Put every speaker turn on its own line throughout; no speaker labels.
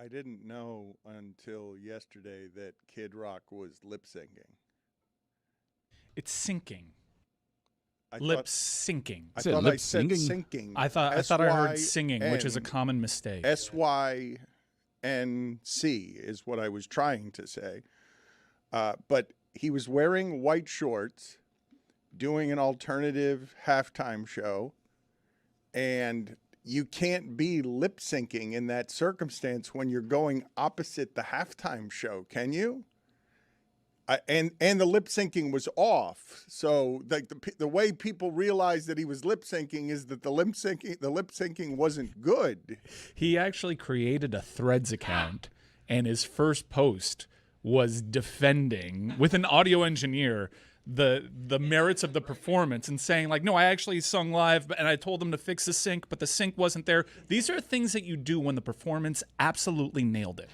I didn't know until yesterday that Kid Rock was lip syncing.
It's syncing.
I
Lip syncing.
I thought I said syncing.
I thought I heard singing, which is a common mistake.
SYNC is what I was trying to say. But he was wearing white shorts, doing an alternative halftime show, and you can't be lip syncing in that circumstance when you're going opposite the halftime show, can you? And the lip syncing was off. So the way people realized that he was lip syncing is that the lip syncing wasn't good.
He actually created a Threads account, and his first post was defending with an audio engineer the merits of the performance and saying, like, no, I actually sung live and I told them to fix the sync, but the sync wasn't there. These are things that you do when the performance absolutely nailed it.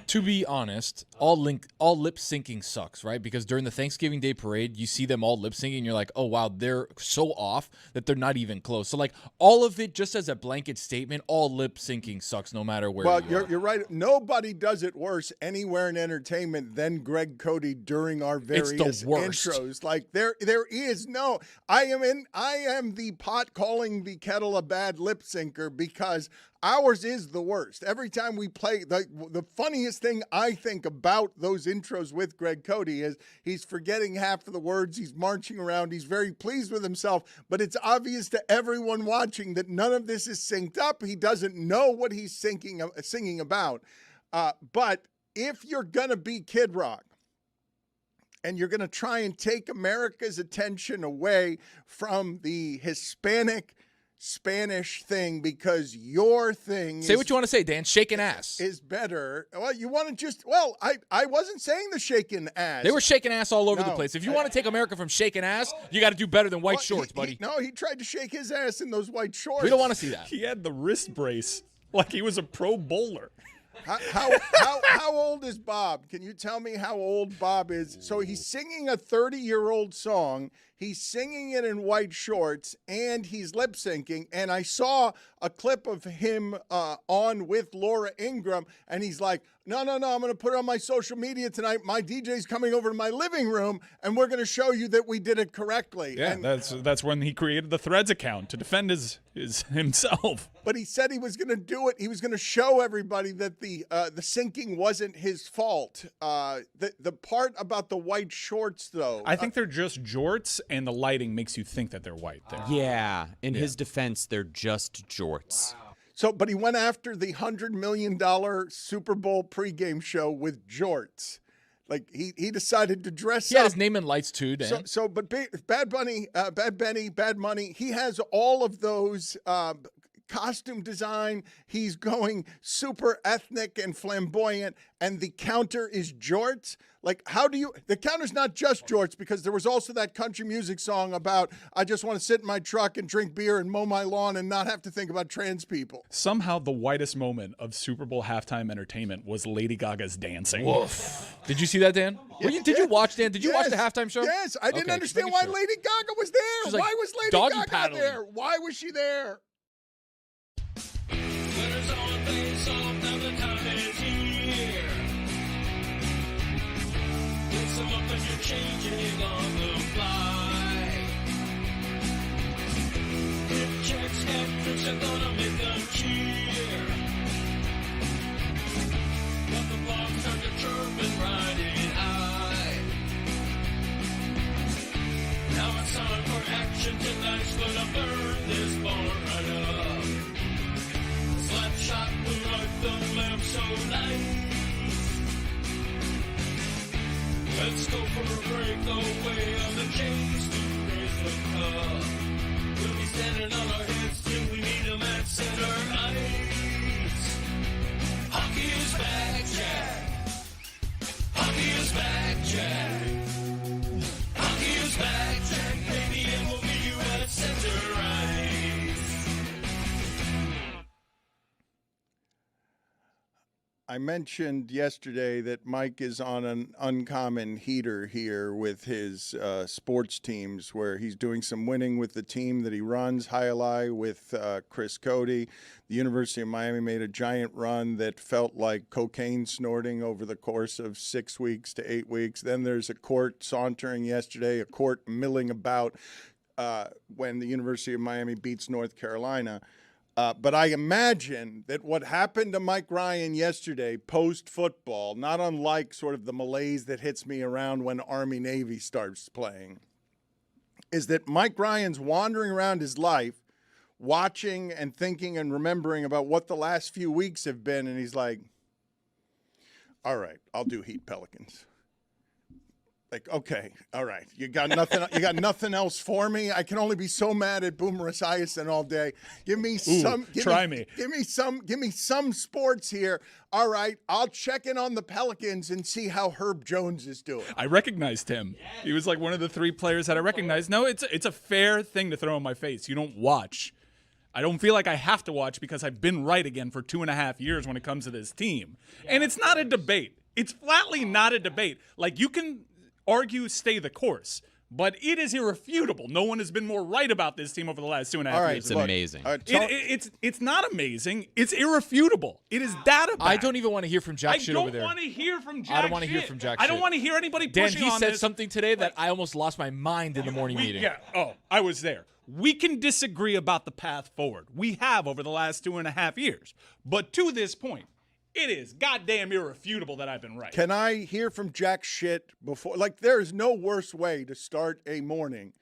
To be honest, all lip syncing sucks, right? Because during the Thanksgiving Day parade, you see them all lip syncing, and you're like, oh, wow, they're so off that they're not even close. So, like, all of it, just as a blanket statement, all lip syncing sucks no matter where you are.
You're right. Nobody does it worse anywhere in entertainment than Greg Cody during our various intros. Like, there is no. I am the pot calling the kettle a bad lip syncer because ours is the worst. Every time we play, the funniest thing I think about those intros with Greg Cody is he's forgetting half of the words. He's marching around. He's very pleased with himself, but it's obvious to everyone watching that none of this is synced up. He doesn't know what he's singing about. But if you're going to be Kid Rock, and you're going to try and take America's attention away from the Hispanic Spanish thing because your thing
say what you want to say, Dan. Shaking ass
is better. Well, you want to just I wasn't saying the shaking ass.
They were shaking ass all over the place. If you want to take America from shaking ass, you got to do better than white shorts, buddy.
He tried to shake his ass in those white shorts.
We don't want to see that.
He had the wrist brace like he was a pro bowler.
How old is Bob? Can you tell me how old Bob is? So he's singing a 30-year-old song. He's singing it in white shorts, and he's lip syncing. And I saw a clip of him on with Laura Ingraham, and he's like, no, I'm going to put it on my social media tonight. My DJ's coming over to my living room, and we're going to show you that we did it correctly.
Yeah,
and
that's when he created the Threads account to defend his himself.
But he said he was going to do it. He was going to show everybody that the syncing wasn't his fault. The part about the white shorts, though.
I think they're just jorts, and the lighting makes you think that they're white there.
Yeah, in his defense, they're just jorts. Wow.
So, but he went after the $100 million Super Bowl pregame show with jorts. Like he decided to dress up.
He had his name in lights too, Dan.
But Bad Money, he has all of those costume design. He's going super ethnic and flamboyant, and the counter is jorts. Like, the counter's not just jorts, because there was also that country music song about, I just want to sit in my truck and drink beer and mow my lawn and not have to think about trans people.
Somehow the whitest moment of Super Bowl halftime entertainment was Lady Gaga's dancing.
Woof. Did you see that, Dan? Did you watch, Dan? Did you watch the halftime show?
Yes. I didn't understand why Lady Gaga was there.
Like,
why was Lady Gaga
paddling
there? Why was she there?
You're changing on the fly. If checks and tricks are gonna make them cheer, but the bombs start to chirp and riding high. Now it's time for action. Tonight's gonna burn this bar right up. Slap shot will light the lamp so nice. Let's go for a breakaway on the chase to raise the cup. We'll be standing on our heads till we meet them at center ice. Hockey is back, Jack. Hockey is back, Jack. Hockey is back, Jack, baby, and we'll meet you at center ice.
I mentioned yesterday that Mike is on an uncommon heater here with his sports teams, where he's doing some winning with the team that he runs, Highlight with Chris Cody. The University of Miami made a giant run that felt like cocaine snorting over the course of 6 weeks to 8 weeks. Then there's a court sauntering yesterday, a court milling about when the University of Miami beats North Carolina. But I imagine that what happened to Mike Ryan yesterday post-football, not unlike sort of the malaise that hits me around when Army-Navy starts playing, is that Mike Ryan's wandering around his life, watching and thinking and remembering about what the last few weeks have been, and he's like, all right, I'll do Heat Pelicans. Like, okay, all right, you got nothing. You got nothing else for me. I can only be so mad at Boomer Esiason all day. Give me some. Give me some sports here. All right, I'll check in on the Pelicans and see how Herb Jones is doing.
I recognized him. He was like one of the 3 players that I recognized. No, it's a fair thing to throw in my face. You don't watch. I don't feel like I have to watch because I've been right again for 2.5 years when it comes to this team. And it's not a debate. It's flatly not a debate. Like, you can argue stay the course, but it is irrefutable. No one has been more right about this team over the last 2.5 years.
It's amazing.
It's not amazing. It's irrefutable. It is data backed.
I don't even want to hear from Jack Shit over there.
I don't want to hear from Jack
I don't want to hear from Jack Shit.
I don't want to hear anybody
Dan,
pushing on this.
he said something today that I almost lost my mind in the morning meeting.
Yeah. Oh, I was there. We can disagree about the path forward. We have over the last 2.5 years. But to this point, it is goddamn irrefutable that I've been right.
Can I hear from Jack Shit before? Like, there is no worse way to start a morning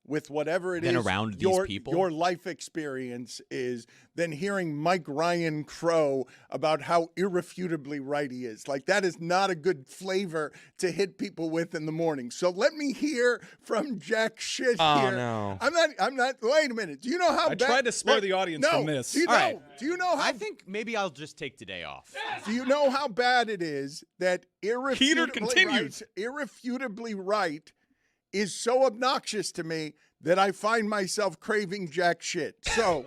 with whatever it is
around these people?
Your life experience is than hearing Mike Ryan crow about how irrefutably right he is. Like, that is not a good flavor to hit people with in the morning. So let me hear from Jack Shit here.
No.
I'm not, wait a minute. Do you know how
I tried to spare the audience from this.
Do you know,
All right.
do you know how,
I think maybe I'll just take today off.
do you know how bad it is that irrefutably right is so obnoxious to me that I find myself craving Jack Shit. So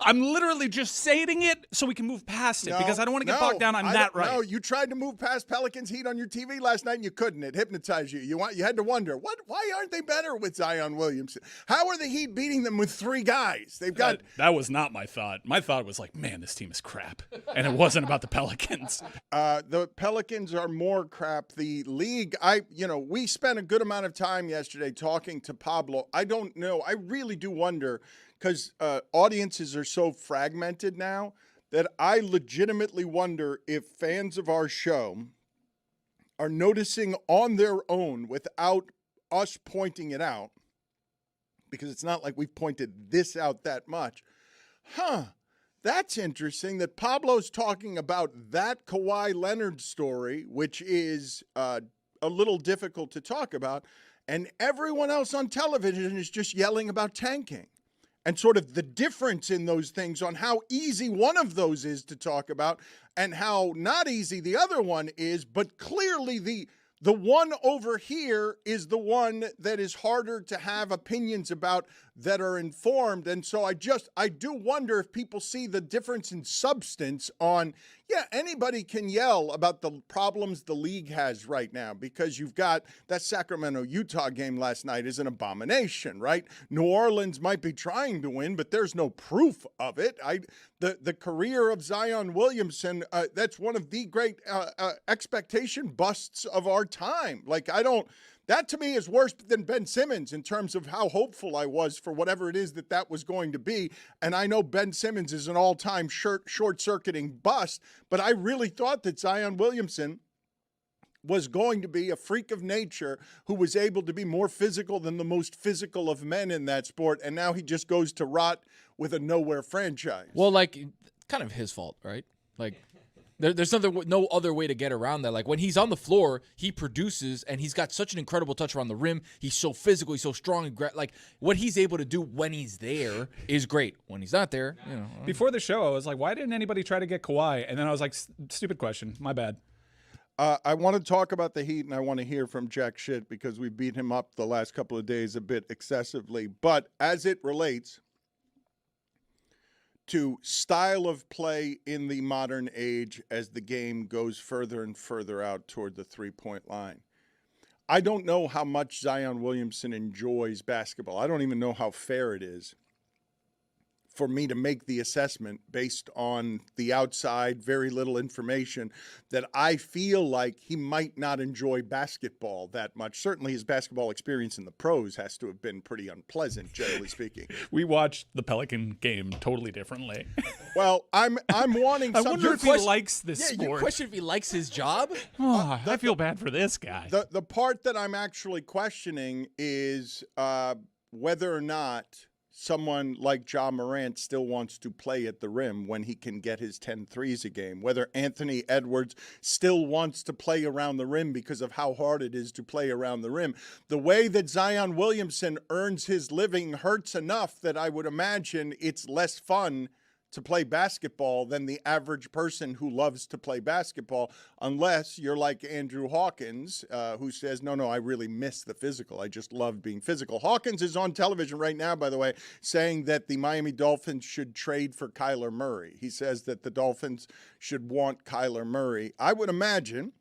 I'm literally just saying it so we can move past it because I don't want to get bogged down on that right.
No, you tried to move past Pelicans Heat on your TV last night and you couldn't. It hypnotized you. You had to wonder, why aren't they better with Zion Williamson? How are the Heat beating them with 3 guys? They've got
that was not my thought. My thought was like, man, this team is crap. And it wasn't about the Pelicans.
The Pelicans are more crap. The league, we spent a good amount of time yesterday talking to Pablo. I don't know. I really do wonder, because audiences are so fragmented now, that I legitimately wonder if fans of our show are noticing on their own without us pointing it out, because it's not like we've pointed this out that much. That's interesting that Pablo's talking about that Kawhi Leonard story, which is a little difficult to talk about, and everyone else on television is just yelling about tanking. And sort of the difference in those things on how easy one of those is to talk about and how not easy the other one is, but clearly the one over here is the one that is harder to have opinions about that are informed. And so I do wonder if people see the difference in substance on, anybody can yell about the problems the league has right now, because you've got that Sacramento-Utah game last night is an abomination, right? New Orleans might be trying to win, but there's no proof of it. The career of Zion Williamson, that's one of the great expectation busts of our time. That to me is worse than Ben Simmons in terms of how hopeful I was for whatever it is that was going to be. And I know Ben Simmons is an all-time short-circuiting bust, but I really thought that Zion Williamson was going to be a freak of nature who was able to be more physical than the most physical of men in that sport. And now he just goes to rot with a nowhere franchise.
Well, kind of his fault, right? There's no other way to get around that. Like, when he's on the floor, he produces, and he's got such an incredible touch around the rim. He's so physical. He's so strong. And what he's able to do when he's there is great. When he's not there,
Before the show, I was like, why didn't anybody try to get Kawhi? And then I was like, stupid question. My bad.
I want to talk about the Heat, and I want to hear from Jack Shit because we beat him up the last couple of days a bit excessively. But as it relates to style of play in the modern age as the game goes further and further out toward the three-point line. I don't know how much Zion Williamson enjoys basketball. I don't even know how fair it is for me to make the assessment based on the outside, very little information, that I feel like he might not enjoy basketball that much. Certainly his basketball experience in the pros has to have been pretty unpleasant, generally speaking.
We watched the Pelican game totally differently.
Well, I'm wanting
I
something.
wonder if he likes this
Yeah,
sport.
your question if he likes his job?
Oh, I feel bad for this guy.
The part that I'm actually questioning is whether or not someone like Ja Morant still wants to play at the rim when he can get his 10 threes a game, whether Anthony Edwards still wants to play around the rim because of how hard it is to play around the rim. The way that Zion Williamson earns his living hurts enough that I would imagine it's less fun to play basketball than the average person who loves to play basketball, unless you're like Andrew Hawkins, who says, no, I really miss the physical. I just love being physical. Hawkins is on television right now, by the way, saying that the Miami Dolphins should trade for Kyler Murray. He says that the Dolphins should want Kyler Murray. I would imagine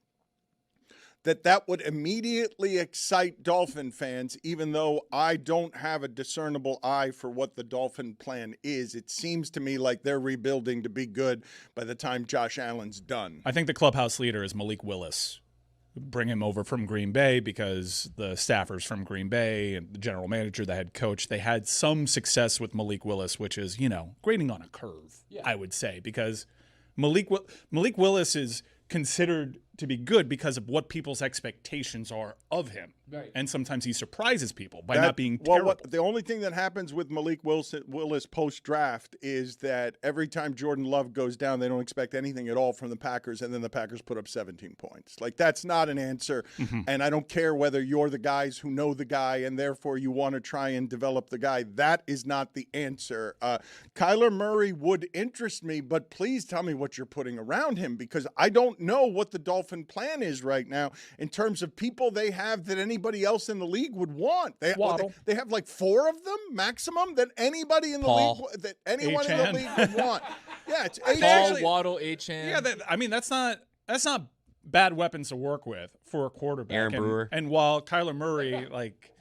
that would immediately excite Dolphin fans, even though I don't have a discernible eye for what the Dolphin plan is. It seems to me like they're rebuilding to be good by the time Josh Allen's done.
I think the clubhouse leader is Malik Willis. Bring him over from Green Bay because the staffers from Green Bay and the general manager, the head coach, they had some success with Malik Willis, which is, grading on a curve, I would say, because Malik Willis is considered to be good because of what people's expectations are of him. Right. And sometimes he surprises people by not being terrible.
The only thing that happens with Malik Willis post-draft is that every time Jordan Love goes down, they don't expect anything at all from the Packers, and then the Packers put up 17 points. Like, that's not an answer, and I don't care whether you're the guys who know the guy and therefore you want to try and develop the guy. That is not the answer. Kyler Murray would interest me, but please tell me what you're putting around him, because I don't know what the Dolphin plan is right now in terms of people they have that anybody else in the league would want. They have like 4 of them maximum that anybody in the league, that anyone in the league would want. Yeah, it's
Paul, Waddle, Achane.
Yeah, that's not bad weapons to work with for a quarterback.
Aaron Brewer.
And while Kyler Murray, like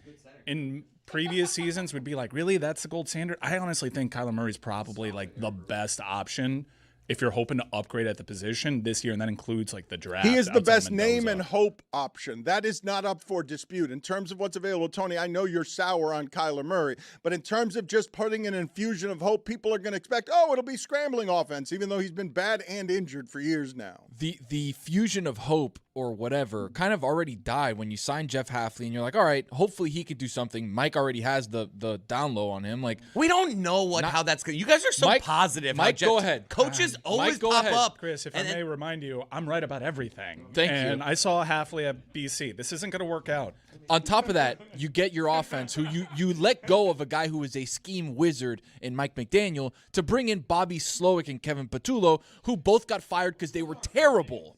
in previous seasons, would be like, really, that's the gold standard. I honestly think Kyler Murray's probably like the best option if you're hoping to upgrade at the position this year, and that includes like the draft.
He is the best name and hope option. That is not up for dispute. In terms of what's available, Tony, I know you're sour on Kyler Murray, but in terms of just putting an infusion of hope, people are going to expect, it'll be scrambling offense, even though he's been bad and injured for years now.
The fusion of hope or whatever kind of already died when you signed Jeff Hafley, and you're like, all right, hopefully he could do something. Mike already has the down low on him. Like,
we don't know how that's going. You guys are so positive.
Mike, go ahead.
Coaches always pop up.
Chris, if I may remind you, I'm right about everything.
Thank you.
And I saw Hafley at BC. This isn't going to work out.
On top of that, you get your offense, who you let go of a guy who is a scheme wizard in Mike McDaniel to bring in Bobby Slowick and Kevin Patullo, who both got fired because they were terrible.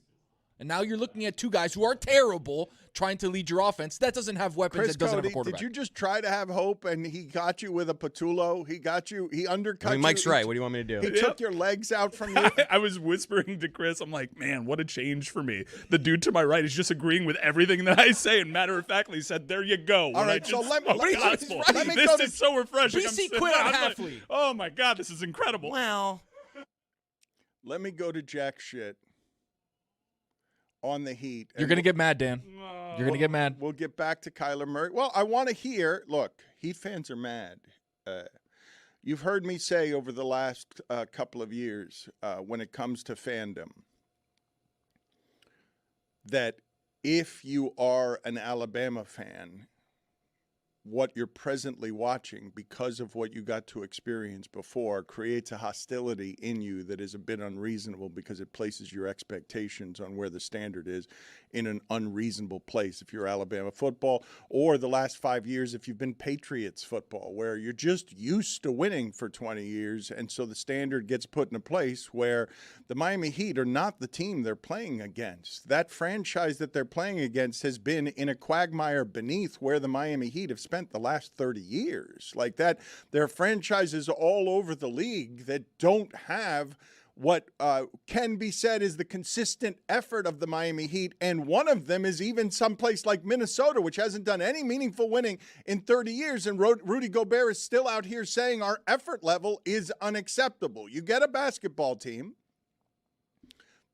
And now you're looking at 2 guys who are terrible trying to lead your offense. That doesn't have weapons.
Chris
that doesn't
Cody,
have a quarterback.
did you just try to have hope and he got you with a Patullo? He got you. He undercut you.
Mike's right. What do you want me to do?
He took your legs out from you.
I was whispering to Chris, I'm like, man, what a change for me. The dude to my right is just agreeing with everything that I say, and matter-of-factly said, there you go.
All right, so let me
this is so refreshing.
BC quit on Hafley.
Oh, my God, this is incredible.
Well,
let me go to jack shit on the Heat.
You're going to get mad, Dan. You're going to get mad.
We'll get back to Kyler Murray. Well, I want to hear, look, Heat fans are mad. You've heard me say over the last couple of years when it comes to fandom that if you are an Alabama fan, what you're presently watching, because of what you got to experience before, creates a hostility in you that is a bit unreasonable because it places your expectations on where the standard is in an unreasonable place if you're Alabama football, or the last 5 years if you've been Patriots football, where you're just used to winning for 20 years. And so the standard gets put in a place where the Miami Heat are not the team they're playing against. That franchise that they're playing against has been in a quagmire beneath where the Miami Heat have spent the last 30 years. Like that, there are franchises all over the league that don't have what can be said is the consistent effort of the Miami Heat, and one of them is even someplace like Minnesota, which hasn't done any meaningful winning in 30 years, and Rudy Gobert is still out here saying our effort level is unacceptable. You get a basketball team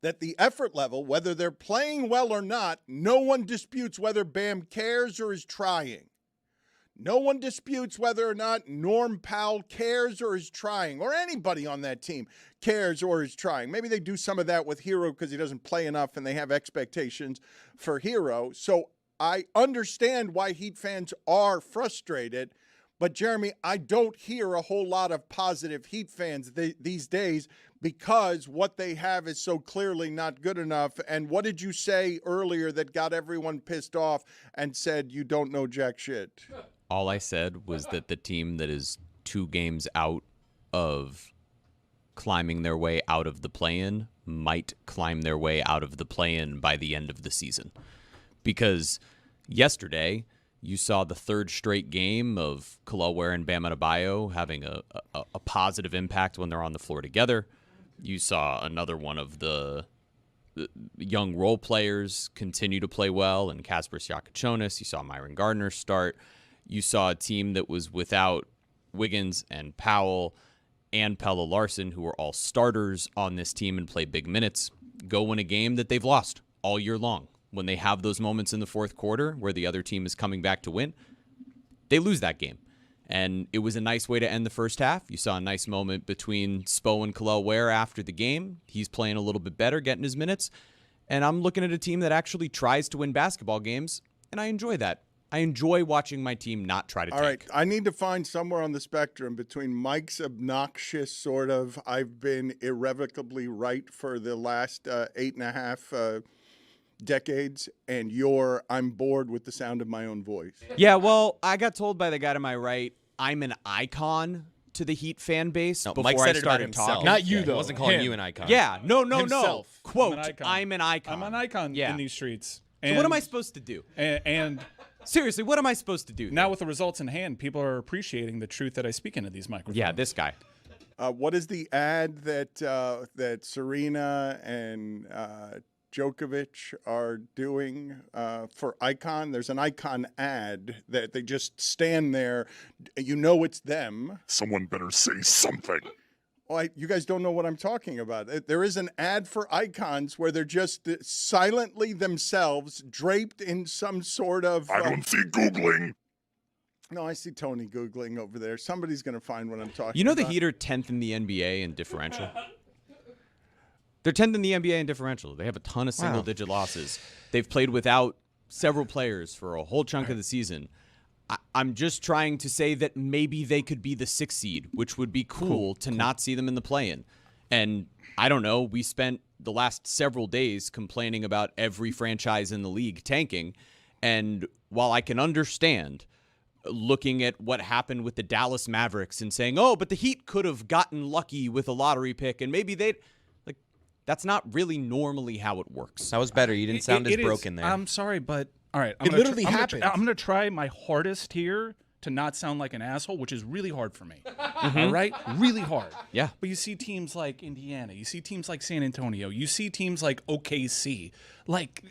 that the effort level, whether they're playing well or not, no one disputes whether Bam cares or is trying. No one disputes whether or not Norm Powell cares or is trying, or anybody on that team cares or is trying. Maybe they do some of that with Hero because he doesn't play enough and they have expectations for Hero. So I understand why Heat fans are frustrated. But, Jeremy, I don't hear a whole lot of positive Heat fans these days because what they have is so clearly not good enough. And what did you say earlier that got everyone pissed off and said you don't know jack shit?
All I said was that the team that is 2 games out of climbing their way out of the play-in might climb their way out of the play-in by the end of the season. Because yesterday you saw the 3rd straight game of Kel'el Ware and Bam Adebayo having a positive impact when they're on the floor together. You saw another one of the young role players continue to play well, and Kasper Siakachonis. You saw Myron Gardner start. You saw a team that was without Wiggins and Powell and Pelle Larsson, who were all starters on this team and play big minutes, go win a game that they've lost all year long. When they have those moments in the 4th quarter where the other team is coming back to win, they lose that game. And it was a nice way to end the first half. You saw a nice moment between Spo and Kel'el Ware after the game. He's playing a little bit better, getting his minutes. And I'm looking at a team that actually tries to win basketball games, and I enjoy that. I enjoy watching my team not try to tank.
All right, I need to find somewhere on the spectrum between Mike's obnoxious sort of I've been irrevocably right for the last 8.5 decades and your I'm bored with the sound of my own voice.
Yeah, well, I got told by the guy to my right I'm an icon to the Heat fan base before
Mike said
I
it about
started
himself.
talking.
Not you,
He
though.
wasn't calling
Him.
you an icon.
Yeah, no.
Himself.
Quote,
I'm an icon.
I'm an icon.
I'm an icon
Yeah.
in these streets.
So what am I supposed to do?
And
Seriously, what am I supposed to do?
now with the results in hand, people are appreciating the truth that I speak into these microphones.
Yeah, this guy.
What is the ad that Serena and Djokovic are doing for Icon? There's an Icon ad that they just stand there. You know it's them.
Someone better say something.
Oh, you guys don't know what I'm talking about. There is an ad for Icons where they're just silently themselves draped in some sort of...
I don't see Googling.
No, I see Tony Googling over there. Somebody's going to find what I'm talking about.
You know the Heat are 10th in the NBA in differential? They're 10th in the NBA in differential. They have a ton of single-digit losses. They've played without several players for a whole chunk of the season. I'm just trying to say that maybe they could be the 6th seed, which would be cool to not see them in the play-in. And I don't know, we spent the last several days complaining about every franchise in the league tanking. And while I can understand looking at what happened with the Dallas Mavericks and saying, oh, but the Heat could have gotten lucky with a lottery pick and maybe they'd... Like, that's not really normally how it works.
That was better. You didn't sound as broken there.
I'm sorry, but all right.
It literally happened.
I'm going to try my hardest here to not sound like an asshole, which is really hard for me. All right? Really hard.
Yeah.
But you see teams like Indiana. You see teams like San Antonio. You see teams like OKC. Like,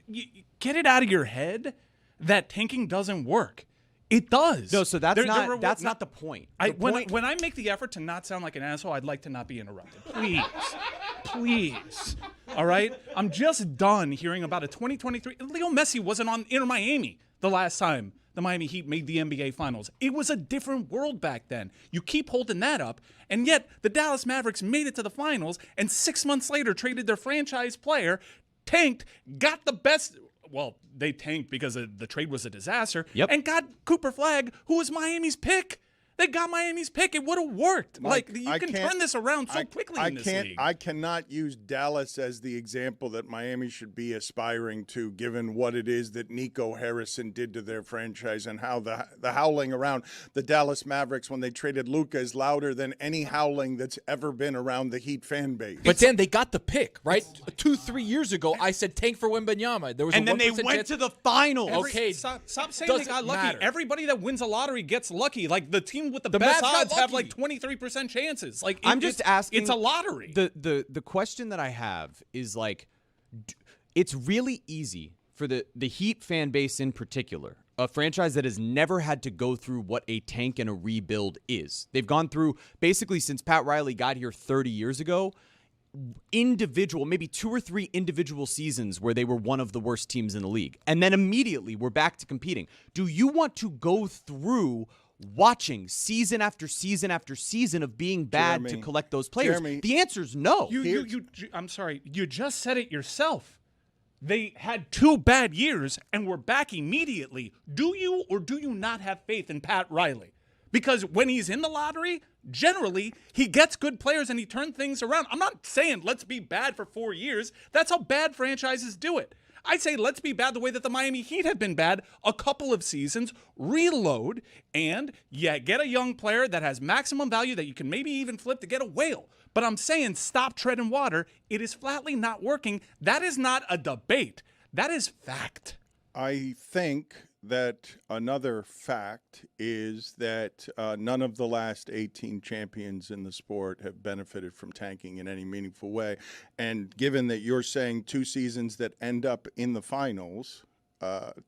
get it out of your head that tanking doesn't work. It does.
No, so that's not the point.
When I make the effort to not sound like an asshole, I'd like to not be interrupted. Please. Please. All right? I'm just done hearing about a 2023. Leo Messi wasn't on Inter Miami the last time the Miami Heat made the NBA Finals. It was a different world back then. You keep holding that up, and yet the Dallas Mavericks made it to the Finals, and 6 months later traded their franchise player, tanked, got the best... Well, they tanked because the trade was a disaster, and got Cooper Flagg, who was Miami's pick. They got Miami's pick. It would have worked.
Mike,
like, you can turn this around so quickly in this league.
I cannot use Dallas as the example that Miami should be aspiring to, given what it is that Nico Harrison did to their franchise and how the howling around the Dallas Mavericks when they traded Luka is louder than any howling that's ever been around the Heat fan base.
But then they got the pick, right? 2-3 years ago, I said tank for Wembanyama. There was
and
a
then they
1%
went
chance.
to the finals.
Okay,
Stop saying they
doesn't
got lucky.
matter.
Everybody that wins a lottery gets lucky. Like, the team with the
The
best
Mavs got
odds have like
lucky.
23% chances. Like,
I'm just asking.
It's a lottery.
The question that I have is like, it's really easy for the Heat fan base in particular, a franchise that has never had to go through what a tank and a rebuild is. They've gone through basically since Pat Riley got here 30 years ago. Maybe 2 or 3 individual seasons where they were one of the worst teams in the league. And then immediately we're back to competing. Do you want to go through watching season after season after season of being bad to collect those players?
Jeremy,
the answer is no.
I'm sorry. You just said it yourself. They had 2 bad years and were back immediately. Do you or do you not have faith in Pat Riley? Because when he's in the lottery, generally, he gets good players and he turns things around. I'm not saying let's be bad for 4 years. That's how bad franchises do it. I say let's be bad the way that the Miami Heat have been bad a couple of seasons, reload, and get a young player that has maximum value that you can maybe even flip to get a whale. But I'm saying stop treading water. It is flatly not working. That is not a debate. That is fact.
I think that another fact is that none of the last 18 champions in the sport have benefited from tanking in any meaningful way. And given that you're saying 2 seasons that end up in the finals,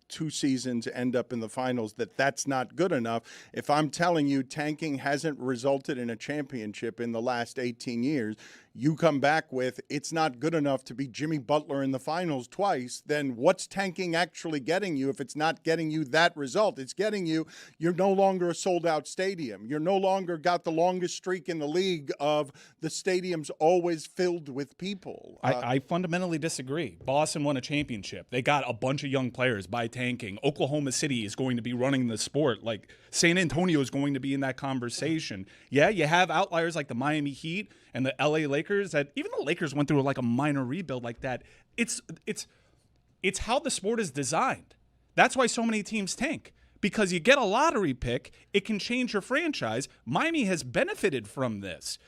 2 seasons end up in the finals, that's not good enough. If I'm telling you tanking hasn't resulted in a championship in the last 18 years, you come back with it's not good enough to be Jimmy Butler in the finals twice, then what's tanking actually getting you if it's not getting you that result? It's getting you're no longer a sold-out stadium. You're no longer got the longest streak in the league of the stadium's always filled with people.
I fundamentally disagree. Boston won a championship. They got a bunch of young players by tanking. Oklahoma City is going to be running the sport. Like, San Antonio is going to be in that conversation. Yeah, you have outliers like the Miami Heat and the LA Lakers that even the Lakers went through like a minor rebuild like that. It's how the sport is designed. That's why so many teams tank. Because you get a lottery pick, it can change your franchise. Miami has benefited from this.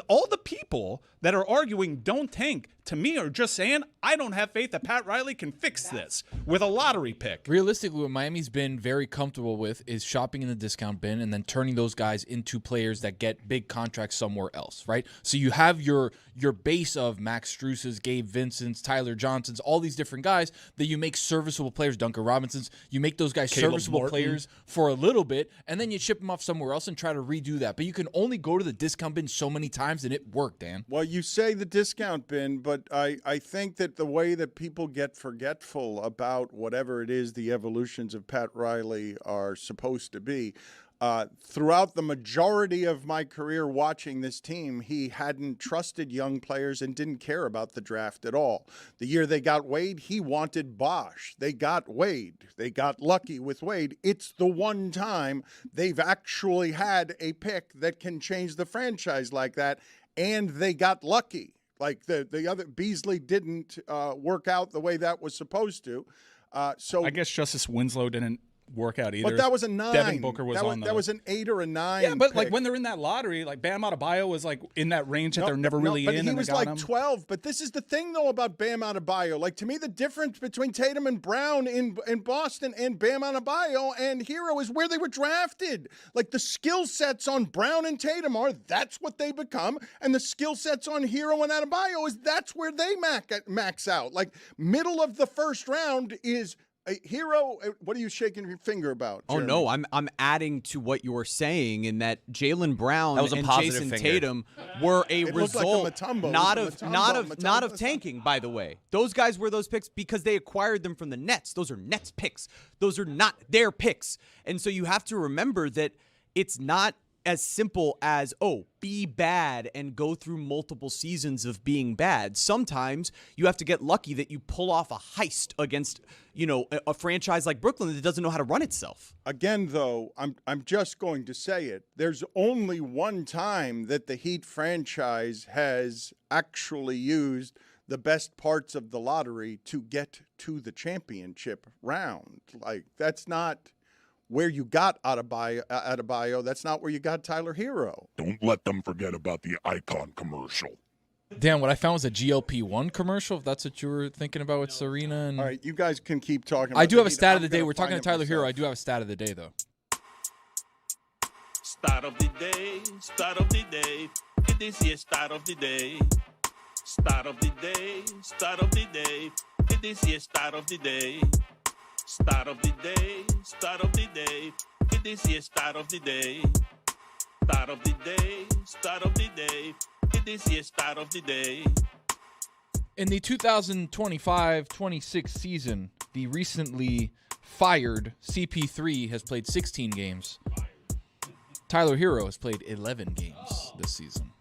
All the people that are arguing don't tank, to me, are just saying, I don't have faith that Pat Riley can fix this with a lottery pick.
Realistically, what Miami's been very comfortable with is shopping in the discount bin and then turning those guys into players that get big contracts somewhere else, right? So you have your base of Max Struess's, Gabe Vincent's, Tyler Johnson's, all these different guys that you make serviceable players, Duncan Robinson's. You make those guys
Caleb
serviceable
Martin.
players for a little bit, and then you ship them off somewhere else and try to redo that. But you can only go to the discount bin so many times, and it worked, Dan.
Well, you say the discount bin, but I think that the way that people get forgetful about whatever it is the evolutions of Pat Riley are supposed to be, throughout the majority of my career watching this team, he hadn't trusted young players and didn't care about the draft at all. The year they got Wade, he wanted Bosh. They got Wade. They got lucky with Wade. It's the one time they've actually had a pick that can change the franchise like that, and they got lucky. Like the other, Beasley didn't work out the way that was supposed to. So
I guess Justice Winslow didn't work out either.
But that was a 9.
Devin Booker was
that was an 8 or a 9.
Yeah, but
pick.
like when they're in that lottery, like Bam Adebayo was like in that range that they're never really
but
in.
He
and
was
they got
like
him.
12. But this is the thing though about Bam Adebayo. Like to me, the difference between Tatum and Brown in Boston and Bam Adebayo and Hero is where they were drafted. Like the skill sets on Brown and Tatum that's what they become, and the skill sets on Hero and Adebayo that's where they max out. Like middle of the first round is. Hero, what are you shaking your finger about, Jeremy?
Oh no, I'm adding to what you're saying in that Jaylen Brown
That was a
and
positive
Jason
finger.
Tatum were a
It looked like a
result
Mutombo.
not
It was a
of
Mutombo.
not of tanking. By the way, those guys were those picks because they acquired them from the Nets. Those are Nets picks. Those are not their picks, and so you have to remember that it's not as simple as, oh, be bad and go through multiple seasons of being bad. Sometimes you have to get lucky that you pull off a heist against, a franchise like Brooklyn that doesn't know how to run itself.
Again, though, I'm just going to say it. There's only one time that the Heat franchise has actually used the best parts of the lottery to get to the championship round. Like, that's not where you got Adebayo. That's not where you got Tyler Hero.
Don't let them forget about the Icon commercial.
Dan, what I found was a GLP-1 commercial, if that's what you were thinking about with Serena. And
All right, you guys can keep talking.
I do have a stat of
I'm
the day.
gonna
We're talking to
find it
Tyler Hero.
myself.
I do have a stat of the day, though.
Start of the day, start of the day. It is your start of the day. Start of the day, start of the day. It is your start of the day. Start of the day, start of the day. It is your start of the day. Start of the day, start of the day. It is your start of the day.
In the 2025-26 season, the recently fired CP3 has played 16 games. Tyler Hero has played 11 games this season.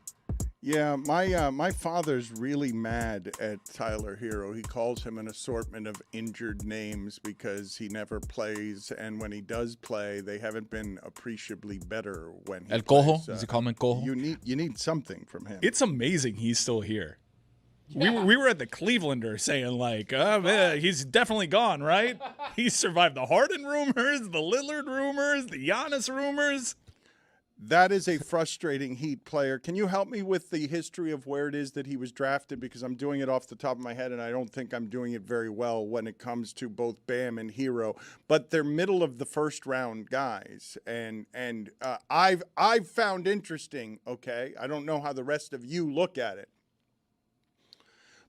Yeah, my father's really mad at Tyler Hero. He calls him an assortment of injured names because he never plays, and when he does play, they haven't been appreciably better when he
El
plays.
Cojo? Does he call him El Cojo?
You need something from him.
It's amazing he's still here. We were at the Clevelander saying, like, oh, man, he's definitely gone, right? He's survived the Harden rumors, the Lillard rumors, the Giannis rumors.
That is a frustrating Heat player. Can you help me with the history of where it is that he was drafted? Because I'm doing it off the top of my head, and I don't think I'm doing it very well when it comes to both Bam and Hero. But they're middle of the first round guys, and I've found interesting. Okay, I don't know how the rest of you look at it.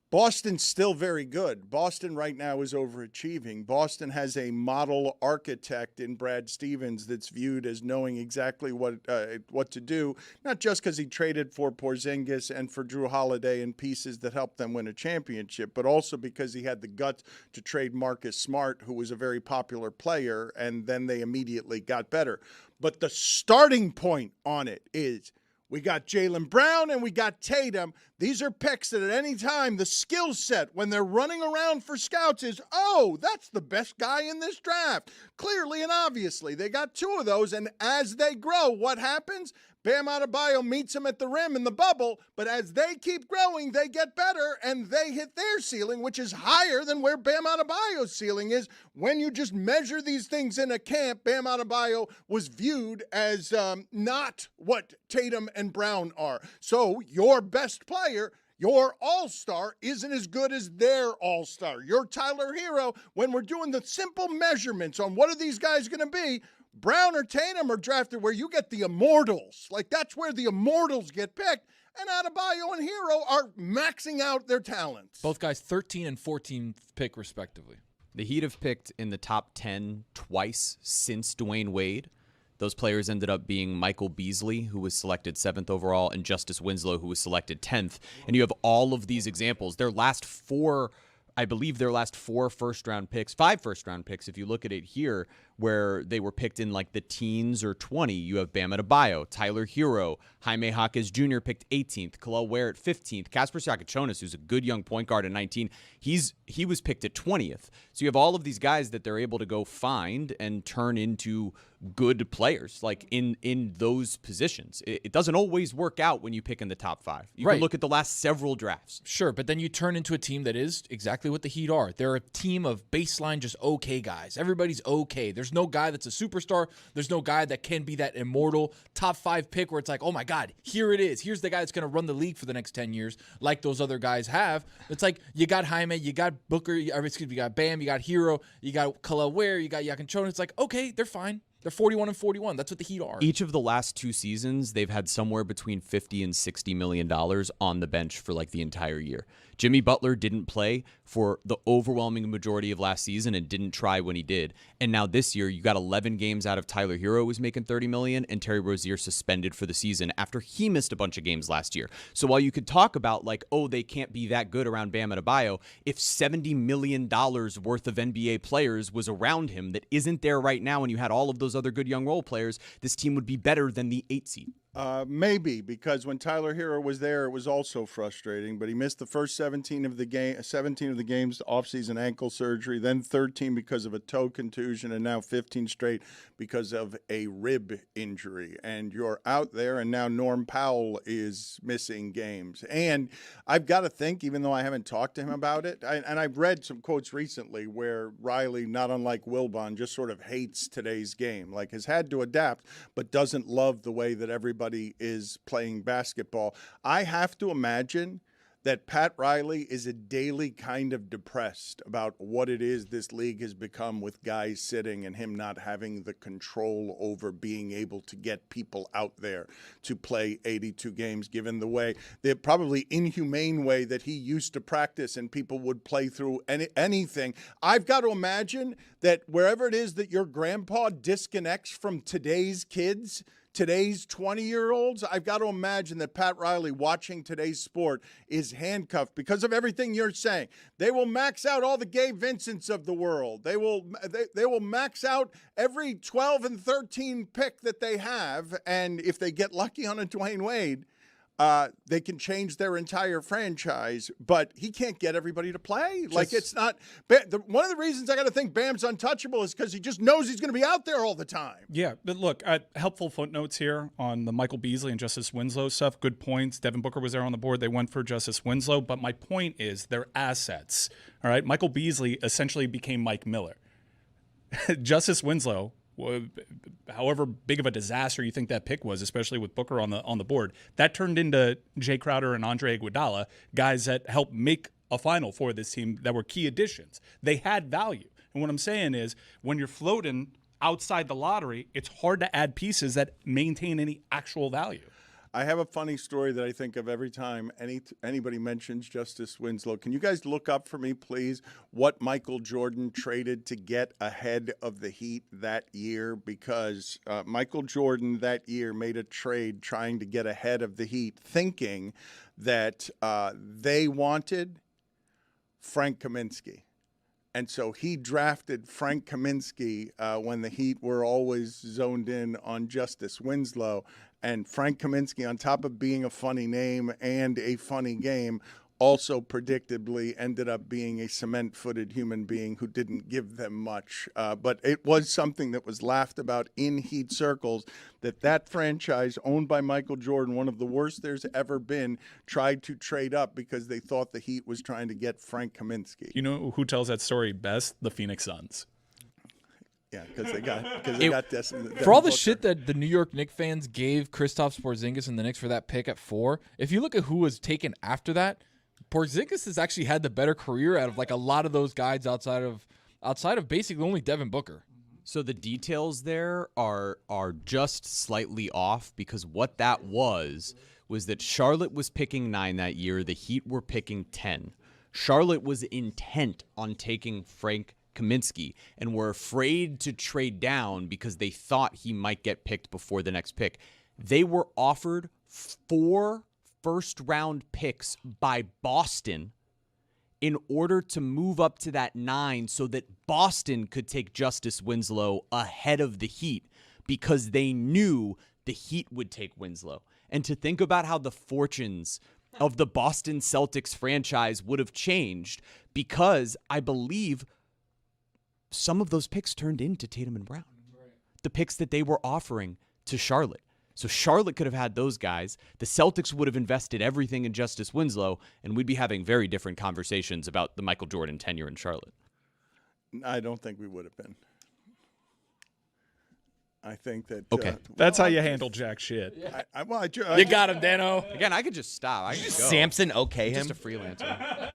Boston's still very good. Boston right now is overachieving. Boston has a model architect in Brad Stevens that's viewed as knowing exactly what to do, not just because he traded for Porzingis and for Drew Holiday and pieces that helped them win a championship, but also because he had the guts to trade Marcus Smart, who was a very popular player, and then they immediately got better. But the starting point on it is we got Jaylen Brown and we got Tatum. These are picks that at any time, the skill set when they're running around for scouts is, oh, that's the best guy in this draft. Clearly and obviously, they got two of those, and as they grow, what happens? Bam Adebayo meets him at the rim in the bubble, but as they keep growing, they get better, and they hit their ceiling, which is higher than where Bam Adebayo's ceiling is. When you just measure these things in a camp, Bam Adebayo was viewed as not what Tatum and Brown are. So your best player, your all-star, isn't as good as their all-star. Your Tyler Hero, when we're doing the simple measurements on what are these guys going to be, Brown or Tatum are drafted where you get the immortals. Like, that's where the immortals get picked. And Adebayo and Hero are maxing out their talents.
Both guys 13 and 14th pick, respectively.
The Heat have picked in the top 10 twice since Dwayne Wade. Those players ended up being Michael Beasley, who was selected 7th overall, and Justice Winslow, who was selected 10th. And you have all of these examples. Their last four, I believe their last 4 first-round picks, 5 first-round picks, if you look at it here, where they were picked in like the teens or 20. You have Bam Adebayo, Tyler Hero, Jaime Jaquez Jr. picked 18th, Khalil Ware at 15th, Kasper Sakachonis, who's a good young point guard at 19, he was picked at 20th. So you have all of these guys that they're able to go find and turn into good players, like in those positions. It doesn't always work out when you pick in the top 5. You can look at the last several drafts.
Sure, but then you turn into a team that is exactly what the Heat are. They're a team of baseline, just okay guys. Everybody's okay. There's no guy that's a superstar. There's no guy that can be that immortal top 5 pick where it's like, oh my God, here it is. Here's the guy that's going to run the league for the next 10 years like those other guys have. It's like you got Jaime, you got Booker, you got Bam, you got Hero, you got Khalil Ware, you got Yakin. It's like, okay, they're fine. They're 41 and 41. That's what the Heat are.
Each of the last 2 seasons, they've had somewhere between $50 and $60 million on the bench for like the entire year. Jimmy Butler didn't play for the overwhelming majority of last season and didn't try when he did. And now this year, you got 11 games out of Tyler Hero who's making $30 million, and Terry Rozier suspended for the season after he missed a bunch of games last year. So while you could talk about like, oh, they can't be that good around Bam Adebayo, if $70 million worth of NBA players was around him that isn't there right now, and you had all of those other good young role players, this team would be better than the 8 seed.
Maybe, because when Tyler Hero was there, it was also frustrating. But he missed the first 17 of the games, offseason ankle surgery, then 13 because of a toe contusion, and now 15 straight because of a rib injury. And you're out there, and now Norm Powell is missing games. And I've got to think, even though I haven't talked to him about it, and I've read some quotes recently where Riley, not unlike Wilbon, just sort of hates today's game, like has had to adapt, but doesn't love the way that everybody is playing basketball. I have to imagine that Pat Riley is a daily kind of depressed about what it is this league has become with guys sitting and him not having the control over being able to get people out there to play 82 games, given the probably inhumane way that he used to practice and people would play through anything. I've got to imagine that wherever it is that your grandpa disconnects from today's kids, today's 20-year-olds, I've got to imagine that Pat Riley watching today's sport is handcuffed because of everything you're saying. They will max out all the Gabe Vincents of the world. They will max out every 12 and 13 pick that they have, and if they get lucky on a Dwayne Wade, they can change their entire franchise, but he can't get everybody to play. Like, it's not one of the reasons I got to think Bam's untouchable is because he just knows he's going to be out there all the time.
Yeah, but look, helpful footnotes here on the Michael Beasley and Justice Winslow stuff. Good points. Devin Booker was there on the board. They went for Justice Winslow, but my point is they're assets. All right, Michael Beasley essentially became Mike Miller. Justice Winslow, however big of a disaster you think that pick was, especially with Booker on the board, that turned into Jay Crowder and Andre Iguodala, guys that helped make a final for this team that were key additions. They had value. And what I'm saying is when you're floating outside the lottery, it's hard to add pieces that maintain any actual value.
I have a funny story that I think of every time anybody mentions Justice Winslow. Can you guys look up for me, please, what Michael Jordan traded to get ahead of the Heat that year? Because Michael Jordan that year made a trade trying to get ahead of the Heat, thinking that they wanted Frank Kaminsky. And so he drafted Frank Kaminsky when the Heat were always zoned in on Justice Winslow. And Frank Kaminsky, on top of being a funny name and a funny game, also predictably ended up being a cement-footed human being who didn't give them much. But it was something that was laughed about in Heat circles, that franchise owned by Michael Jordan, one of the worst there's ever been, tried to trade up because they thought the Heat was trying to get Frank Kaminsky.
You know who tells that story best? The Phoenix Suns.
Yeah, because they got this.
For all the shit that the New York Knicks fans gave Kristaps Porzingis and the Knicks for that pick at 4, if you look at who was taken after that, Porzingis has actually had the better career out of like a lot of those guys outside of basically only Devin Booker.
So the details there are just slightly off, because what that was that Charlotte was picking 9 that year. The Heat were picking 10. Charlotte was intent on taking Frank Kaminsky and were afraid to trade down because they thought he might get picked before the next pick. They were offered 4 first-round picks by Boston in order to move up to that 9 so that Boston could take Justice Winslow ahead of the Heat, because they knew the Heat would take Winslow. And to think about how the fortunes of the Boston Celtics franchise would have changed, because I believe some of those picks turned into Tatum and Brown. The picks that they were offering to Charlotte. So Charlotte could have had those guys. The Celtics would have invested everything in Justice Winslow, and we'd be having very different conversations about the Michael Jordan tenure in Charlotte.
I don't think we would have been. I think that...
Okay.
That's how you handle jack shit.
Yeah.
You got him, Dano.
Again, I could just stop. I could go.
Samson, okay him.
Just a freelancer.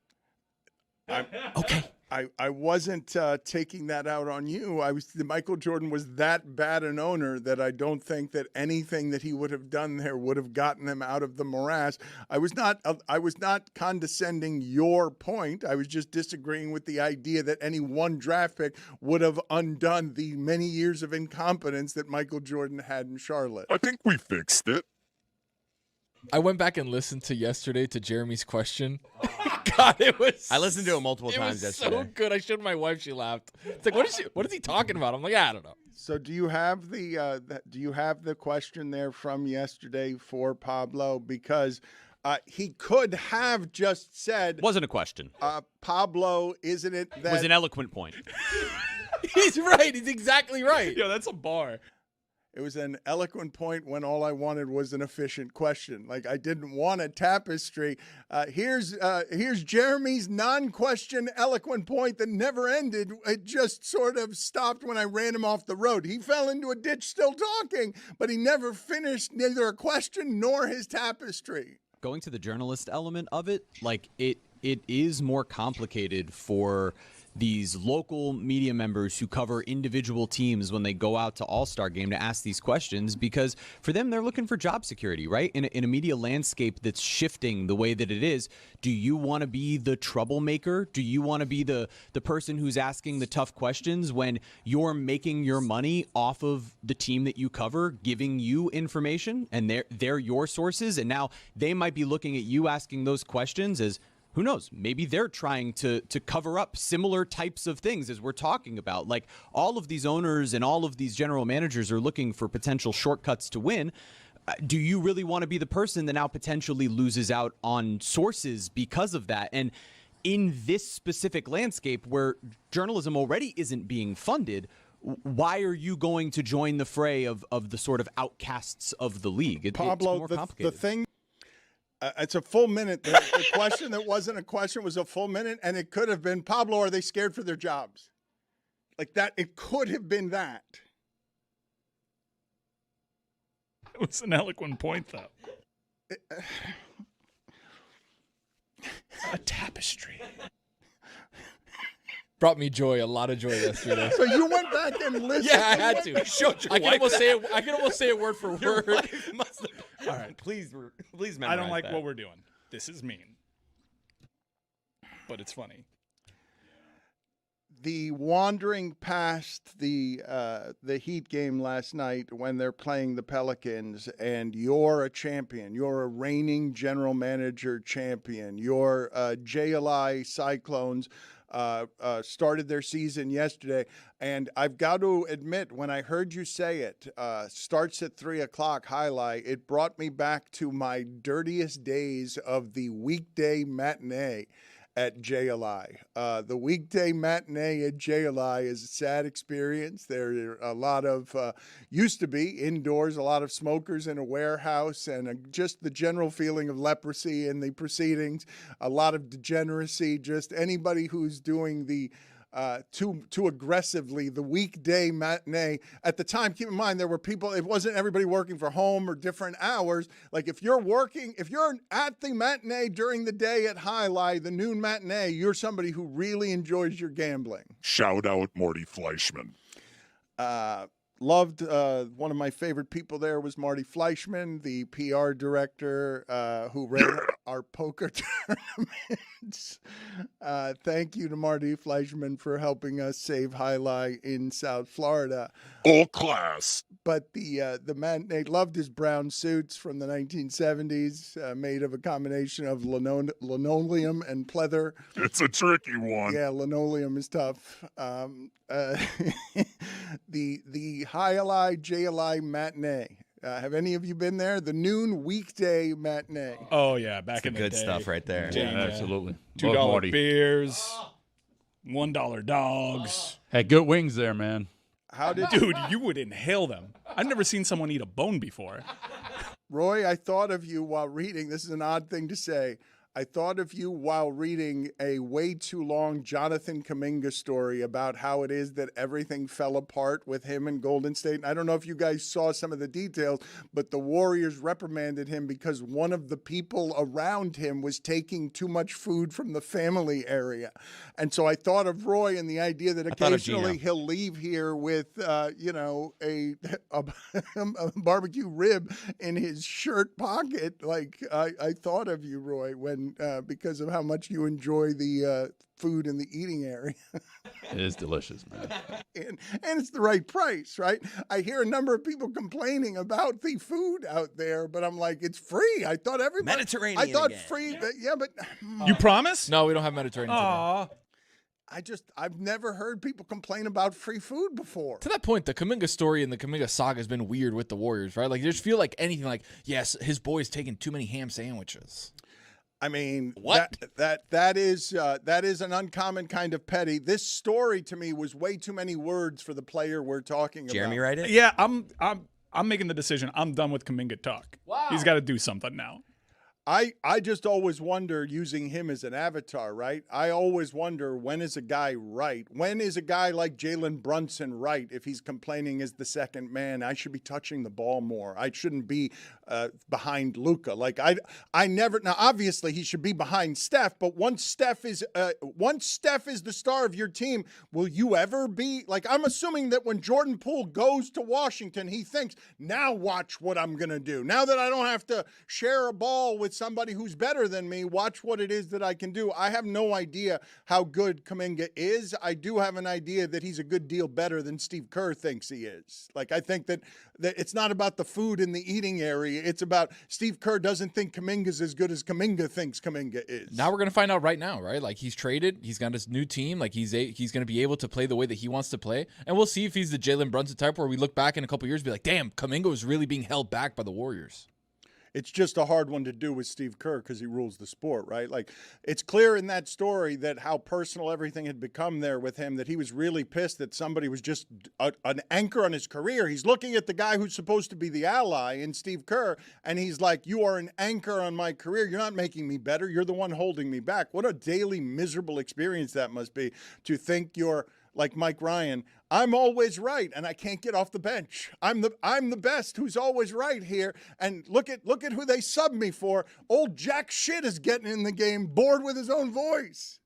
Okay.
I wasn't taking that out on you. Michael Jordan was that bad an owner that I don't think that anything that he would have done there would have gotten them out of the morass. I was not condescending your point. I was just disagreeing with the idea that any one draft pick would have undone the many years of incompetence that Michael Jordan had in Charlotte.
I think we fixed it.
I went back and listened to yesterday to Jeremy's question. God, it was.
I listened to it multiple times yesterday.
So good. I showed my wife. She laughed. It's like, what is he talking about? I'm like, I don't know.
So do you have the question there from yesterday for Pablo? Because he could have just said,
Wasn't a question.
Pablo, isn't it that
It was an eloquent point.
He's right. He's exactly right.
Yo, that's a bar.
It was an eloquent point when all I wanted was an efficient question. Like, I didn't want a tapestry. Here's Jeremy's non-question eloquent point that never ended. It just sort of stopped when I ran him off the road. He fell into a ditch still talking, but he never finished neither a question nor his tapestry.
Going to the journalist element of it, like it is more complicated for these local media members who cover individual teams when they go out to All-Star Game to ask these questions, because for them, they're looking for job security, right? In a media landscape that's shifting the way that it is, do you want to be the troublemaker? Do you want to be the person who's asking the tough questions when you're making your money off of the team that you cover, giving you information, and they're your sources, and now they might be looking at you asking those questions as, who knows, maybe they're trying to cover up similar types of things as we're talking about. Like, all of these owners and all of these general managers are looking for potential shortcuts to win. Do you really want to be the person that now potentially loses out on sources because of that? And in this specific landscape where journalism already isn't being funded, why are you going to join the fray of the sort of outcasts of the league?
Pablo,
it's more complicated.
the thing. It's a full minute. The question that wasn't a question was a full minute, and it could have been, Pablo, are they scared for their jobs? Like that, it could have been that.
It was an eloquent point, though. A tapestry.
Brought me joy, a lot of joy yesterday.
So you went back and listened.
Yeah, I had to. I can almost say it word for word.
All right, please memorize
I don't like
that.
what we're doing. This is mean. But it's funny.
The wandering past the Heat game last night when they're playing the Pelicans, and you're a champion. You're a reigning general manager champion. Your JLI Cyclones started their season yesterday, and I've got to admit, when I heard you say it, starts at 3:00 highlight, it brought me back to my dirtiest days of the weekday matinee at JLI. The weekday matinee at JLI is a sad experience. There are a lot of, used to be indoors, a lot of smokers in a warehouse, and just the general feeling of leprosy in the proceedings, a lot of degeneracy, just anybody who's doing the too aggressively the weekday matinee. At the time, keep in mind, there were people, it wasn't everybody working for home or different hours. Like, if you're at the matinee during the day at Highlight, the noon matinee, you're somebody who really enjoys your gambling.
Shout out Marty Fleischman.
Loved, one of my favorite people there was Marty Fleischman, the PR director who ran our poker tournaments. Thank you to Marty Fleischman for helping us save Highlight in South Florida.
All class.
But the matinee loved his brown suits from the 1970s, made of a combination of linoleum and pleather.
It's a tricky one.
Yeah, linoleum is tough. The Highlight JLI matinee. Have any of you been there? The noon weekday matinee.
Oh, yeah, back
That's
in the
good
day.
stuff right there.
Yeah,
absolutely.
$2 beers, $1 dogs.
Had good wings there, man.
How did
Dude, you would inhale them. I've never seen someone eat a bone before.
Roy, I thought of you while reading. This is an odd thing to say. I thought of you while reading a way too long Jonathan Kuminga story about how it is that everything fell apart with him in Golden State. And I don't know if you guys saw some of the details, but the Warriors reprimanded him because one of the people around him was taking too much food from the family area. And so I thought of Roy and the idea that occasionally he'll leave here with, a barbecue rib in his shirt pocket. Like I thought of you, Roy, when because of how much you enjoy the food in the eating area.
It is delicious, man.
And it's the right price, right? I hear a number of people complaining about the food out there, but I'm like, it's free. I thought everybody
Mediterranean
I thought
again.
free, but yeah, but
You promise?
No, we don't have Mediterranean today.
Aw.
I've never heard people complain about free food before.
To that point, the Kuminga story and the Kuminga saga has been weird with the Warriors, right? Like, you just feel like anything like, yes, his boy's taking too many ham sandwiches.
I mean,
What?
that is an uncommon kind of petty. This story to me was way too many words for the player we're talking
Jeremy,
about.
write it?
Yeah, I'm making the decision. I'm done with Kuminga talk.
Wow.
He's got to do something now.
I just always wonder, using him as an avatar, right? I always wonder, when is a guy right? When is a guy like Jalen Brunson right if he's complaining as the second man? I should be touching the ball more. I shouldn't be behind Luka. Like I never. Now, obviously, he should be behind Steph. But once Steph is the star of your team, will you ever be like? I'm assuming that when Jordan Poole goes to Washington, he thinks, now watch what I'm gonna do. Now that I don't have to share a ball with somebody who's better than me, watch what it is that I can do. I have no idea how good Kuminga is. I do have an idea that he's a good deal better than Steve Kerr thinks he is. Like, I think that it's not about the food in the eating area. It's about Steve Kerr doesn't think Kuminga's as good as Kuminga thinks Kuminga is.
Now we're going to find out right now, right? Like, he's traded. He's got his new team. Like, he's going to be able to play the way that he wants to play. And we'll see if he's the Jalen Brunson type where we look back in a couple years and be like, damn, Kuminga was really being held back by the Warriors.
It's just a hard one to do with Steve Kerr because he rules the sport, right? Like, it's clear in that story that how personal everything had become there with him, that he was really pissed that somebody was just an anchor on his career. He's looking at the guy who's supposed to be the ally in Steve Kerr, and he's like, you are an anchor on my career. You're not making me better. You're the one holding me back. What a daily miserable experience that must be, to think you're like Mike Ryan. I'm always right, and I can't get off the bench. I'm the best who's always right here. And look at who they sub me for. Old Jack Shit is getting in the game, bored with his own voice.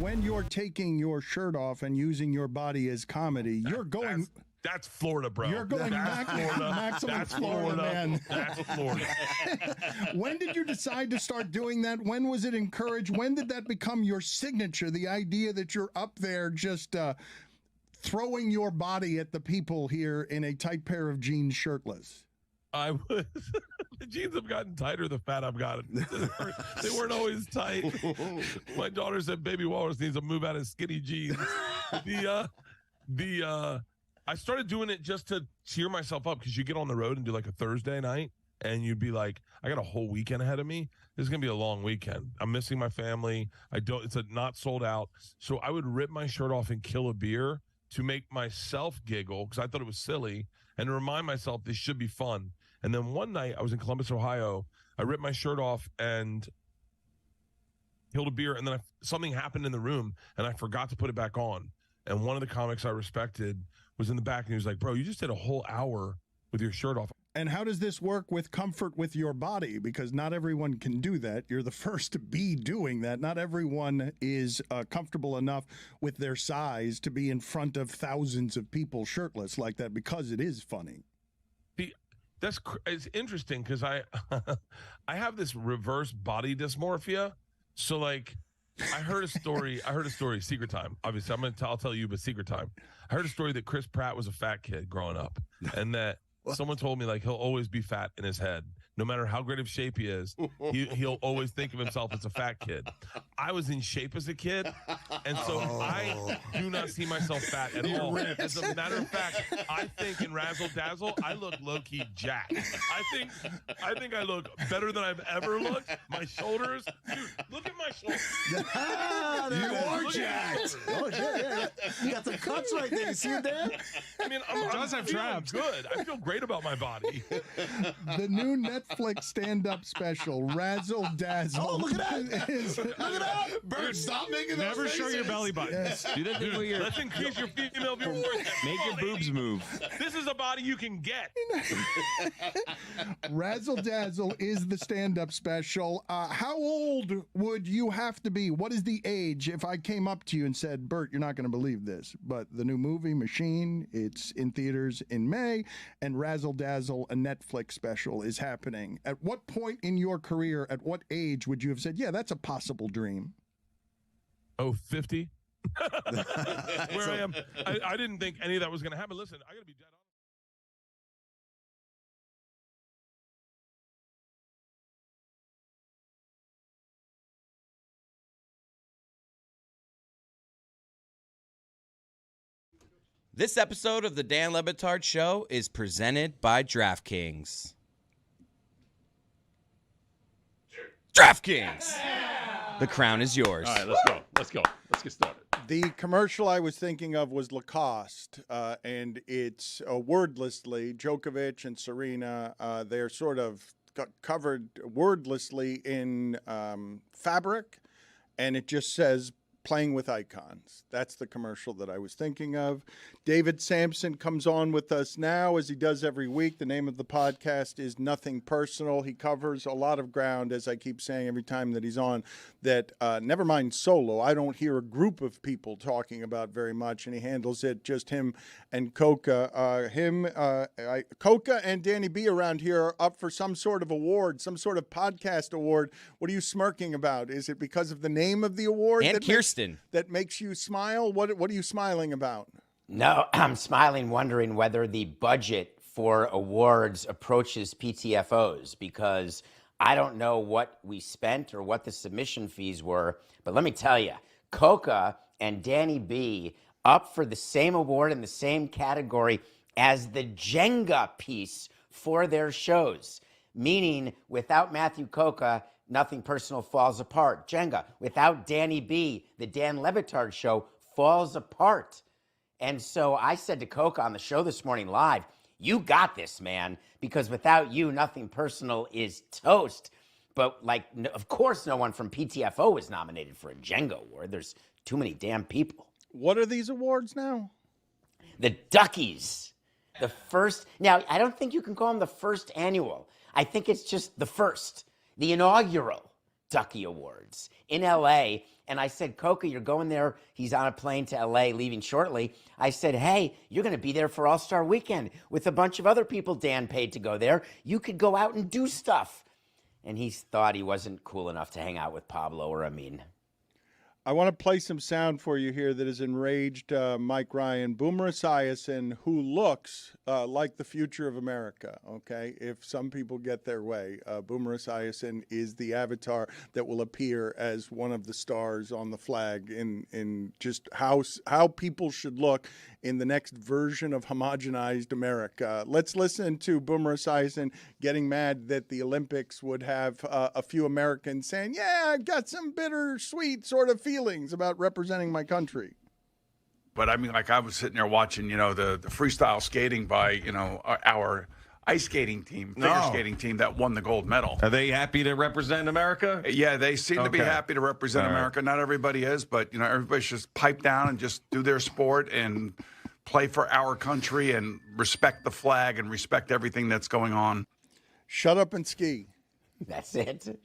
When you're taking your shirt off and using your body as comedy, you're going.
That's Florida, bro.
You're going
That's Florida.
maximum
That's
Florida, man.
That's Florida.
When did you decide to start doing that? When was it encouraged? When did that become your signature? The idea that you're up there just throwing your body at the people here in a tight pair of jeans, shirtless.
I was. The jeans have gotten tighter the fat I've gotten. They weren't always tight. My daughter said Baby Walrus needs to move out of skinny jeans. I started doing it just to cheer myself up, because you get on the road and do like a Thursday night and you'd be like, I got a whole weekend ahead of me. This is gonna be a long weekend. I'm missing my family. It's not sold out. So I would rip my shirt off and kill a beer to make myself giggle, because I thought it was silly, and to remind myself this should be fun. And then one night I was in Columbus, Ohio. I ripped my shirt off and killed a beer, and then something happened in the room, and I forgot to put it back on. And one of the comics I respected was in the back, and he was like, "Bro, you just did a whole hour with your shirt off."
And how does this work with comfort with your body? Because not everyone can do that. You're the first to be doing that. Not everyone is comfortable enough with their size to be in front of thousands of people shirtless like that, because it is funny.
It's interesting because I have this reverse body dysmorphia. So like, I heard a story. Secret time. Obviously, I'll tell you, but secret time. I heard a story that Chris Pratt was a fat kid growing up, and that someone told me like he'll always be fat in his head, no matter how great of shape he is. He'll always think of himself as a fat kid. I was in shape as a kid, and so I do not see myself fat at all. As a matter of fact, I think in Razzle Dazzle I look low key jacked. I think I look better than I've ever looked. My shoulders, dude, look at my shoulders.
You are jacked. Oh, yeah. You got some cuts right there. You see it there?
I mean, I'm feeling good. I feel great about my body.
The new Netflix stand-up special, Razzle Dazzle.
Oh, look at that. Look at that.
Bert, stop making those
Never show
faces.
your belly button.
Yes.
Do that thing where you're,
Let's increase your female viewers.
make your boobs move.
This is a body you can get.
Razzle Dazzle is the stand-up special. How old would you have to be? What is the age if I came up to you and said, Bert, you're not going to believe this, but the new movie, Machine, it's in theaters in May, and Razzle Dazzle, a Netflix special, is happening. At what point in your career, at what age would you have said, yeah, that's a possible dream?
Oh, 50? Where I am. I didn't think any of that was going to happen. Listen, I got to be dead honest.
This episode of the Dan Le Batard Show is presented by DraftKings. DraftKings! The crown is yours.
All right, let's go. Let's get started.
The commercial I was thinking of was Lacoste, and it's wordlessly, Djokovic and Serena, they're sort of covered wordlessly in fabric, and it just says, playing with icons. That's the commercial that I was thinking of. David Sampson comes on with us now, as he does every week. The name of the podcast is Nothing Personal. He covers a lot of ground, as I keep saying every time that he's on, that never mind solo. I don't hear a group of people talking about very much, and he handles it, just him and Coca. Coca and Danny B around here are up for some sort of award, some sort of podcast award. What are you smirking about? Is it because of the name of the award?
And Kirsten.
That makes you smile? What are you smiling about?
No, I'm smiling, wondering whether the budget for awards approaches PTFOs, because I don't know what we spent or what the submission fees were. But let me tell you, Coca and Danny B up for the same award in the same category as the Jenga piece for their shows, meaning without Matthew Coca, Nothing Personal falls apart. Jenga. Without Danny B, the Dan Le Batard Show falls apart. And so I said to Coca on the show this morning live, you got this, man, because without you, Nothing Personal is toast. But, of course, no one from PTFO was nominated for a Jenga award. There's too many damn people.
What are these awards now?
The Duckies. The first. Now, I don't think you can call them the first annual. I think it's just the first. The inaugural Ducky Awards in L.A. And I said, Coca, you're going there. He's on a plane to L.A., leaving shortly. I said, hey, you're going to be there for All-Star Weekend with a bunch of other people Dan paid to go there. You could go out and do stuff. And he thought he wasn't cool enough to hang out with Pablo or Amin.
I want to play some sound for you here that has enraged Mike Ryan. Boomer Esiason, who looks like the future of America, okay, if some people get their way. Boomer Esiason is the avatar that will appear as one of the stars on the flag in just how people should look in the next version of homogenized America. Let's listen to Boomer Esiason getting mad that the Olympics would have a few Americans saying, yeah, I got some bittersweet sort of feelings about representing my country.
But I mean, like I was sitting there watching, the freestyle skating by, our ice skating team,
No.
figure skating team that won the gold medal.
Are they happy to represent America?
Yeah, they seem to be
Okay.
happy to represent
All right.
America. Not everybody is, but everybody should just pipe down and just do their sport and play for our country and respect the flag and respect everything that's going on.
Shut up and ski.
That's it.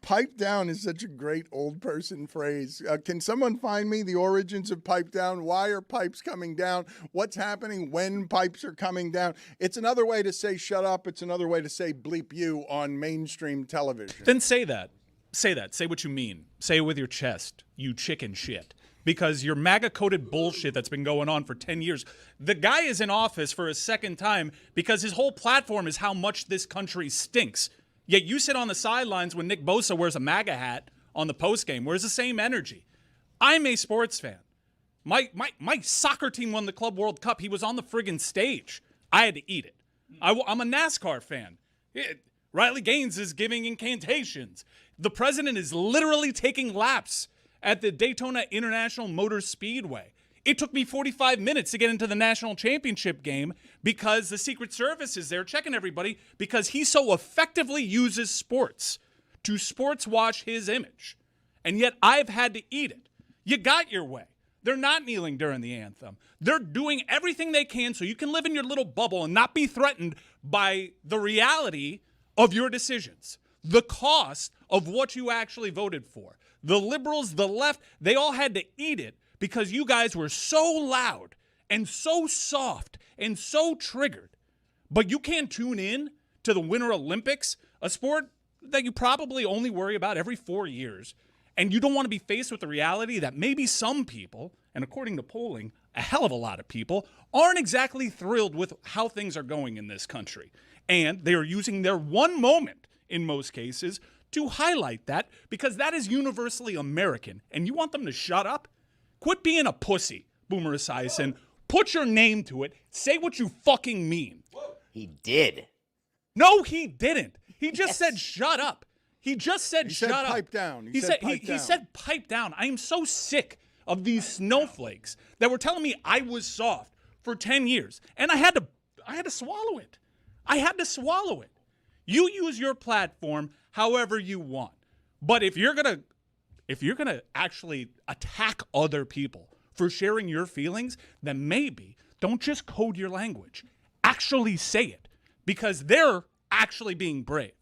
Pipe down is such a great old person phrase. Can someone find me the origins of pipe down? Why are pipes coming down? What's happening when pipes are coming down? It's another way to say shut up. It's another way to say bleep you on mainstream television.
Then say that. Say that. Say what you mean. Say it with your chest, you chicken shit. Because your MAGA-coded bullshit that's been going on for 10 years, the guy is in office for a second time because his whole platform is how much this country stinks. Yet you sit on the sidelines when Nick Bosa wears a MAGA hat on the postgame. Where's the same energy? I'm a sports fan. My soccer team won the Club World Cup. He was on the friggin' stage. I had to eat it. I'm a NASCAR fan. Riley Gaines is giving incantations. The president is literally taking laps at the Daytona International Motor Speedway. It took me 45 minutes to get into the national championship game because the Secret Service is there checking everybody because he so effectively uses sports to sports wash his image. And yet I've had to eat it. You got your way. They're not kneeling during the anthem. They're doing everything they can so you can live in your little bubble and not be threatened by the reality of your decisions, the cost of what you actually voted for. The liberals, the left, they all had to eat it because you guys were so loud and so soft and so triggered. But you can't tune in to the Winter Olympics, a sport that you probably only worry about every 4 years. And you don't want to be faced with the reality that maybe some people, and according to polling, a hell of a lot of people, aren't exactly thrilled with how things are going in this country. And they are using their one moment, in most cases, to highlight that because that is universally American. And you want them to shut up? Quit being a pussy, Boomer Esiason. Put your name to it. Say what you fucking mean.
He did.
No, he didn't. He just said shut up. He just said shut up.
Pipe down.
He said pipe down. I am so sick of these snowflakes that were telling me I was soft for 10 years. And I had to swallow it. I had to swallow it. You use your platform however you want. But if you're gonna actually attack other people for sharing your feelings, then maybe don't just code your language. Actually say it. Because they're actually being brave.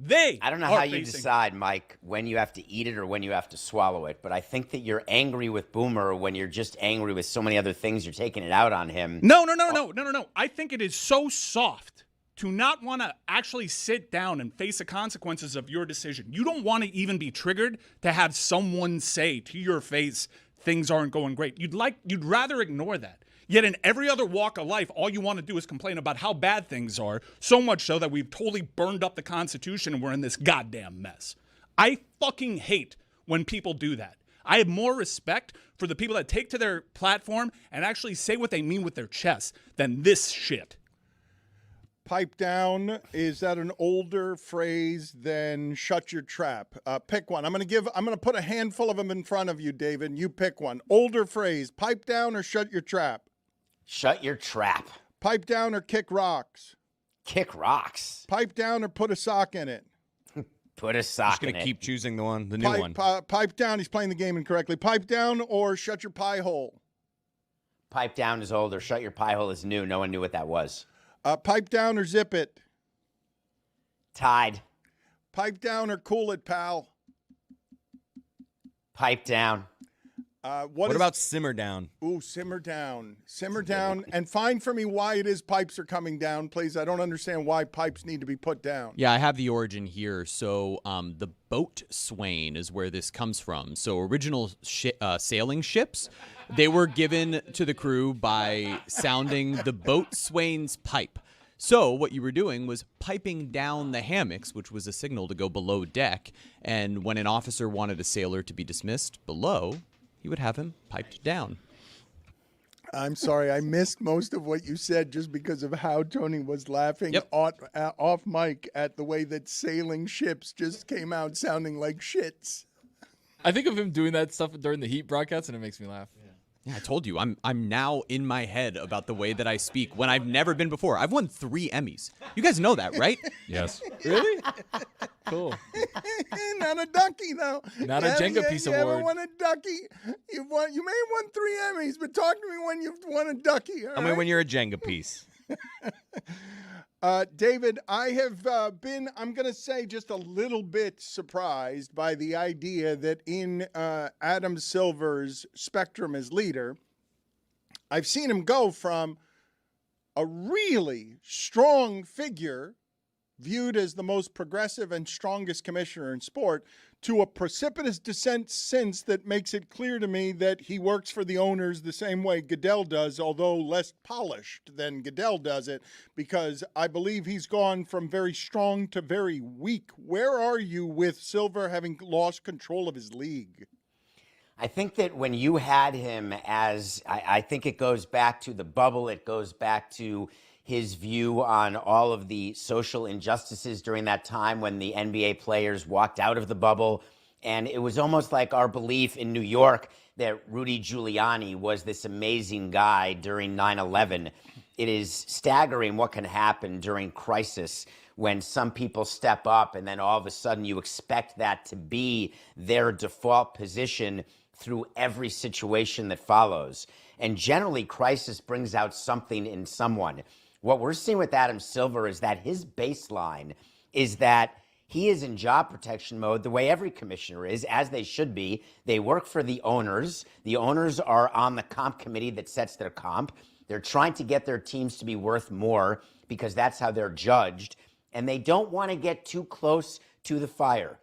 I don't know how you decide, Mike, when you have to eat it or when you have to swallow it, but I think that you're angry with Boomer when you're just angry with so many other things. You're taking it out on him.
No. I think it is so soft to not want to actually sit down and face the consequences of your decision. You don't want to even be triggered to have someone say to your face, things aren't going great. You'd rather ignore that. Yet in every other walk of life, all you want to do is complain about how bad things are, so much so that we've totally burned up the Constitution and we're in this goddamn mess. I fucking hate when people do that. I have more respect for the people that take to their platform and actually say what they mean with their chest than this shit.
Pipe down, is that an older phrase than shut your trap? Pick one. I'm going to put a handful of them in front of you, David, and you pick one. Older phrase, pipe down or shut your trap?
Shut your trap.
Pipe down or kick rocks?
Kick rocks.
Pipe down or put a sock in it?
Put a sock in it.
Just going to keep choosing the new one.
Pipe down, he's playing the game incorrectly. Pipe down or shut your pie hole?
Pipe down is older. Shut your pie hole is new. No one knew what that was.
Pipe down or zip it?
Tied.
Pipe down or cool it, pal?
Pipe down.
What about simmer down?
Ooh, simmer down. Simmer down. And find for me why it is pipes are coming down, please. I don't understand why pipes need to be put down.
Yeah, I have the origin here. So the boat swain is where this comes from. So original sailing ships, they were given to the crew by sounding the boat swain's pipe. So what you were doing was piping down the hammocks, which was a signal to go below deck. And when an officer wanted a sailor to be dismissed below, he would have him piped down.
I'm sorry, I missed most of what you said just because of how Tony was laughing off mic at the way that sailing ships just came out sounding like shits.
I think of him doing that stuff during the Heat broadcast, and it makes me laugh.
Yeah, I told you, I'm now in my head about the way that I speak when I've never been before. I've won 3 Emmys. You guys know that, right?
Yes. Really? Cool.
Not a ducky though.
Not a Jenga piece
you
award.
ever won a ducky? You may have won 3 Emmys, but talk to me when you've won a ducky.
I mean, when you're a Jenga piece.
David, I have been, I'm going to say, just a little bit surprised by the idea that in Adam Silver's spectrum as leader, I've seen him go from a really strong figure viewed as the most progressive and strongest commissioner in sport to a precipitous descent since that makes it clear to me that he works for the owners the same way Goodell does, although less polished than Goodell does it, because I believe he's gone from very strong to very weak. Where are you with Silver having lost control of his league?
I think that when you had him as, I think it goes back to the bubble, it goes back to his view on all of the social injustices during that time when the NBA players walked out of the bubble. And it was almost like our belief in New York that Rudy Giuliani was this amazing guy during 9/11. It is staggering what can happen during crisis when some people step up and then all of a sudden you expect that to be their default position through every situation that follows. And generally, crisis brings out something in someone. What we're seeing with Adam Silver is that his baseline is that he is in job protection mode the way every commissioner is, as they should be. They work for the owners. The owners are on the comp committee that sets their comp. They're trying to get their teams to be worth more because that's how they're judged. And they don't want to get too close to the fire.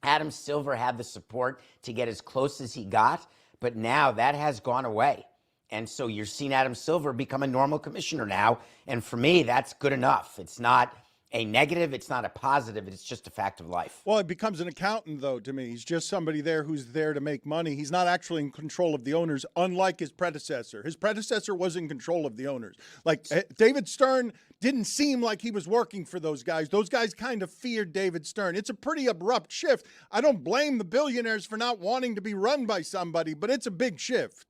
Adam Silver had the support to get as close as he got, but now that has gone away. And so you're seeing Adam Silver become a normal commissioner now. And for me, that's good enough. It's not a negative. It's not a positive. It's just a fact of life.
Well, it becomes an accountant, though, to me. He's just somebody there who's there to make money. He's not actually in control of the owners, unlike his predecessor. His predecessor was in control of the owners. Like, David Stern didn't seem like he was working for those guys. Those guys kind of feared David Stern. It's a pretty abrupt shift. I don't blame the billionaires for not wanting to be run by somebody, but it's a big shift.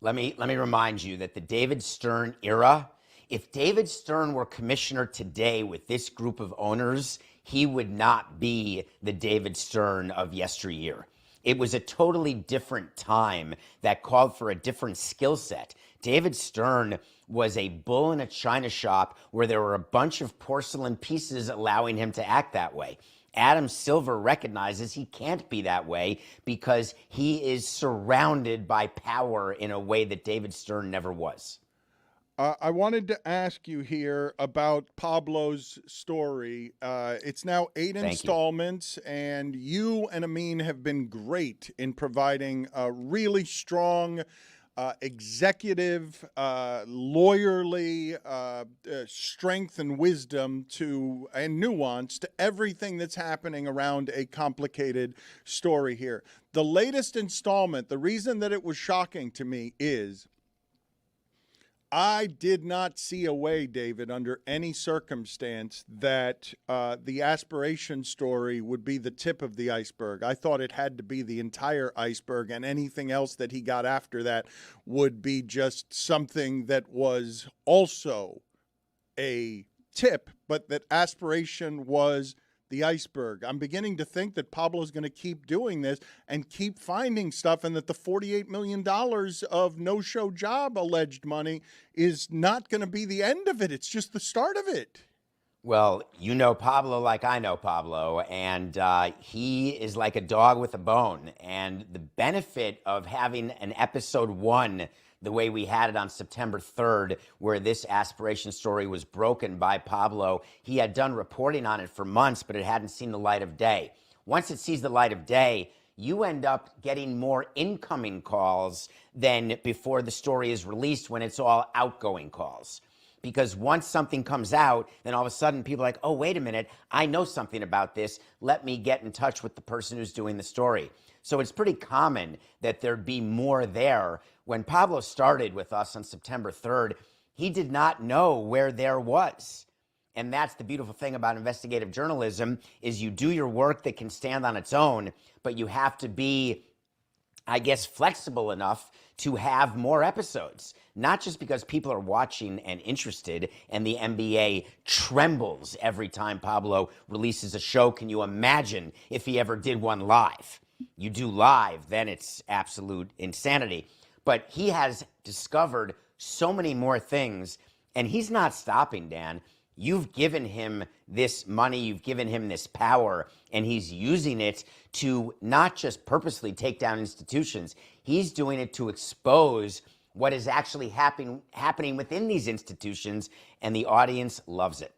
Let me remind you that the David Stern era, if David Stern were commissioner today with this group of owners, he would not be the David Stern of yesteryear. It was a totally different time that called for a different skill set. David Stern was a bull in a china shop where there were a bunch of porcelain pieces allowing him to act that way. Adam Silver recognizes he can't be that way because he is surrounded by power in a way that David Stern never was.
I wanted to ask you here about Pablo's story. It's now 8 installments, and you and Amin have been great in providing a really strong executive, lawyerly strength and wisdom and nuance to everything that's happening around a complicated story here. The latest installment, the reason that it was shocking to me is I did not see a way, David, under any circumstance that the aspiration story would be the tip of the iceberg. I thought it had to be the entire iceberg, and anything else that he got after that would be just something that was also a tip, but that aspiration was the iceberg. I'm beginning to think that Pablo's going to keep doing this and keep finding stuff, and that the $48 million of no-show job alleged money is not going to be the end of it. It's just the start of it.
Well, you know Pablo like I know Pablo, and he is like a dog with a bone. And the benefit of having an episode 1 the way we had it on September 3rd, where this aspiration story was broken by Pablo. He had done reporting on it for months, but it hadn't seen the light of day. Once it sees the light of day, you end up getting more incoming calls than before the story is released, when it's all outgoing calls. Because once something comes out, then all of a sudden people are like, oh, wait a minute, I know something about this. Let me get in touch with the person who's doing the story. So it's pretty common that there'd be more there. When Pablo started with us on September 3rd, he did not know where there was. And that's the beautiful thing about investigative journalism, is you do your work that can stand on its own, but you have to be I guess, flexible enough to have more episodes. Not just because people are watching and interested, and the NBA trembles every time Pablo releases a show. Can you imagine if he ever did one live? You do live, then it's absolute insanity. But he has discovered so many more things, and he's not stopping, Dan. You've given him this money, you've given him this power, and he's using it to not just purposely take down institutions, he's doing it to expose what is actually happening within these institutions, and the audience loves it.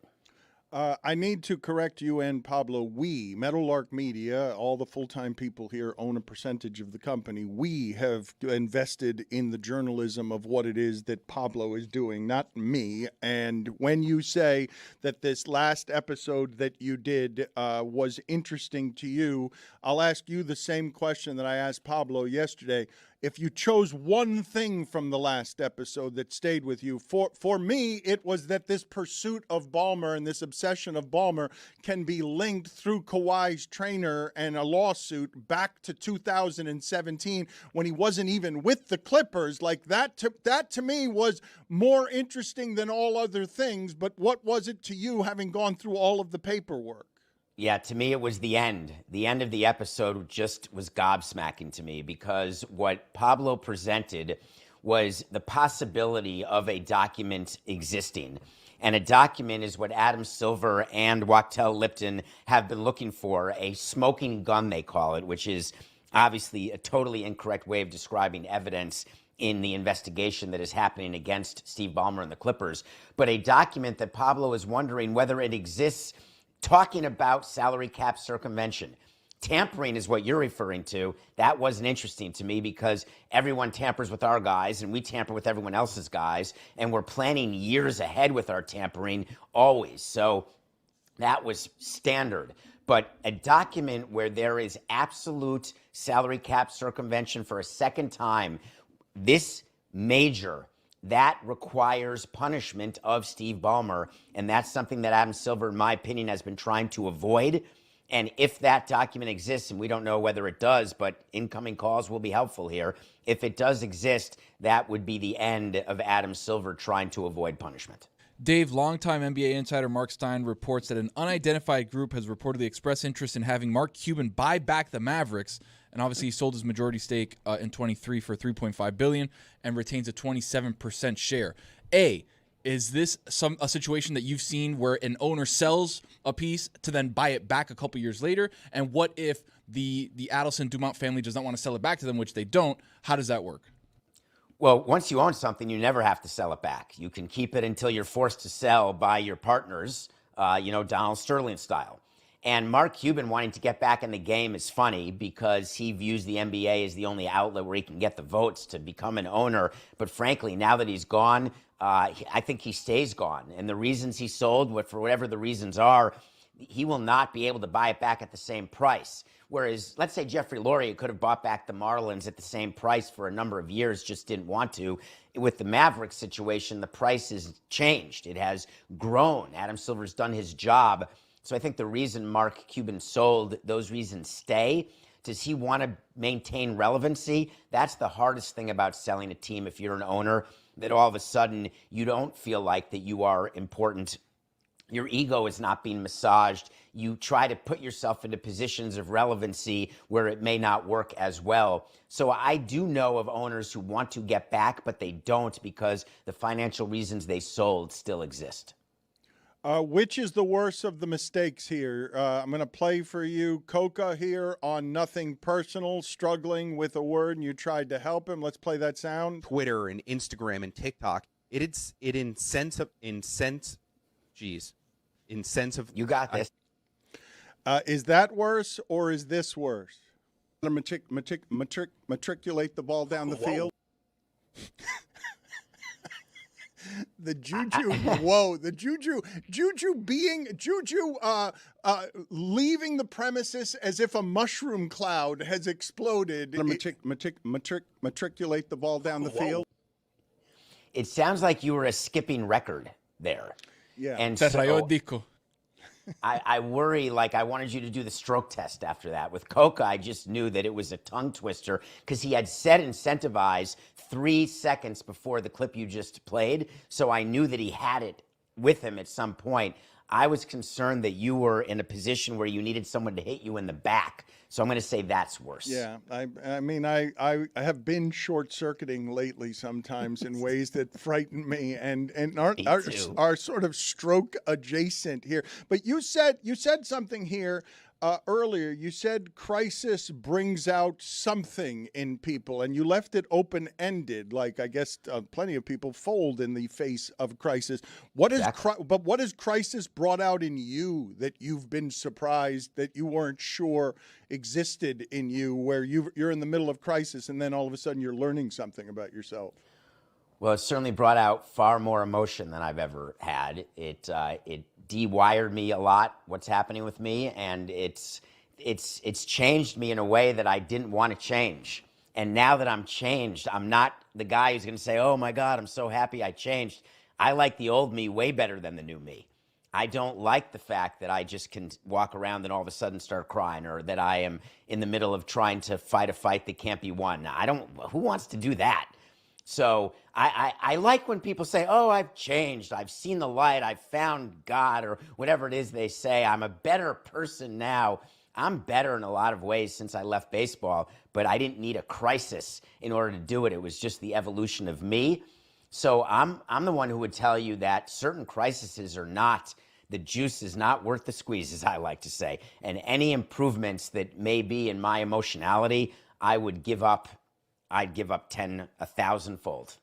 I need to correct you and Pablo. We, Meadowlark Media, all the full-time people here own a percentage of the company. We have invested in the journalism of what it is that Pablo is doing, not me. And when you say that this last episode that you did was interesting to you, I'll ask you the same question that I asked Pablo yesterday. If you chose one thing from the last episode that stayed with you, for me, it was that this pursuit of Ballmer and this obsession of Ballmer can be linked through Kawhi's trainer and a lawsuit back to 2017 when he wasn't even with the Clippers. Like that to me was more interesting than all other things. But what was it to you, having gone through all of the paperwork?
Yeah, to me, it was the end. The end of the episode just was gobsmacking to me, because what Pablo presented was the possibility of a document existing. And a document is what Adam Silver and Wachtell Lipton have been looking for, a smoking gun, they call it, which is obviously a totally incorrect way of describing evidence in the investigation that is happening against Steve Ballmer and the Clippers. But a document that Pablo is wondering whether it exists, talking about salary cap circumvention. Tampering is what you're referring to. That wasn't interesting to me, because everyone tampers with our guys and we tamper with everyone else's guys, and we're planning years ahead with our tampering always. So that was standard. But a document where there is absolute salary cap circumvention for a second time, this major, that requires punishment of Steve Ballmer, and that's something that Adam Silver, in my opinion, has been trying to avoid. And if that document exists, and we don't know whether it does, but incoming calls will be helpful here, if it does exist, that would be the end of Adam Silver trying to avoid punishment.
Dave, longtime NBA insider Mark Stein reports that an unidentified group has reportedly expressed interest in having Mark Cuban buy back the Mavericks. And obviously, he sold his majority stake in 23 for $3.5 billion and retains a 27% share. Is this a situation that you've seen where an owner sells a piece to then buy it back a couple years later? And what if the Adelson Dumont family does not want to sell it back to them, which they don't? How does that work?
Well, once you own something, you never have to sell it back. You can keep it until you're forced to sell by your partners, Donald Sterling style. And Mark Cuban wanting to get back in the game is funny, because he views the NBA as the only outlet where he can get the votes to become an owner. But frankly, now that he's gone, I think he stays gone. And the reasons he sold, for whatever the reasons are, he will not be able to buy it back at the same price. Whereas, let's say Jeffrey Loria could have bought back the Marlins at the same price for a number of years, just didn't want to. With the Mavericks situation, the price has changed. It has grown. Adam Silver's done his job. So I think the reason Mark Cuban sold, those reasons stay. Does he want to maintain relevancy? That's the hardest thing about selling a team if you're an owner, that all of a sudden you don't feel like that you are important. Your ego is not being massaged. You try to put yourself into positions of relevancy where it may not work as well. So I do know of owners who want to get back, but they don't, because the financial reasons they sold still exist.
Which is the worst of the mistakes here? I'm going to play for you Coca here on Nothing Personal, struggling with a word, and you tried to help him. Let's play that sound.
Twitter and Instagram and TikTok.
You got this.
Is that worse, or is this worse? Matriculate the ball down the field. The Juju, leaving the premises as if a mushroom cloud has exploded. Matriculate the ball down the field.
It sounds like you were a skipping record there.
Yeah.
And
Te
so,
rayó el disco.
I worry, like I wanted you to do the stroke test after that. With Coca, I just knew that it was a tongue twister because he had said incentivize 3 seconds before the clip you just played. So I knew that he had it with him at some point. I was concerned that you were in a position where you needed someone to hit you in the back. So I'm going to say that's worse.
Yeah, I mean, I have been short-circuiting lately sometimes in ways that frighten me and are sort of stroke adjacent here. But you said something here earlier. You said crisis brings out something in people, and you left it open-ended. Like I guess plenty of people fold in the face of crisis. What has crisis brought out in you that you've been surprised that you weren't sure existed in you, where you're in the middle of crisis and then all of a sudden you're learning something about yourself?
Well, it certainly brought out far more emotion than I've ever had. It de-wired me a lot, what's happening with me, and it's changed me in a way that I didn't want to change. And now that I'm changed, I'm not the guy who's going to say, oh my God, I'm so happy I changed. I like the old me way better than the new me. I don't like the fact that I just can walk around and all of a sudden start crying, or that I am in the middle of trying to fight a fight that can't be won. Who wants to do that? So I like when people say, oh, I've changed, I've seen the light, I've found God, or whatever it is they say. I'm a better person now. I'm better in a lot of ways since I left baseball, but I didn't need a crisis in order to do it. It was just the evolution of me. So I'm the one who would tell you that certain crises are not, the juice is not worth the squeeze, as I like to say. And any improvements that may be in my emotionality, I would give up. I'd give up 1,000-fold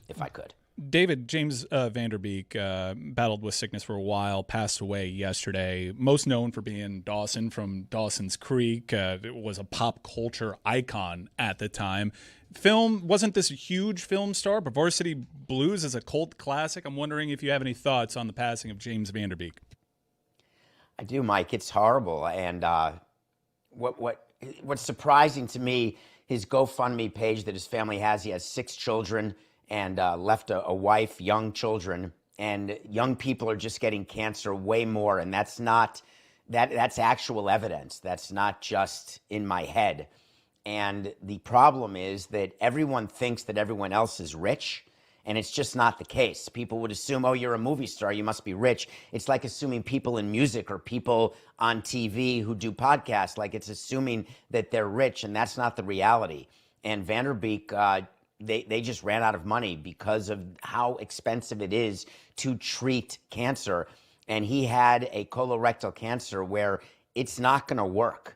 if I could.
David, James Vanderbeek battled with sickness for a while, passed away yesterday. Most known for being Dawson from Dawson's Creek. It was a pop culture icon at the time. Film wasn't this huge film star, but Varsity Blues is a cult classic. I'm wondering if you have any thoughts on the passing of James Vanderbeek.
I do, Mike. It's horrible. And what's surprising to me, his GoFundMe page that his family has, he has 6 children and left a wife, young children, and young people are just getting cancer way more. And that's actual evidence. That's not just in my head. And the problem is that everyone thinks that everyone else is rich, and it's just not the case. People would assume, oh, you're a movie star, you must be rich. It's like assuming people in music or people on TV who do podcasts, like it's assuming that they're rich, and that's not the reality. And Vanderbeek, they just ran out of money because of how expensive it is to treat cancer. And he had a colorectal cancer where it's not going to work.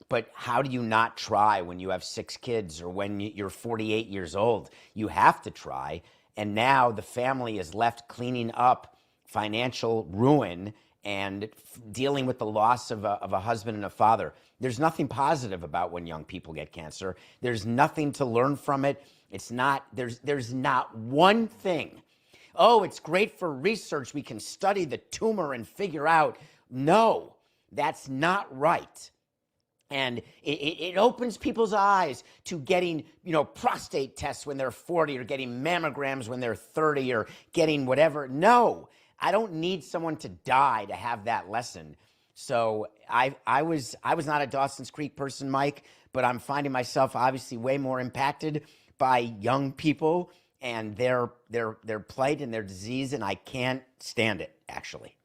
But how do you not try when you have 6 kids or when you're 48 years old? You have to try. And now the family is left cleaning up financial ruin and dealing with the loss of a husband and a father. There's nothing positive about when young people get cancer. There's nothing to learn from it. It's not, there's not one thing. Oh, it's great for research. We can study the tumor and figure out. No, that's not right. And it opens people's eyes to getting, prostate tests when they're 40 or getting mammograms when they're 30 or getting whatever. No, I don't need someone to die to have that lesson. So I was not a Dawson's Creek person, Mike, but I'm finding myself obviously way more impacted by young people and their plight and their disease, and I can't stand it, actually.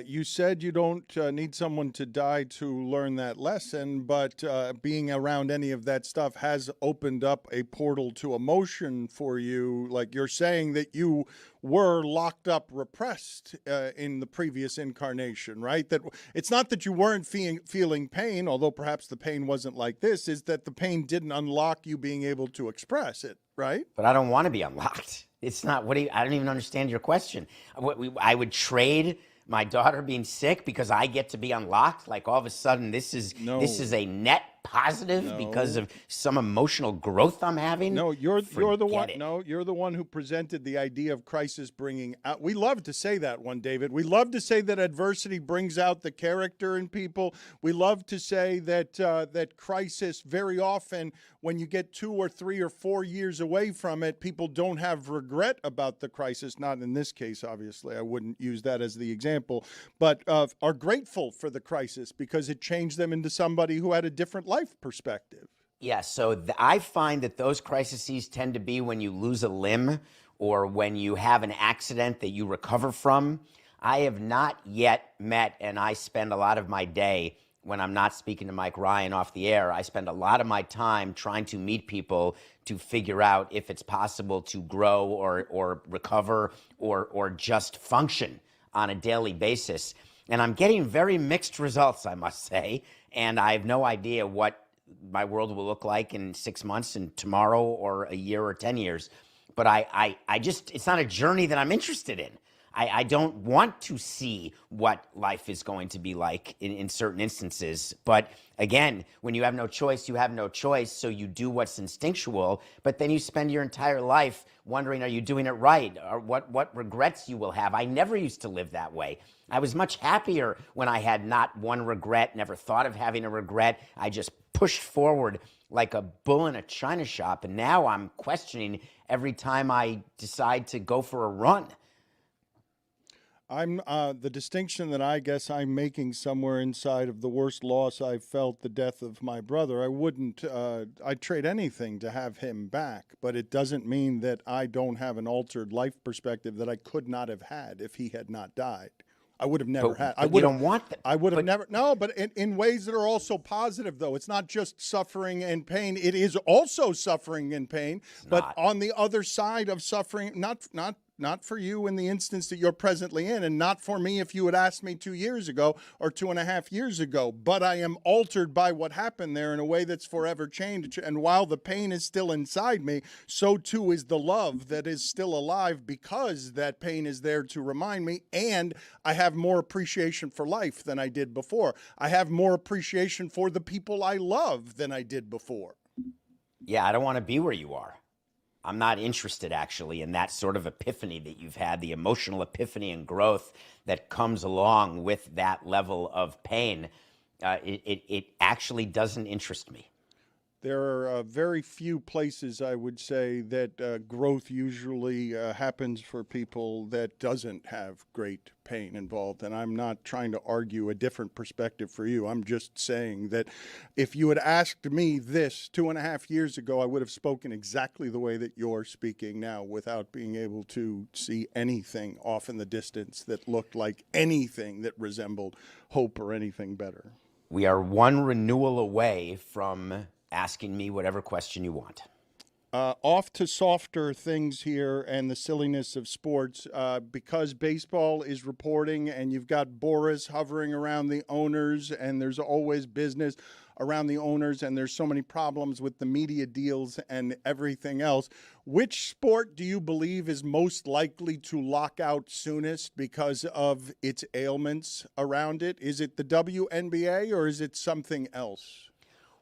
You said you don't need someone to die to learn that lesson, but being around any of that stuff has opened up a portal to emotion for you. Like you're saying that you were locked up, repressed in the previous incarnation, right? That it's not that you weren't feeling pain, although perhaps the pain wasn't like this, is that the pain didn't unlock you being able to express it, right?
But I don't want to be unlocked. It's not, I don't even understand your question. I would trade my daughter being sick because I get to be unlocked. Like all of a sudden, this is a net positive because of some emotional growth I'm having?
No, you're the one.
it.
No, you're the one who presented the idea of crisis bringing out. We love to say that one, David. We love to say that adversity brings out the character in people. We love to say that that crisis very often, when you get 2 or 3 or 4 years away from it, people don't have regret about the crisis. Not in this case, obviously. I wouldn't use that as the example, but are grateful for the crisis because it changed them into somebody who had a different life perspective.
Yeah, so I find that those crises tend to be when you lose a limb or when you have an accident that you recover from. I have not yet met, and I spend a lot of my day when I'm not speaking to Mike Ryan off the air, I spend a lot of my time trying to meet people to figure out if it's possible to grow or recover or just function on a daily basis. And I'm getting very mixed results, I must say. And I have no idea what my world will look like in 6 months and tomorrow or a year or 10 years. But I just, it's not a journey that I'm interested in. I don't want to see what life is going to be like in certain instances. But again, when you have no choice, you have no choice. So you do what's instinctual, but then you spend your entire life wondering, are you doing it right? Or what regrets you will have. I never used to live that way. I was much happier when I had not one regret, never thought of having a regret. I just pushed forward like a bull in a china shop. And now I'm questioning every time I decide to go for a run.
I'm the distinction that I guess I'm making somewhere inside of the worst loss I've felt, the death of my brother. I wouldn't, I'd trade anything to have him back, but it doesn't mean that I don't have an altered life perspective that I could not have had if he had not died. I would have never had.
But you don't want that.
I would have never. No, but in ways that are also positive, though. It's not just suffering and pain. It is also suffering and pain. But on the other side of suffering, not for you in the instance that you're presently in, and not for me if you had asked me 2 years ago or 2.5 years ago. But I am altered by what happened there in a way that's forever changed. And while the pain is still inside me, so too is the love that is still alive because that pain is there to remind me. And I have more appreciation for life than I did before. I have more appreciation for the people I love than I did before.
Yeah, I don't want to be where you are. I'm not interested, actually, in that sort of epiphany that you've had, the emotional epiphany and growth that comes along with that level of pain. It actually doesn't interest me.
There are very few places, I would say, that growth usually happens for people that doesn't have great pain involved. And I'm not trying to argue a different perspective for you. I'm just saying that if you had asked me this 2.5 years ago, I would have spoken exactly the way that you're speaking now without being able to see anything off in the distance that looked like anything that resembled hope or anything better.
We are one renewal away from asking me whatever question you want.
Off to softer things here and the silliness of sports, because baseball is reporting and you've got Boris hovering around the owners and there's always business around the owners and there's so many problems with the media deals and everything else. Which sport do you believe is most likely to lock out soonest because of its ailments around it? Is it the WNBA or is it something else?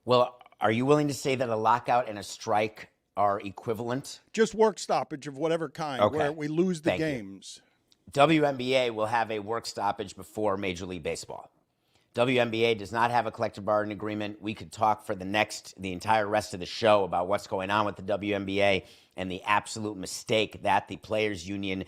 Well, are you willing to say that a lockout and a strike are equivalent?
Just work stoppage of whatever kind, where we lose the games.
WNBA will have a work stoppage before Major League Baseball. WNBA does not have a collective bargaining agreement. We could talk for the entire rest of the show about what's going on with the WNBA and the absolute mistake that the Players Union,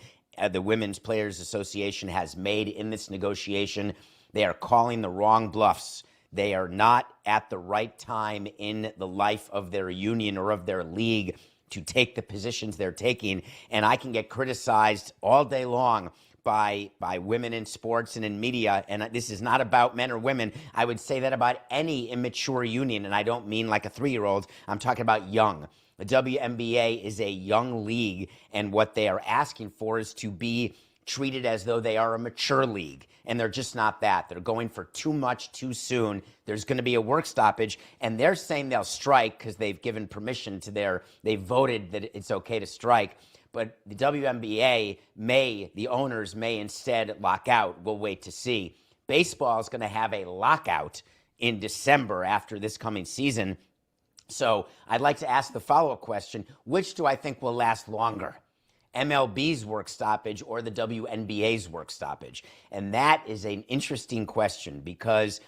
the Women's Players Association, has made in this negotiation. They are calling the wrong bluffs. They are not at the right time in the life of their union or of their league to take the positions they're taking. And I can get criticized all day long by women in sports and in media. And this is not about men or women. I would say that about any immature union. And I don't mean like a 3-year-old. I'm talking about young. The WNBA is a young league. And what they are asking for is to be treated as though they are a mature league. And they're just not that. They're going for too much too soon. There's going to be a work stoppage. And they're saying they'll strike because they've given permission to they voted that it's okay to strike. But the WNBA the owners may instead lock out. We'll wait to see. Baseball is going to have a lockout in December after this coming season. So I'd like to ask the follow-up question, which do I think will last longer? MLB's work stoppage or the WNBA's work stoppage? And that is an interesting question because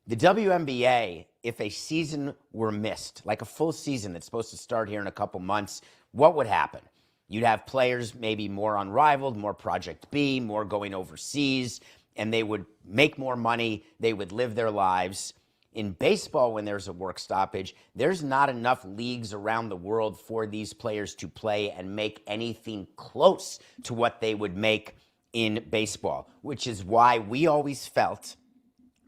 the WNBA, if a season were missed, like a full season that's supposed to start here in a couple months, what would happen? You'd have players maybe more unrivaled, more Project B, more going overseas, and they would make more money. They would live their lives. In baseball, when there's a work stoppage, there's not enough leagues around the world for these players to play and make anything close to what they would make in baseball, which is why we always felt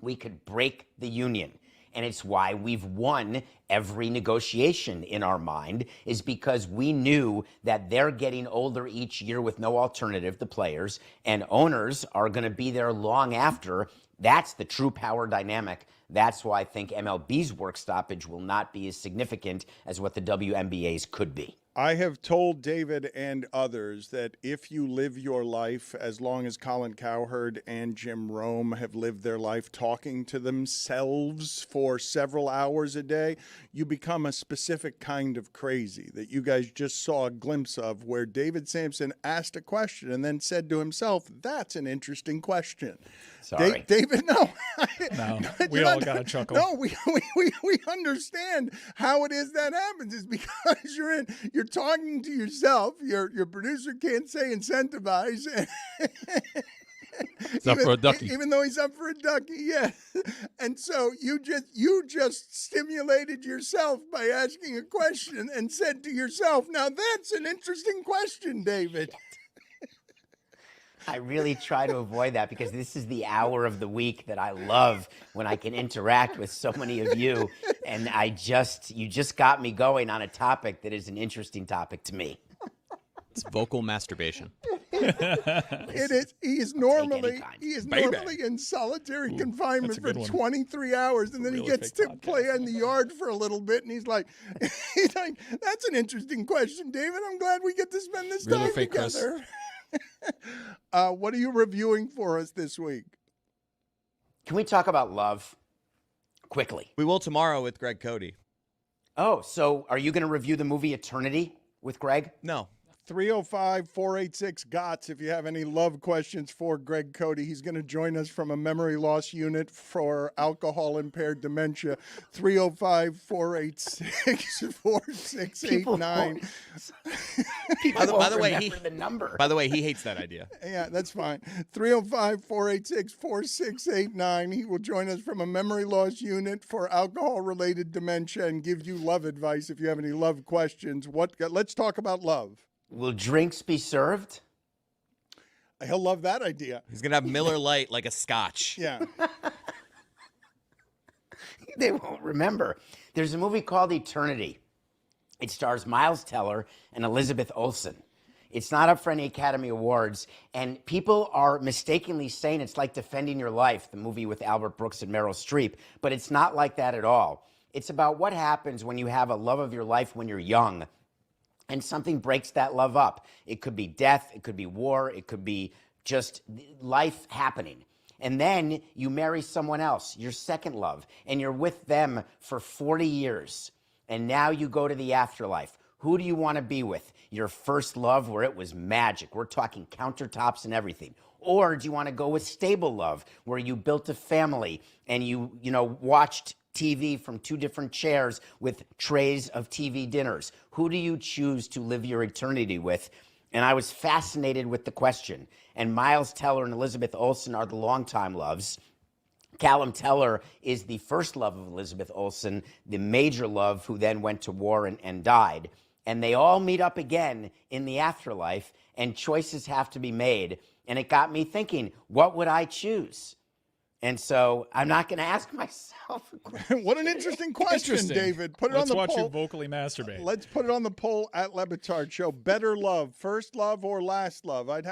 we could break the union. And it's why we've won every negotiation in our mind, is because we knew that they're getting older each year with no alternative, the players, and owners are going to be there long after. That's the true power dynamic. That's why I think MLB's work stoppage will not be as significant as what the WNBA's could be.
I have told David and others that if you live your life as long as Colin Cowherd and Jim Rome have lived their life talking to themselves for several hours a day, you become a specific kind of crazy that you guys just saw a glimpse of, where David Sampson asked a question and then said to himself, "That's an interesting question."
Sorry.
David, no.
No, we all got a chuckle.
No, we understand how it is that happens. It's because you're talking to yourself. Your producer can't say incentivize.
He's up for a ducky.
Even though he's up for a ducky, yeah. And so you just stimulated yourself by asking a question and said to yourself, "Now that's an interesting question, David."
I really try to avoid that because this is the hour of the week that I love, when I can interact with so many of you. And you just got me going on a topic that is an interesting topic to me.
It's vocal masturbation.
It is. He is normally in solitary confinement for 23 hours, and then he gets to play in the yard for a little bit, and he's like, "That's an interesting question, David. I'm glad we get to spend this time together." What are you reviewing for us this week?
Can we talk about love quickly?
We will tomorrow with Greg Cody.
Oh, so are you going to review the movie Eternity with Greg?
No.
305-486-GOTS if you have any love questions for Greg Cody. He's going to join us from a memory loss unit for alcohol-impaired dementia. 305-486-4689.
By the way, he hates that idea.
Yeah, that's fine. 305-486-4689. He will join us from a memory loss unit for alcohol-related dementia and give you love advice if you have any love questions. Let's talk about love.
Will drinks be served?
He'll love that idea.
He's going to have Miller Lite like a scotch.
Yeah.
They won't remember. There's a movie called Eternity. It stars Miles Teller and Elizabeth Olsen. It's not up for any Academy Awards, and people are mistakenly saying it's like Defending Your Life, the movie with Albert Brooks and Meryl Streep, but it's not like that at all. It's about what happens when you have a love of your life when you're young, and something breaks that love up. It could be death, it could be war, it could be just life happening. And then you marry someone else, your second love, and you're with them for 40 years. And now you go to the afterlife. Who do you want to be with? Your first love where it was magic. We're talking countertops and everything. Or do you want to go with stable love where you built a family and you watched TV from two different chairs with trays of TV dinners? Who do you choose to live your eternity with? And I was fascinated with the question. And Miles Teller and Elizabeth Olsen are the longtime loves. Callum Teller is the first love of Elizabeth Olsen, the major love who then went to war and died. And they all meet up again in the afterlife, and choices have to be made. And it got me thinking, what would I choose? And so I'm not going to ask myself a question.
What an interesting question, David. Put it
Let's
on the
watch
poll.
you vocally masturbate.
Let's put it on the poll at Le Batard Show. Better love, first love or last love? I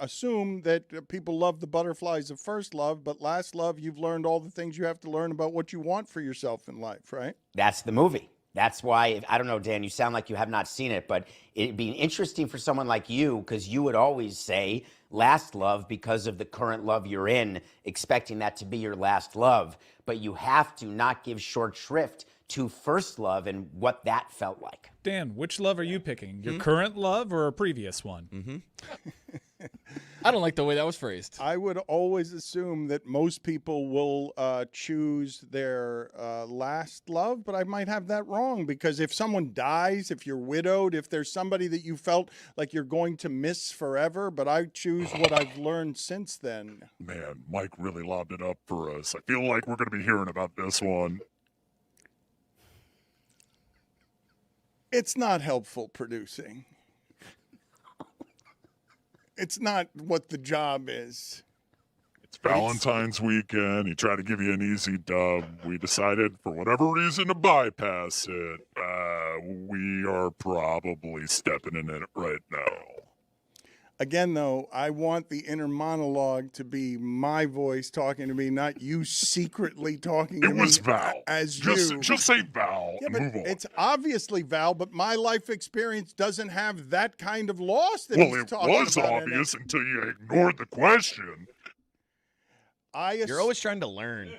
assume that people love the butterflies of first love, but last love, you've learned all the things you have to learn about what you want for yourself in life, right?
That's the movie. That's why, I don't know, Dan, you sound like you have not seen it, but it'd be interesting for someone like you, because you would always say last love because of the current love you're in, expecting that to be your last love. But you have to not give short shrift to first love and what that felt like.
Dan, which love are you picking? Your current love or a previous one?
I don't like the way that was phrased.
I would always assume that most people will choose their last love, but I might have that wrong, because if someone dies, if you're widowed, if there's somebody that you felt like you're going to miss forever, but I choose what I've learned since then.
Man, Mike really lobbed it up for us. I feel like we're going to be hearing about this one.
It's not helpful producing. It's not what the job is.
It's Valentine's weekend. He tried to give you an easy dub. We decided, for whatever reason, to bypass it. We are probably stepping in it right now.
Again, though, I want the inner monologue to be my voice talking to me, not you secretly talking to me.
It was Val.
As
just,
you.
Just say Val.
Yeah,
and
but
move on.
it's obviously Val, but my life experience doesn't have that kind of loss that he's talking about.
Well, it was obvious until you ignored the question.
You're always trying to learn.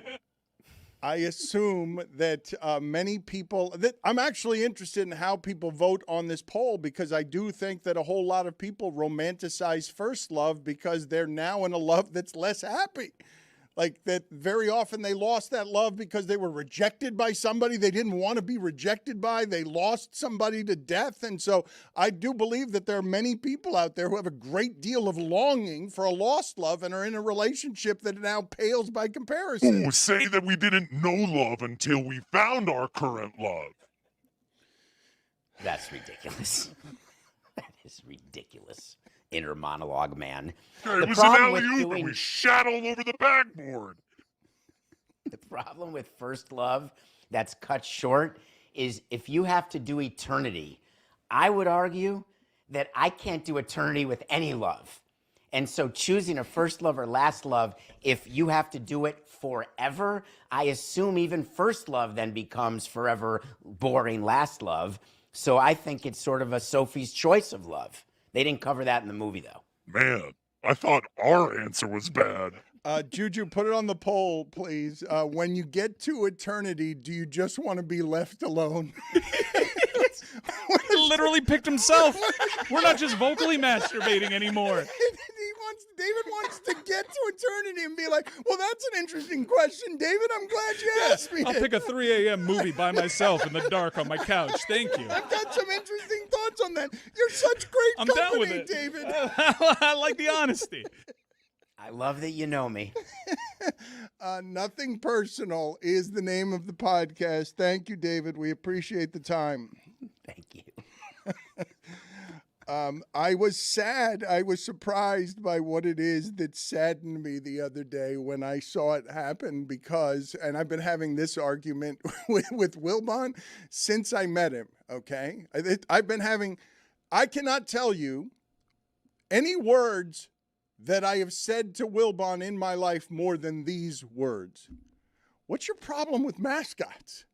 I assume that many people, that I'm actually interested in how people vote on this poll, because I do think that a whole lot of people romanticize first love because they're now in a love that's less happy. Like that very often they lost that love because they were rejected by somebody they didn't want to be rejected by. They lost somebody to death. And so I do believe that there are many people out there who have a great deal of longing for a lost love and are in a relationship that now pales by comparison.
Who say that we didn't know love until we found our current love.
That's ridiculous. That is ridiculous. Inner monologue, man.
It was an alley-oop and we shot all over the backboard.
The problem with first love that's cut short is if you have to do eternity, I would argue that I can't do eternity with any love. And so choosing a first love or last love, if you have to do it forever, I assume even first love then becomes forever boring last love. So I think it's sort of a Sophie's choice of love. They didn't cover that in the movie, though.
Man, I thought our answer was bad.
Juju, put it on the poll, please. When you get to eternity, do you just want to be left alone?
He literally picked himself. We're not just vocally masturbating anymore.
David wants to get to eternity and be like, well, that's an interesting question, David. I'm glad you asked me.
I'll pick a 3 a.m. movie by myself in the dark on my couch. Thank you.
I've got some interesting thoughts on that. You're such great company,
down with it.
David.
I like the honesty.
I love that you know me.
Nothing Personal is the name of the podcast. Thank you, David. We appreciate the time.
Thank you.
I was sad. I was surprised by what it is that saddened me the other day when I saw it happen because, and I've been having this argument with Wilbon since I met him, okay? I cannot tell you any words that I have said to Wilbon in my life more than these words. What's your problem with mascots?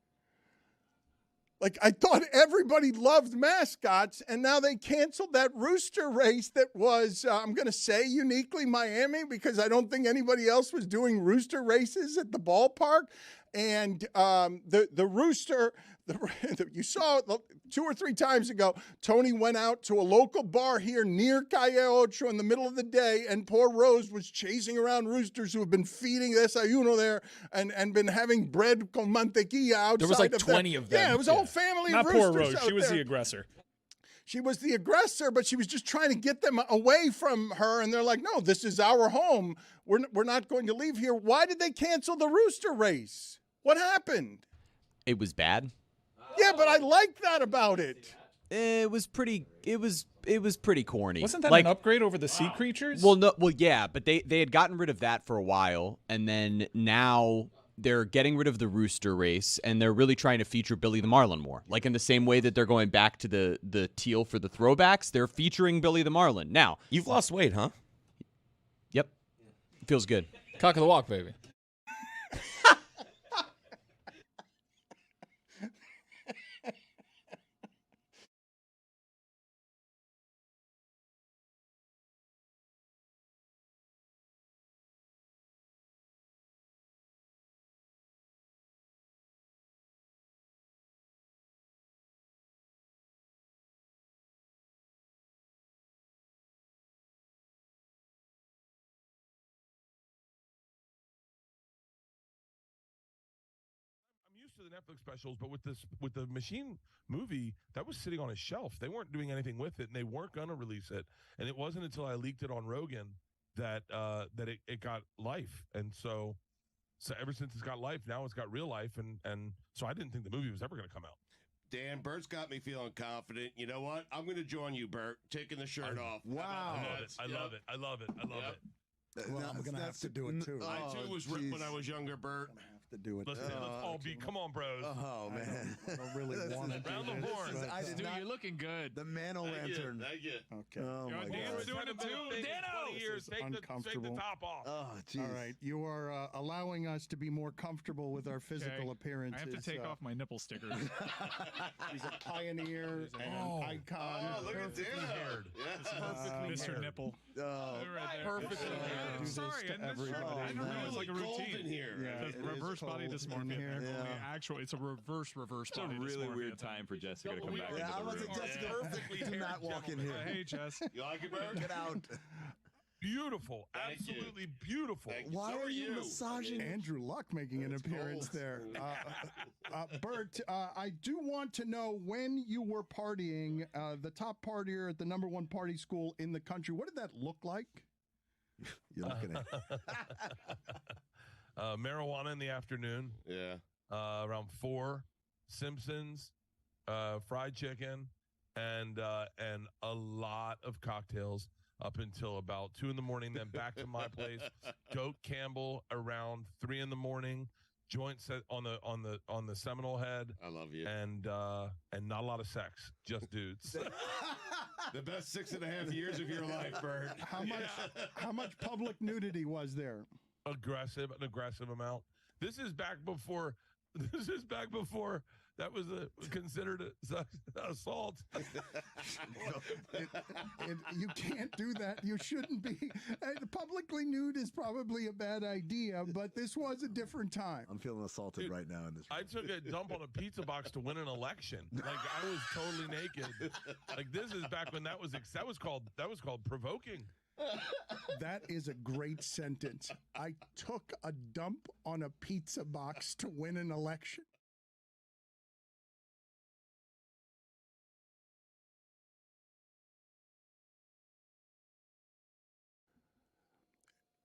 Like, I thought everybody loved mascots, and now they canceled that rooster race that was, I'm going to say, uniquely Miami, because I don't think anybody else was doing rooster races at the ballpark. And the rooster, you saw it 2 or 3 times ago, Tony went out to a local bar here near Calle Ocho in the middle of the day, and poor Rose was chasing around roosters who have been feeding desayuno there and been having bread con mantequilla outside.
There was like 20 of them.
Yeah, it was a whole family
Not
of roosters.
poor Rose.
out
She was
there.
the aggressor.
She was the aggressor, but she was just trying to get them away from her. And they're like, no, this is our home. We're not going to leave here. Why did they cancel the rooster race? What happened?
It was bad.
Yeah, but I like that about it.
It was pretty. It was pretty corny.
Wasn't that
like
an upgrade over the sea creatures?
Well, no. Well, yeah, but they had gotten rid of that for a while, and then now they're getting rid of the rooster race, and they're really trying to feature Billy the Marlin more. Like in the same way that they're going back to the teal for the throwbacks, they're featuring Billy the Marlin. Now,
You've lost weight, huh?
Yep, feels good.
Cock of the walk, baby.
used to the Netflix specials, but with the Machine movie, that was sitting on a shelf. They weren't doing anything with it, and they weren't going to release it. And it wasn't until I leaked it on Rogan that it got life. And so ever since it's got life, now it's got real life. And so I didn't think the movie was ever going to come out.
Dan, Bert's got me feeling confident. You know what? I'm going to join you, Bert, taking the shirt off.
Wow.
I love it. I love it.
Well, I'm going to have to do it, too.
I, too, was ripped when I was younger, Bert.
I'm going to have to do it.
Let's all be. Come on, bros.
Oh, man.
I don't really want to do
Round the
this.
horn.
but-
Stu, you're looking good.
The Mano Lantern.
Thank you.
Okay.
Oh, my
Dan's
God.
doing it too. Dano!
20 years. Take the
uncomfortable.
top off.
Oh, jeez.
All right. You are allowing us to be more comfortable with our physical
Okay.
appearances.
I have to take off my nipple stickers.
He's a pioneer and an icon.
Oh, look at Dano. Yeah.
Mr. Nipple.
Oh,
Right there.
Perfectly
I
haired.
do this
Sorry,
to
I missed you.
everybody.
I don't know. It's like a
Really cold in
routine.
here.
Yeah,
It's
it is
reverse body
cold in
dysmorphia.
here.
Actually, it's a reverse
It's a
body
really
dysmorphia
weird
thing.
time for Jessica to come back
Yeah, I
into
was
the room.
Jessica.
Perfectly
Do
haired
not walk in
gentleman.
here.
Hey, Jess.
You like it, Bert?
Get out.
Beautiful.
Thank you.
Absolutely beautiful.
Thank you.
Why
So
are you massaging?
Andrew Luck making an appearance there. Bert, I do want to know when you were partying, the top partier at the #1 party school in the country. What did that look like?
You're looking at
Marijuana in the afternoon.
Yeah.
Around 4. Simpsons, fried chicken, and a lot of cocktails up until about 2 a.m. Then back to my place. Goat Campbell around 3 a.m. Joint set on the Seminole Head.
I love you.
And not a lot of sex, just dudes.
The best 6.5 years of your life, Bert.
How much public nudity was there?
An aggressive amount. This is back before that was considered assault.
You can't do that. You shouldn't be. Publicly nude is probably a bad idea, but this was a different time.
I'm feeling assaulted right now in this room.
I took a dump on a pizza box to win an election. Like I was totally naked. Like this is back when that was called provoking.
That is a great sentence. I took a dump on a pizza box to win an election.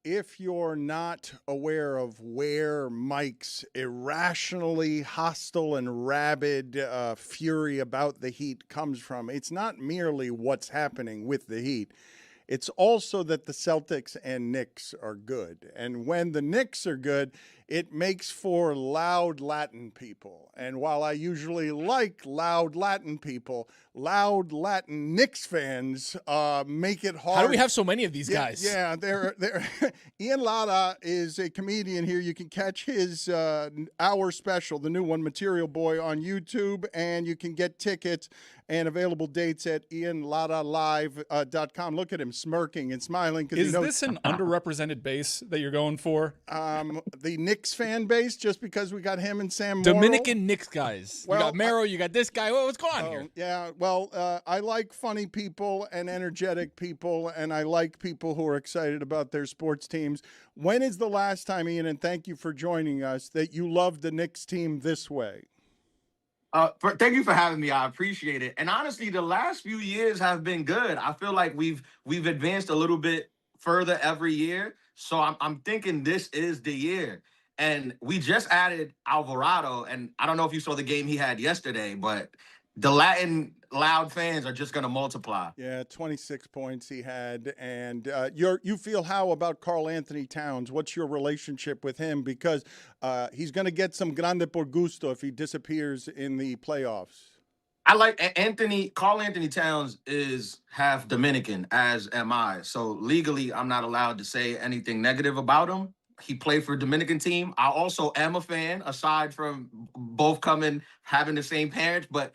If you're not aware of where Mike's irrationally hostile and rabid fury about the Heat comes from, it's not merely what's happening with the Heat. It's also that the Celtics and Knicks are good. And when the Knicks are good, it makes for loud Latin people. And while I usually like loud Latin people, loud Latin Knicks fans make it hard.
How do we have so many of these guys?
Yeah, they're Ian Lara is a comedian here. You can catch his hour special, the new one, Material Boy, on YouTube, and you can get tickets and available dates at ianlaralive.com. Look at him smirking and smiling.
Is this an underrepresented base that you're going for?
The Knicks fan base, just because we got him and Sam
Dominican Knicks guys.
Well,
you got Mero, you got this guy. What's going on here?
Yeah, well, I like funny people and energetic people, and I like people who are excited about their sports teams. When is the last time, Ian, and thank you for joining us, that you loved the Knicks team this way?
Thank you for having me. I appreciate it. And honestly, the last few years have been good. I feel like we've advanced a little bit further every year. So I'm thinking this is the year. And we just added Alvarado, and I don't know if you saw the game he had yesterday, but the Latin loud fans are just going to multiply.
Yeah, 26 points he had. And you feel how about Karl Anthony Towns? What's your relationship with him? Because he's going to get some grande por gusto if he disappears in the playoffs.
I like Karl Anthony Towns is half Dominican, as am I. So legally, I'm not allowed to say anything negative about him. He played for a Dominican team. I also am a fan, aside from both having the same parents, but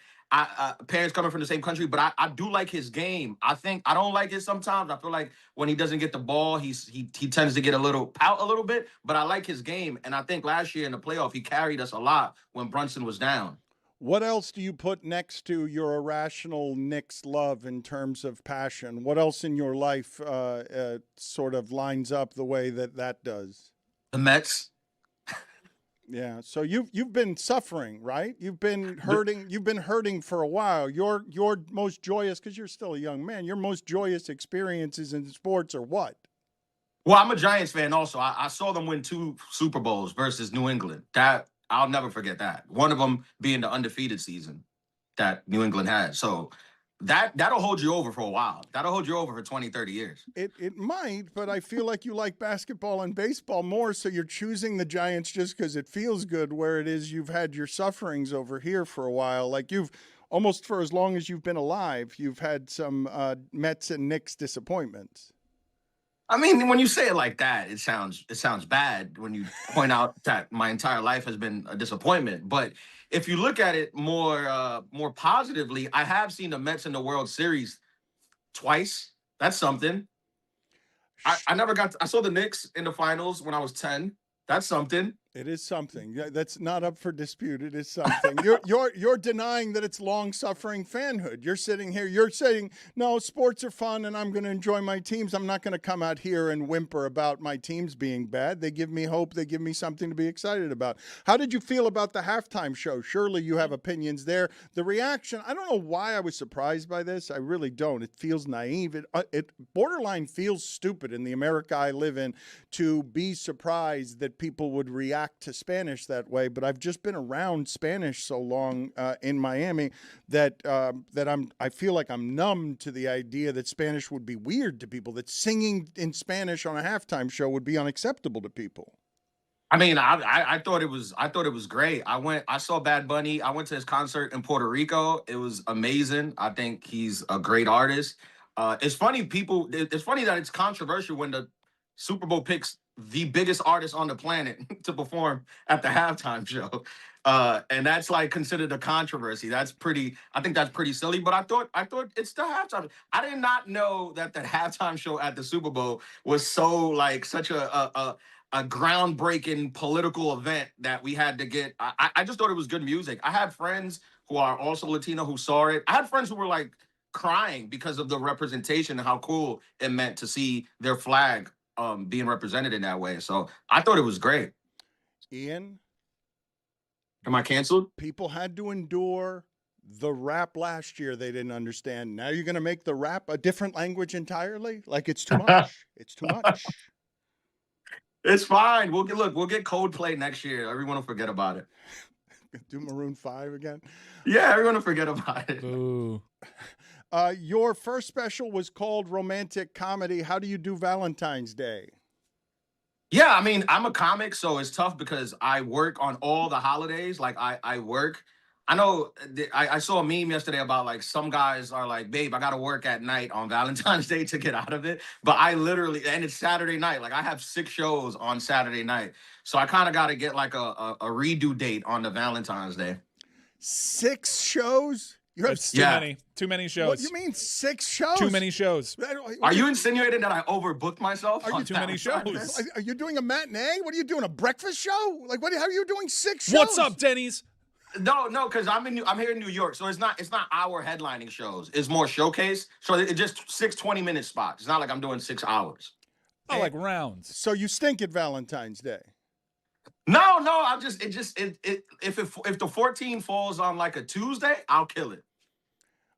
parents coming from the same country. But I do like his game. I don't like it sometimes. I feel like when he doesn't get the ball, he tends to get a little bit. But I like his game, and I think last year in the playoff, he carried us a lot when Brunson was down.
What else do you put next to your irrational Knicks love in terms of passion? What else in your life sort of lines up the way that does?
The Mets.
Yeah. So you've been suffering, right? You've been hurting. You've been hurting for a while. Your most joyous, because you're still a young man, your most joyous experiences in sports are what?
Well, I'm a Giants fan also. I saw them win 2 Super Bowls versus New England. That I'll never forget that. One of them being the undefeated season that New England had. So that'll hold you over for a while. That'll hold you over for 20, 30 years.
It might, but I feel like you like basketball and baseball more, so you're choosing the Giants just because it feels good, where it is you've had your sufferings over here for a while. Like you've almost for as long as you've been alive, you've had some Mets and Knicks disappointments.
I mean, when you say it like that, it sounds bad when you point out that my entire life has been a disappointment. But if you look at it more positively, I have seen the Mets in the World Series twice. That's something. I saw the Knicks in the finals when I was 10. That's something.
It is something. Yeah, that's not up for dispute. It is something. You're denying that it's long-suffering fanhood. You're sitting here. You're saying, no, sports are fun, and I'm going to enjoy my teams. I'm not going to come out here and whimper about my teams being bad. They give me hope. They give me something to be excited about. How did you feel about the halftime show? Surely you have opinions there. The reaction, I don't know why I was surprised by this. I really don't. It feels naive. It borderline feels stupid in the America I live in to be surprised that people would react to Spanish that way, but I've just been around Spanish so long in Miami that I feel like I'm numb to the idea that Spanish would be weird to people, that singing in Spanish on a halftime show would be unacceptable to people.
I mean, I thought it was great. I saw Bad Bunny. I went to his concert in Puerto Rico. It was amazing. I think he's a great artist. It's funny that it's controversial when the Super Bowl picks the biggest artist on the planet to perform at the halftime show. And that's like considered a controversy. I think that's pretty silly, but I thought it's the halftime. I did not know that the halftime show at the Super Bowl was so like such a groundbreaking political event that we had to get. I just thought it was good music. I had friends who are also Latino who saw it. I had friends who were like crying because of the representation and how cool it meant to see their flag being represented in that way. So I thought it was great.
Ian?
Am I canceled?
People had to endure the rap last year they didn't understand. Now you're going to make the rap a different language entirely? Like it's too much. It's too much.
It's fine. We'll get Coldplay next year. Everyone will forget about it.
Do Maroon 5 again?
Yeah, everyone will forget about it.
Ooh.
Your first special was called Romantic Comedy. How do you do Valentine's Day?
Yeah, I mean, I'm a comic, so it's tough because I work on all the holidays. Like I work. I know I saw a meme yesterday about like some guys are like, babe, I got to work at night on Valentine's Day to get out of it. But I literally, and it's Saturday night. Like I have 6 shows on Saturday night. So I kind of got to get like a redo date on the Valentine's Day.
6 shows? You have
too many shows.
What do you mean 6 shows?
Too many shows.
Are you insinuating that I overbooked myself?
Are you
too many shows?
Are you doing a matinee? What are you doing? A breakfast show? Like how are you doing 6 shows?
What's up, Denny's?
No, because I'm here in New York, so it's not our headlining shows. It's more showcase. So it's just 6 20-minute spots. It's not like I'm doing 6 hours.
Oh, like rounds.
So you stink at Valentine's Day.
No, if the 14 falls on like a Tuesday, I'll kill it.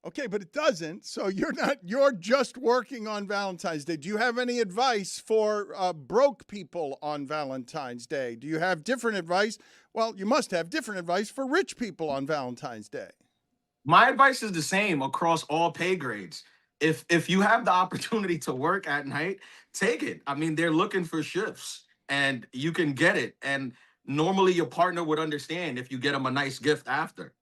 Okay, but it doesn't. So you're just working on Valentine's Day. Do you have any advice for broke people on Valentine's Day? Do you have different advice? Well, you must have different advice for rich people on Valentine's Day.
My advice is the same across all pay grades. If you have the opportunity to work at night, take it. I mean, they're looking for shifts and you can get it. And normally your partner would understand if you get them a nice gift after.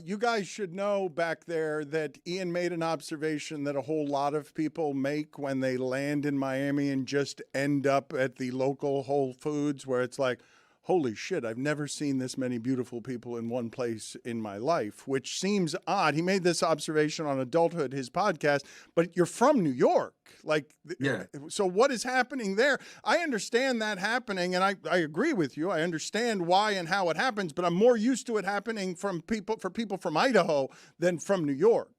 You guys should know back there that Ian made an observation that a whole lot of people make when they land in Miami and just end up at the local Whole Foods, where it's like, holy shit, I've never seen this many beautiful people in one place in my life, which seems odd. He made this observation on Adulthood, his podcast, but you're from New York. Like,
yeah.
So what is happening there? I understand that happening, and I agree with you. I understand why and how it happens, but I'm more used to it happening for people from Idaho than from New York.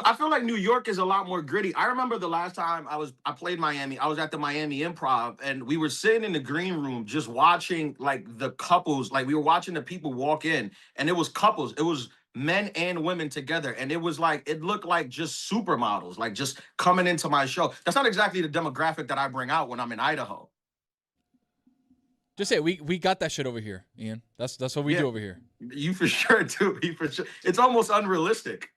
I feel like New York is a lot more gritty. I remember the last time I played Miami. I was at the Miami Improv, and we were sitting in the green room just watching like the couples. Like we were watching the people walk in, and it was couples. It was men and women together, and it was like it looked like just supermodels, like just coming into my show. That's not exactly the demographic that I bring out when I'm in Idaho.
Just say we got that shit over here, Ian. That's what we do over here.
You for sure do. You for sure. It's almost unrealistic.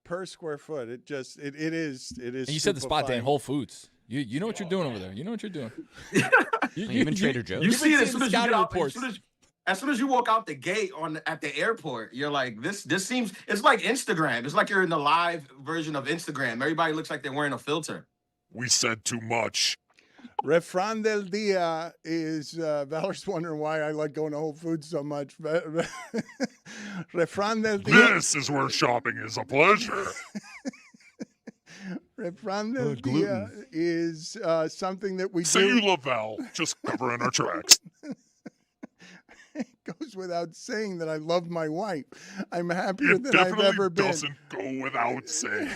Per square foot, it is.
And you said the spot, Dan, Whole Foods. You know what you're doing over there. You know what you're doing.
Even Trader Joe's.
You see it as soon as you get out. As soon as you walk out the gate at the airport, you're like, this seems. It's like Instagram. It's like you're in the live version of Instagram. Everybody looks like they're wearing a filter.
We said too much.
Refran del Dia is, Valor's wondering why I like going to Whole Foods so much. Refran del Dia.
This is where shopping is a pleasure.
Refran del Dia is something that we
See
do.
you, Lavelle. Just covering our tracks.
It goes without saying that I love my wife. I'm happier than I've ever been.
It definitely doesn't go without saying.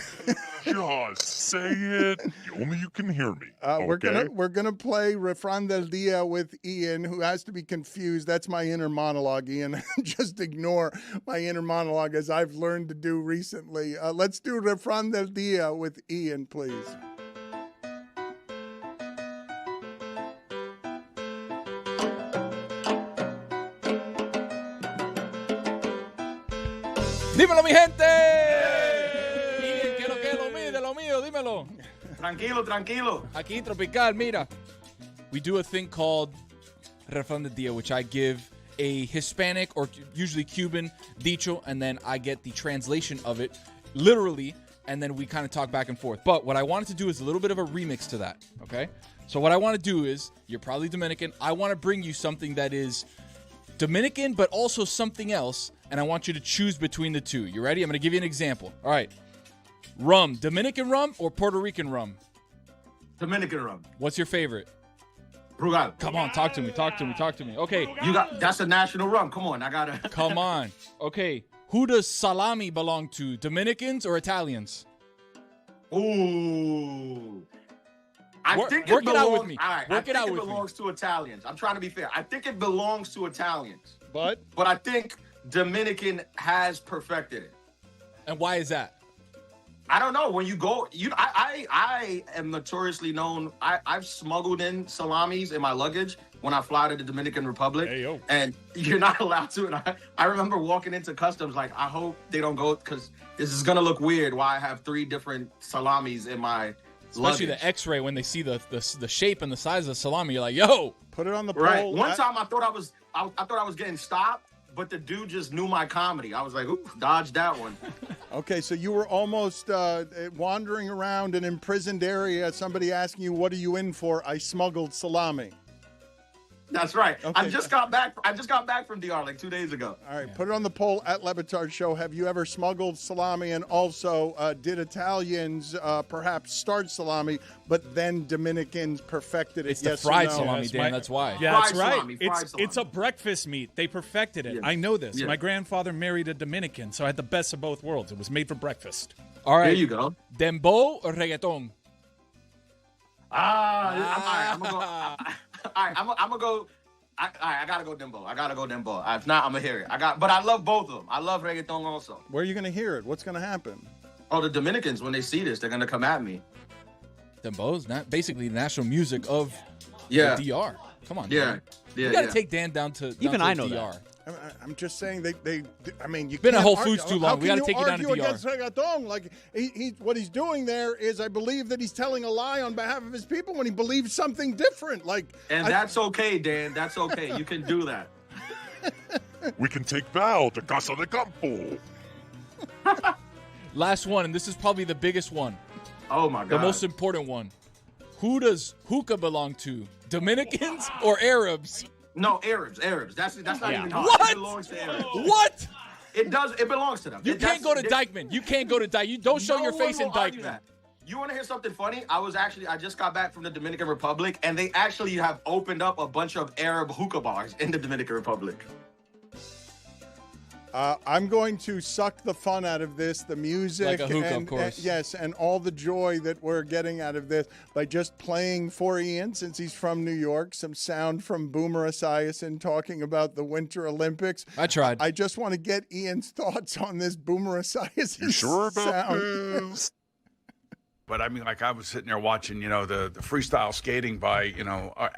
Just say it. Only you can hear me. Okay?
We're gonna play Refran del Dia with Ian, who has to be confused. That's my inner monologue, Ian. Just ignore my inner monologue, as I've learned to do recently. Let's do Refran del Dia with Ian, please.
Dímelo, mi gente. Ian, ¿qué es lo mío? Dímelo.
Tranquilo.
Aquí tropical, mira. We do a thing called Refran del Dia, which I give a Hispanic or usually Cuban dicho, and then I get the translation of it literally, and then we kind of talk back and forth. But what I wanted to do is a little bit of a remix to that, okay? So what I want to do is, you're probably Dominican. I want to bring you something that is Dominican, but also something else, and I want you to choose between the two. You ready? I'm going to give you an example. All right. Rum. Dominican rum or Puerto Rican rum?
Dominican rum.
What's your favorite?
Brugal.
Come on, talk to me. Okay.
That's a national rum. Come on, I gotta.
Come on. Okay. Who does salami belong to? Dominicans or Italians?
Ooh.
Work it out with me.
All right. I think it belongs to Italians. I'm trying to be fair. I think it belongs to Italians.
But
I think Dominican has perfected it.
And why is that?
I don't know. When you go, I am notoriously known. I've smuggled in salamis in my luggage when I fly to the Dominican Republic.
Hey, yo.
And you're not allowed to. And I remember walking into customs like, I hope they don't go, because this is going to look weird why I have 3 different salamis in my
Especially
luggage.
the X-ray, when they see the shape and the size of the salami, you're like, yo.
Put it on the pole.
Right. One time I thought I was getting stopped, but the dude just knew my comedy. I was like, ooh, dodge that one.
Okay, so you were almost wandering around an imprisoned area, somebody asking you, what are you in for? I smuggled salami.
That's right.
Okay.
I just got back from DR like 2 days ago.
All right, put it on the poll at Le Batard Show. Have you ever smuggled salami? And also, did Italians perhaps start salami, but then Dominicans perfected it?
It's the fried salami, Dan. That's why.
Yeah, that's
Fried
right.
salami, fried salami.
It's a breakfast meat. They perfected it.
Yeah.
I know this.
Yeah.
My grandfather married a Dominican, so I had the best of both worlds. It was made for breakfast.
All right.
There you go.
Dembow or reggaeton?
I'm gonna go. I gotta go Dembo. If not, I'm gonna hear it. But I love both of them. I love reggaeton also.
Where are you going to hear it? What's going to happen?
Oh, the Dominicans, when they see this, they're gonna come at me.
Dembow is not basically the national music of
Yeah.
the DR. Come on.
Yeah.
Dan.
Yeah.
You got to
yeah.
take Dan down to
Even
to
I know
DR.
that.
I'm just saying I mean, you
Been at
can't
Whole
argue.
Foods too
How
long. We
can
gotta
you
take you down to
argue
DR.
against reggaeton? Like what he's doing there is, I believe that he's telling a lie on behalf of his people when he believes something different.
And that's okay, Dan. That's okay. You can do that.
We can take Val to Casa de Campo.
Last one, and this is probably the biggest one.
Oh my God.
The most important one. Who does hookah belong to? Dominicans or Arabs?
No, Arabs. That's not even hard.
What?
It belongs to Arabs.
What?
It does. It belongs to them.
You can't go to Dykeman. You can't go to Dykeman. You don't show your face in Dykeman.
You want to hear something funny? I just got back from the Dominican Republic, and they actually have opened up a bunch of Arab hookah bars in the Dominican Republic.
I'm going to suck the fun out of this, the music,
Like a hookah,
and,
of course.
yes, and all the joy that we're getting out of this by just playing for Ian, since he's from New York, some sound from Boomer Esiason talking about the Winter Olympics.
I tried.
I just want to get Ian's thoughts on this Boomer Esiason
You sure about
sound.
this?
But I mean, like I was sitting there watching, the freestyle skating by,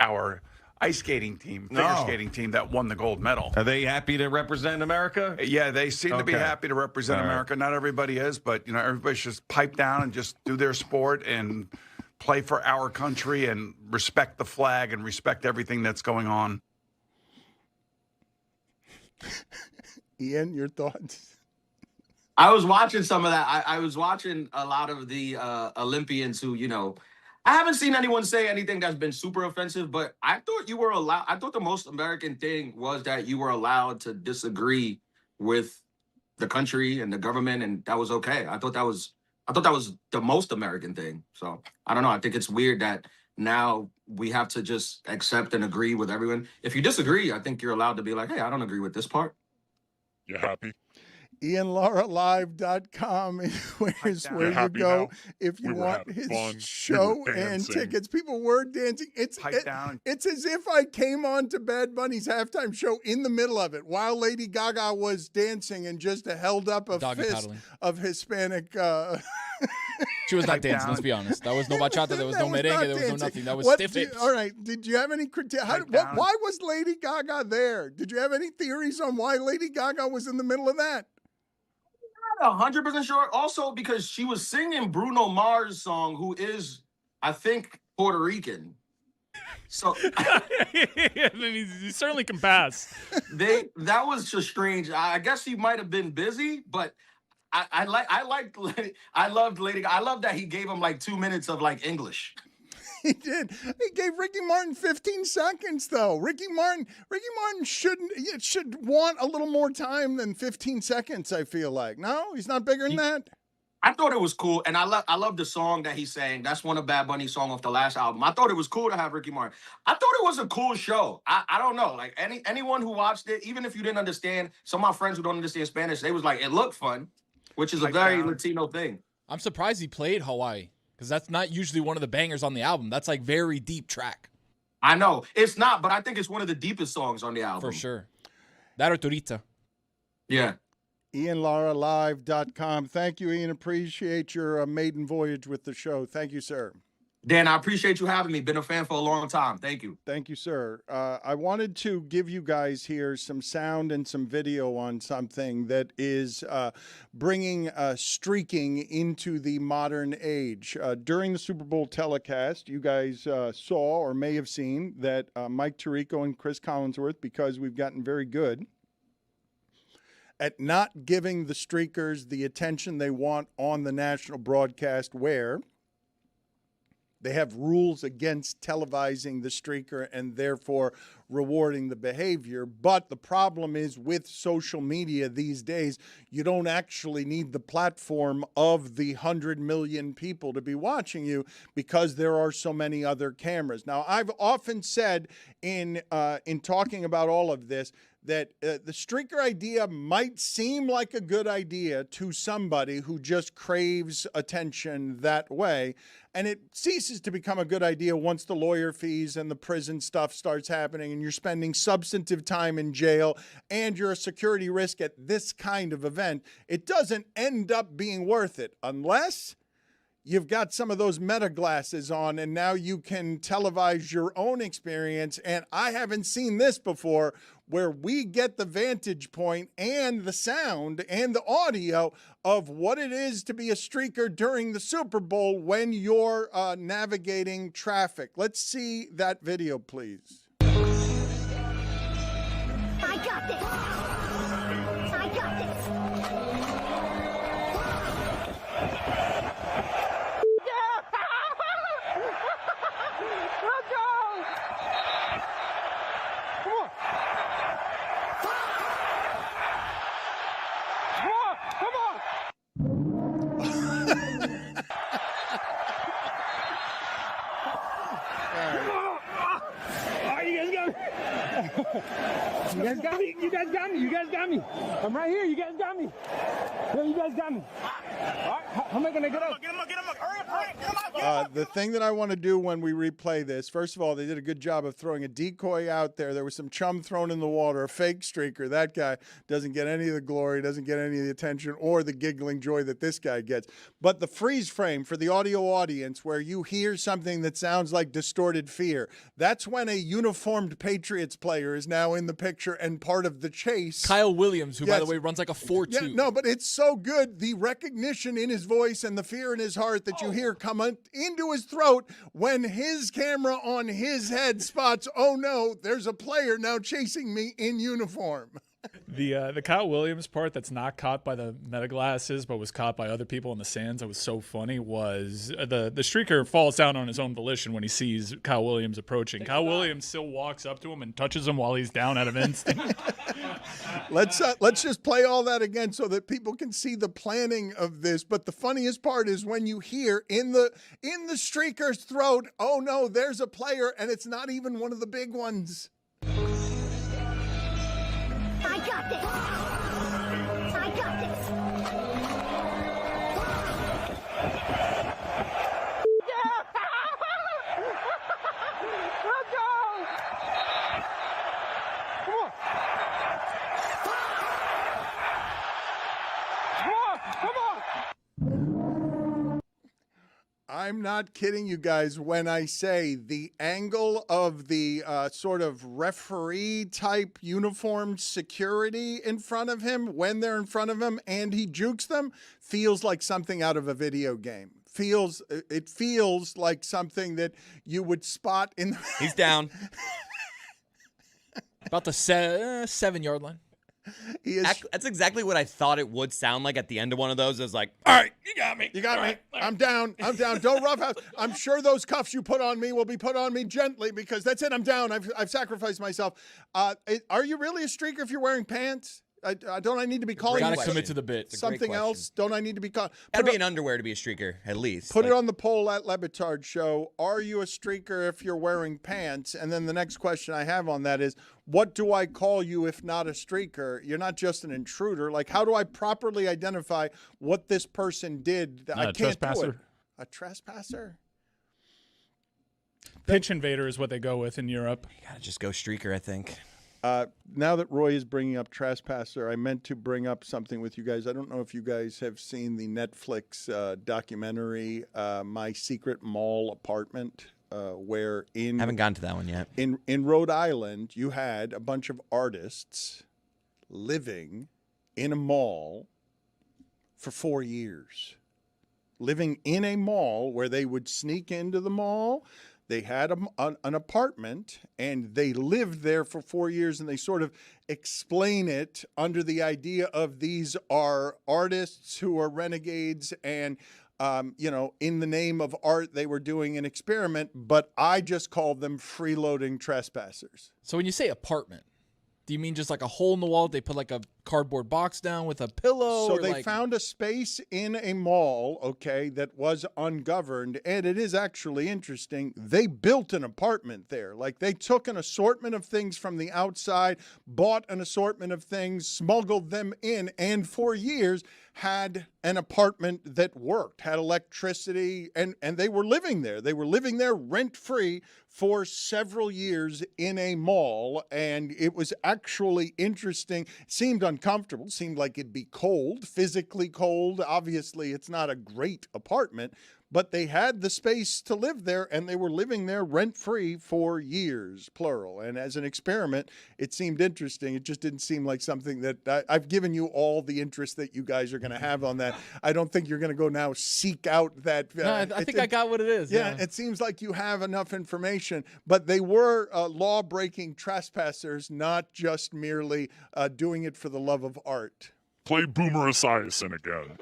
our ice skating team, figure skating team that won the gold medal.
Are they happy to represent America?
Yeah, they seem to be
Okay.
happy to represent
All right.
America. Not everybody is, but everybody should just pipe down and just do their sport and play for our country and respect the flag and respect everything that's going on.
Ian, your thoughts?
I was watching some of that. I was watching a lot of the Olympians who, I haven't seen anyone say anything that's been super offensive, but I thought you were allowed. I thought the most American thing was that you were allowed to disagree with the country and the government, and that was okay. I thought that was the most American thing. So I don't know. I think it's weird that now we have to just accept and agree with everyone. If you disagree, I think you're allowed to be like, hey, I don't agree with this part.
You happy?
IanLauraLive.com is where you
happy
go
now?
if you
We were
want
having
his
fun. We
show
were
and
dancing.
tickets. People were dancing. It's as if I came on to Bad Bunny's halftime show in the middle of it while Lady Gaga was dancing and just held up a
Doggy
fist
paddling.
of Hispanic.
She was not dancing, let's be honest. That was no bachata, there was no
That
merengue,
not
there was no
dancing.
nothing. That was
What
stiff
do-
hips.
All right. Did you have any critique? Why was Lady Gaga there? Did you have any theories on why Lady Gaga was in the middle of that?
Not 100% sure. Also, because she was singing Bruno Mars' song, who is, I think, Puerto Rican. So
I mean, he certainly can pass.
that was just strange. I guess he might have been busy, but I loved Lady Gaga. I love that he gave him like 2 minutes of like English.
He did. He gave Ricky Martin 15 seconds, though. Ricky Martin should want a little more time than 15 seconds, I feel like. No, he's not bigger than that.
I thought it was cool, and I love the song that he sang. That's one of Bad Bunny's song off the last album. I thought it was cool to have Ricky Martin. I thought it was a cool show. I don't know, like anyone who watched it, even if you didn't understand, some of my friends who don't understand Spanish, they was like, it looked fun, which is a very Latino thing.
I'm surprised he played Hawaii, because that's not usually one of the bangers on the album. That's like very deep track.
I know. It's not, but I think it's one of the deepest songs on the album.
For sure. That or Turita.
Yeah.
IanLauraLive.com. Thank you, Ian. Appreciate your maiden voyage with the show. Thank you, sir.
Dan, I appreciate you having me. Been a fan for a long time. Thank you.
Thank you, sir. I wanted to give you guys here some sound and some video on something that is bringing streaking into the modern age. During the Super Bowl telecast, you guys saw or may have seen that Mike Tirico and Chris Collinsworth, because we've gotten very good at not giving the streakers the attention they want on the national broadcast, where they have rules against televising the streaker and therefore rewarding the behavior. But the problem is with social media these days, you don't actually need the platform of the 100 million people to be watching you because there are so many other cameras. Now, I've often said in talking about all of this that the streaker idea might seem like a good idea to somebody who just craves attention that way. And it ceases to become a good idea once the lawyer fees and the prison stuff starts happening and you're spending substantive time in jail and you're a security risk at this kind of event. It doesn't end up being worth it unless you've got some of those meta glasses on and now you can televise your own experience. And I haven't seen this before, where we get the vantage point and the sound and the audio of what it is to be a streaker during the Super Bowl when you're navigating traffic. Let's see that video, please.
I got this. I got this. Let's go! Come on. Come on.
You guys got me. You guys got me. You guys got me. I'm right here. You guys got me. Yeah, you guys got me. All right. How am I gonna get up? Get him up. Get him up. Hurry up. Hurry up. Get him up.
The thing that I want to do when we replay this, first of all, they did a good job of throwing a decoy out there. There was some chum thrown in the water, a fake streaker. That guy doesn't get any of the glory, doesn't get any of the attention or the giggling joy that this guy gets. But the freeze frame for the audio audience where you hear something that sounds like distorted fear, that's when a uniformed Patriots player is now in the picture and part of the chase.
Kyle Williams, who, by the way, runs like a 4-2.
Yeah, no, but it's so good. The recognition in his voice and the fear in his heart that you hear come into his throat when his camera on his head spots, oh no, there's a player now chasing me in uniform.
The Kyle Williams part that's not caught by the meta glasses but was caught by other people in the stands that was so funny was the streaker falls down on his own volition when he sees Kyle Williams approaching. Kyle Williams still walks up to him and touches him while he's down out of instinct.
Let's just play all that again so that people can see the planning of this. But the funniest part is when you hear in the streaker's throat, oh no, there's a player, and it's not even one of the big ones.
I got this. I got this.
Yeah! Let's go! Come on! Come on!
I'm not kidding you guys when I say the angle of the sort of referee type uniformed security in front of him when they're in front of him and he jukes them feels like something out of a video game. It feels like something that you would spot in the
He's down.
About the 7-yard line.
That's exactly what I thought it would sound like at the end of one of those. It was like, all right, you got me.
You got me. I'm down. Don't roughhouse. I'm sure those cuffs you put on me will be put on me gently because that's it. I'm down. I've sacrificed myself. Are you really a streaker if you're wearing pants? Don't I need to be calling
Gotta commit to the bit.
Something else? Don't I need to be called?
Gotta be in underwear to be a streaker, at least.
Put it on the poll at Le Batard Show. Are you a streaker if you're wearing pants? And then the next question I have on that is, what do I call you if not a streaker? You're not just an intruder. Like, how do I properly identify what this person did? I can't do it. A trespasser?
Pitch invader is what they go with in Europe.
You gotta just go streaker, I think.
Now that Roy is bringing up trespasser, I meant to bring up something with you guys. I don't know if you guys have seen the Netflix documentary, My Secret Mall Apartment, where in...
Haven't gotten to that one yet.
In Rhode Island, you had a bunch of artists living in a mall for 4 years. Living in a mall where they would sneak into the mall. They had an apartment, and they lived there for 4 years, and they sort of explain it under the idea of these are artists who are renegades, and, in the name of art, they were doing an experiment, but I just called them freeloading trespassers.
So when you say apartment, do you mean just like a hole in the wall? They put like a cardboard box down with a pillow?
So they found a space in a mall, okay, that was ungoverned, and it is actually interesting. They built an apartment there. Like, they took an assortment of things from the outside, bought an assortment of things, smuggled them in, and for years had an apartment that worked, had electricity, and they were living there. They were living there rent-free for several years in a mall, and it was actually interesting. It seemed uncomfortable, seemed like it'd be cold, physically cold. Obviously, it's not a great apartment, but they had the space to live there, and they were living there rent-free for years, plural. And as an experiment, it seemed interesting. It just didn't seem like something that I've given you all the interest that you guys are going to have on that. I don't think you're going to go now seek out that.
No, I think I got what it is.
Yeah, it seems like you have enough information, but they were law-breaking trespassers, not just merely doing it for the love of art.
Play Boomer Esiason again.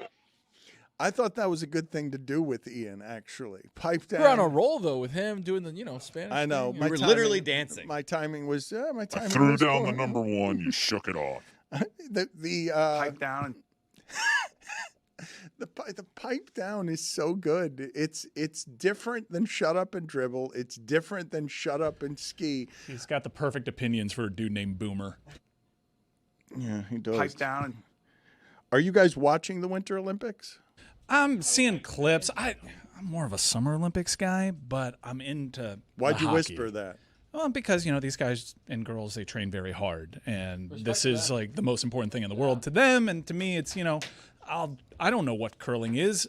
I thought that was a good thing to do with Ian, actually. Pipe down.
We're on a roll, though, with him doing the, Spanish
I know.
thing.
You were literally dancing.
My timing was,
I threw down the number one. You shook it off.
Pipe down.
The pipe down is so good. It's different than shut up and dribble. It's different than shut up and ski.
He's got the perfect opinions for a dude named Boomer.
Yeah, he does.
pipe down. And
Are you guys watching the Winter Olympics?
I'm seeing clips. I'm more of a Summer Olympics guy, but I'm into.
Why'd
the
you
hockey.
whisper that?
Well, because these guys and girls, they train very hard, and this is like the most important thing in the world to them, and to me, it's I don't know what curling is.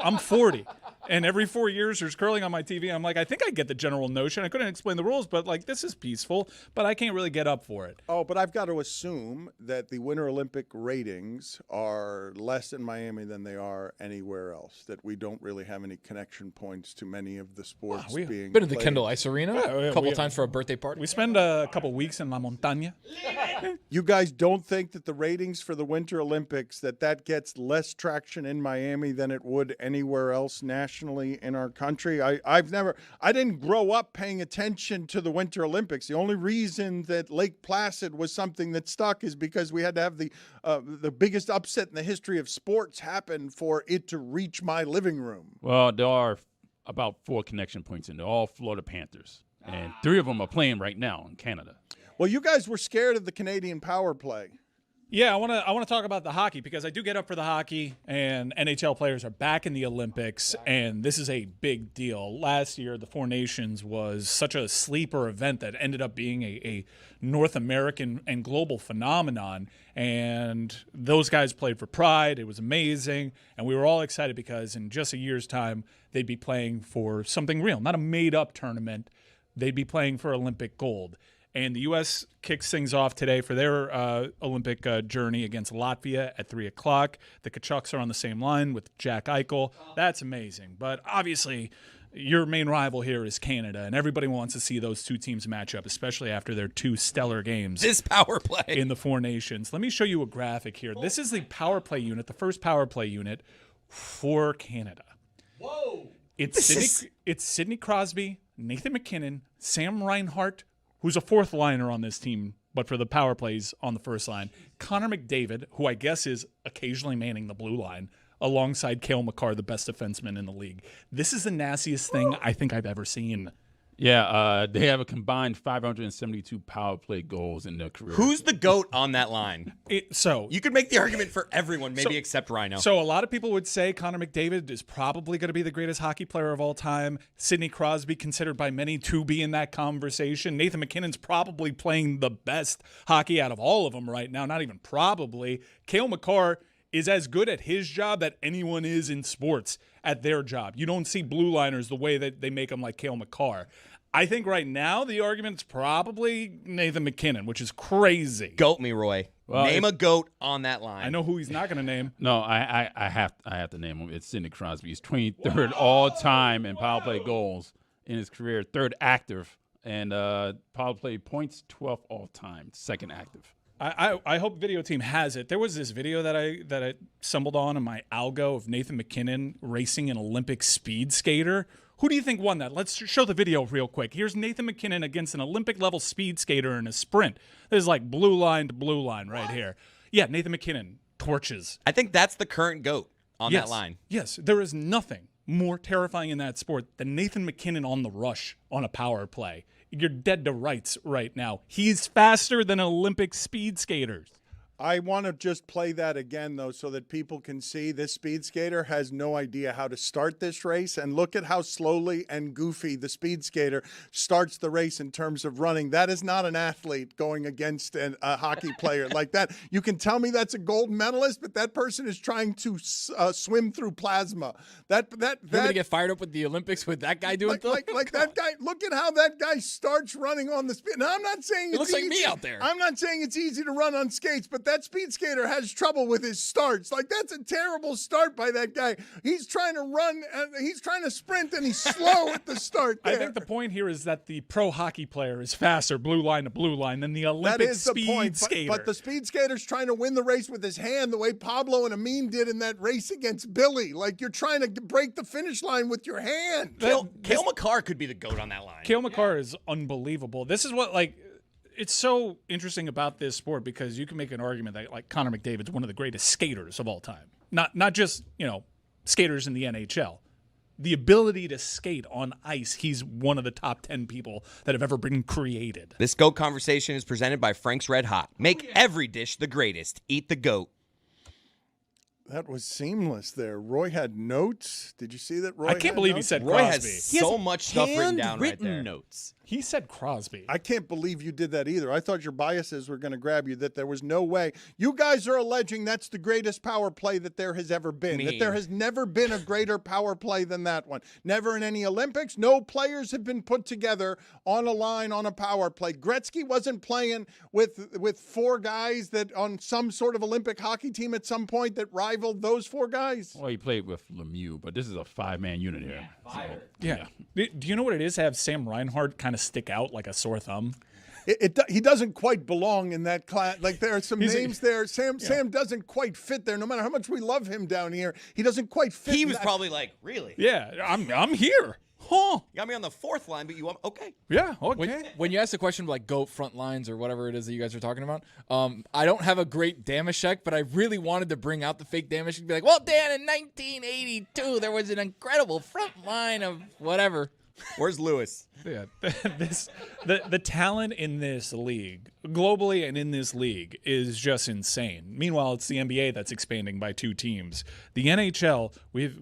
I'm 40, and every 4 years there's curling on my TV. I'm like, I think I get the general notion. I couldn't explain the rules, but like this is peaceful, but I can't really get up for it.
Oh, but I've got to assume that the Winter Olympic ratings are less in Miami than they are anywhere else. That we don't really have any connection points to many of the sports
We've
being
been to the
played.
Kendall Ice Arena a couple times for a birthday party.
We spend a couple weeks in La Montaña.
You guys don't think that the ratings for the Winter Olympics that gets less traction in Miami than it would anywhere else nationally in our country? I didn't grow up paying attention to the Winter Olympics. The only reason that Lake Placid was something that stuck is because we had to have the biggest upset in the history of sports happen for it to reach my living room.
Well, there are about 4 connection points, and they're all Florida Panthers, and 3 of them are playing right now in Canada.
Well, you guys were scared of the Canadian power play.
Yeah, I want to talk about the hockey because I do get up for the hockey, and NHL players are back in the Olympics, and this is a big deal. Last year, the Four Nations was such a sleeper event that ended up being a North American and global phenomenon, and those guys played for pride. It was amazing, and we were all excited because in just a year's time, they'd be playing for something real, not a made-up tournament. They'd be playing for Olympic gold. And the U.S. kicks things off today for their Olympic journey against Latvia at 3 o'clock. The Kachucks are on the same line with Jack Eichel. That's amazing. But obviously, your main rival here is Canada, and everybody wants to see those two teams match up, especially after their 2 stellar games.
This power play
in the Four Nations. Let me show you a graphic here. This is the power play unit, the first power play unit for Canada.
Whoa!
It's Sidney Crosby, Nathan MacKinnon, Sam Reinhart, who's a 4th liner on this team, but for the power plays on the first line. Connor McDavid, who I guess is occasionally manning the blue line, alongside Cale Makar, the best defenseman in the league. This is the nastiest thing I think I've ever seen.
Yeah, they have a combined 572 power play goals in their career.
Who's the GOAT on that line?
So
you could make the argument for everyone, maybe except Rhino.
So a lot of people would say Connor McDavid is probably going to be the greatest hockey player of all time. Sidney Crosby, considered by many to be in that conversation. Nathan MacKinnon's probably playing the best hockey out of all of them right now. Not even probably. Cale Makar is as good at his job that anyone is in sports at their job. You don't see blue liners the way that they make them like Cale Makar. I think right now the argument's probably Nathan MacKinnon, which is crazy.
Goat me, Roy.
Well,
name a GOAT on that line.
I know who he's not going to name.
No, I have to name him. It's Sidney Crosby. He's 23rd all time in power play goals in his career, 3rd active, and power play points 12th all time, 2nd active.
I hope Video Team has it. There was this video that I stumbled on my algo of Nathan MacKinnon racing an Olympic speed skater. Who do you think won that? Let's show the video real quick. Here's Nathan MacKinnon against an Olympic-level speed skater in a sprint. This is like blue line to blue line right here. Yeah, Nathan MacKinnon torches.
I think that's the current GOAT on that line.
Yes, there is nothing more terrifying in that sport than Nathan MacKinnon on the rush on a power play. You're dead to rights right now. He's faster than Olympic speed skaters.
I want to just play that again, though, so that people can see this speed skater has no idea how to start this race. And look at how slowly and goofy the speed skater starts the race in terms of running. That is not an athlete going against a hockey player like that. You can tell me that's a gold medalist, but that person is trying to swim through plasma. You're
going to get fired up with the Olympics with that guy doing
like that guy. Look at how that guy starts running on the speed. Now, I'm not saying
it looks like me out there.
I'm not saying it's easy to run on skates, but that speed skater has trouble with his starts. Like, that's a terrible start by that guy. He's trying to run, he's trying to sprint, and he's slow at the start there.
I think the point here is that the pro hockey player is faster, blue line to blue line, than the Olympic speed skater.
But the speed skater's trying to win the race with his hand the way Pablo and Amin did in that race against Billy. Like, you're trying to break the finish line with your hand.
Cale Makar could be the GOAT on that line.
Cale Makar is unbelievable. This is what, it's so interesting about this sport because you can make an argument that Connor McDavid's one of the greatest skaters of all time. Not just, skaters in the NHL. the ability to skate on ice, he's one of the top 10 people that have ever been created.
This GOAT conversation is presented by Frank's Red Hot. Make every dish the greatest. Eat the GOAT.
That was seamless there. Roy had notes. Did you see that? Roy
I can't believe he said Crosby.
Roy has so much stuff written down right there.
Notes.
He said Crosby.
I can't believe you did that either. I thought your biases were going to grab you, that there was no way. You guys are alleging that's the greatest power play that there has ever been, that there has never been a greater power play than that one. Never in any Olympics. No players have been put together on a line on a power play. Gretzky wasn't playing with four guys that on some sort of Olympic hockey team at some point that rivaled those four guys.
Well, he played with Lemieux, but this is a five-man unit here.
Yeah. Do you know what it is to have Sam Reinhart kind of stick out like a sore thumb?
He doesn't quite belong in that class. Like, there are some names there. Sam doesn't quite fit there. No matter how much we love him down here, he doesn't quite fit.
He was probably like, really?
Yeah, I'm here. Huh.
You got me on the fourth line, but you want okay.
Yeah, okay.
When you ask the question of like GOAT front lines or whatever it is that you guys are talking about, I don't have a great Damashek, but I really wanted to bring out the fake Damashek and be like, well, Dan, in 1982, there was an incredible front line of whatever.
Where's Lewis?
Yeah, the talent in this league, globally and in this league, is just insane. Meanwhile, it's the NBA that's expanding by 2 teams. The NHL, we've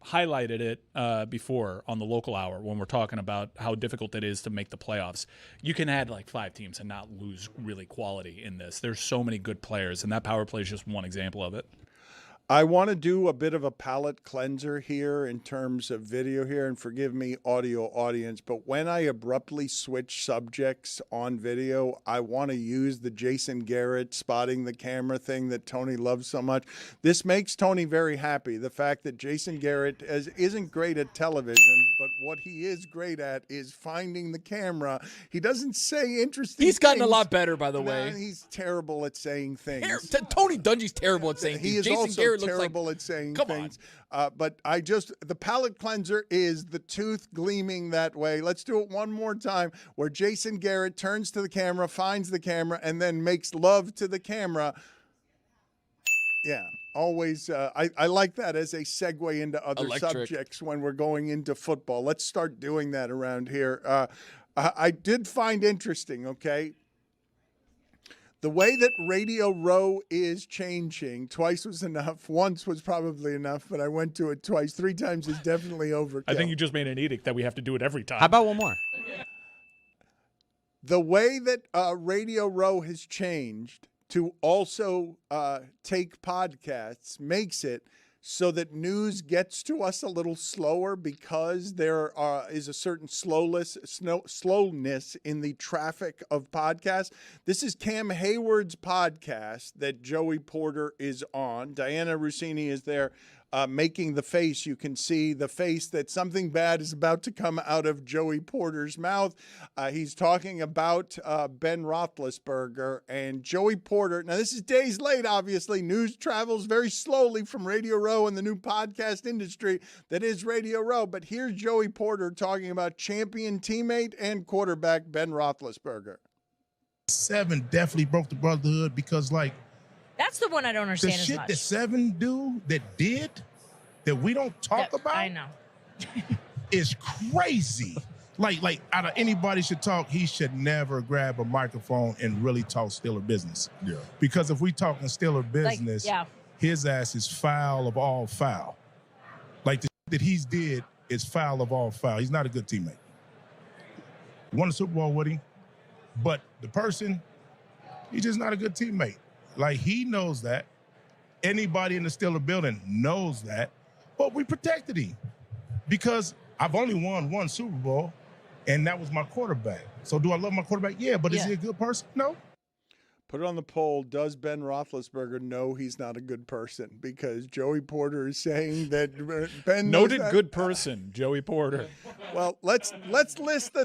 highlighted it before on the local hour when we're talking about how difficult it is to make the playoffs. You can add like 5 teams and not lose really quality in this. There's so many good players, and that power play is just one example of it.
I want to do a bit of a palate cleanser here in terms of video here, and forgive me, audio audience, but when I abruptly switch subjects on video, I want to use the Jason Garrett spotting the camera thing that Tony loves so much. This makes Tony very happy, the fact that Jason Garrett isn't great at television, but what he is great at is finding the camera. He doesn't say interesting
He's gotten
things.
a lot better, by the way.
He's terrible at saying things.
Tony Dungy's terrible at saying things.
He is
Jason
also
Garrett
terrible
looks like,
at saying
come
things. But the palate cleanser is the tooth gleaming that way. Let's do it one more time, where Jason Garrett turns to the camera, finds the camera, and then makes love to the camera. Yeah, always. I like that as a segue into other subjects when we're going into football. Let's start doing that around here. I did find interesting, okay, the way that Radio Row is changing. Twice was enough. Once was probably enough, but I went to it twice. 3 times is definitely overkill.
I think you just made an edict that we have to do it every time.
How about one more?
The way that Radio Row has changed to also take podcasts makes it so that news gets to us a little slower, because there is a certain slowness in the traffic of podcasts. This is Cam Hayward's podcast that Joey Porter is on. Diana Rossini is there making the face. You can see the face that something bad is about to come out of Joey Porter's mouth. He's talking about Ben Roethlisberger and Joey Porter. Now, this is days late, obviously. News travels very slowly from Radio Row and the new podcast industry that is Radio Row. But here's Joey Porter talking about champion teammate and quarterback Ben Roethlisberger.
7 definitely broke the brotherhood, because, like,
that's the one I don't understand
the
as
shit
much.
that 7 do that we don't talk about.
I know.
Is crazy. Like out of anybody should talk, he should never grab a microphone and really talk Steeler business. Yeah. Because if we talking Steeler business, his ass is foul of all foul. Like, the shit that he's did is foul of all foul. He's not a good teammate. Won the Super Bowl with him, but the person, he's just not a good teammate. Like, he knows that. Anybody in the Steeler building knows that. But we protected him, because I've only won 1 Super Bowl, and that was my quarterback. So do I love my quarterback? Yeah, but is he a good person? No.
Put it on the poll. Does Ben Roethlisberger know he's not a good person? Because Joey Porter is saying that Ben
noted good person, Joey Porter.
Well, let's list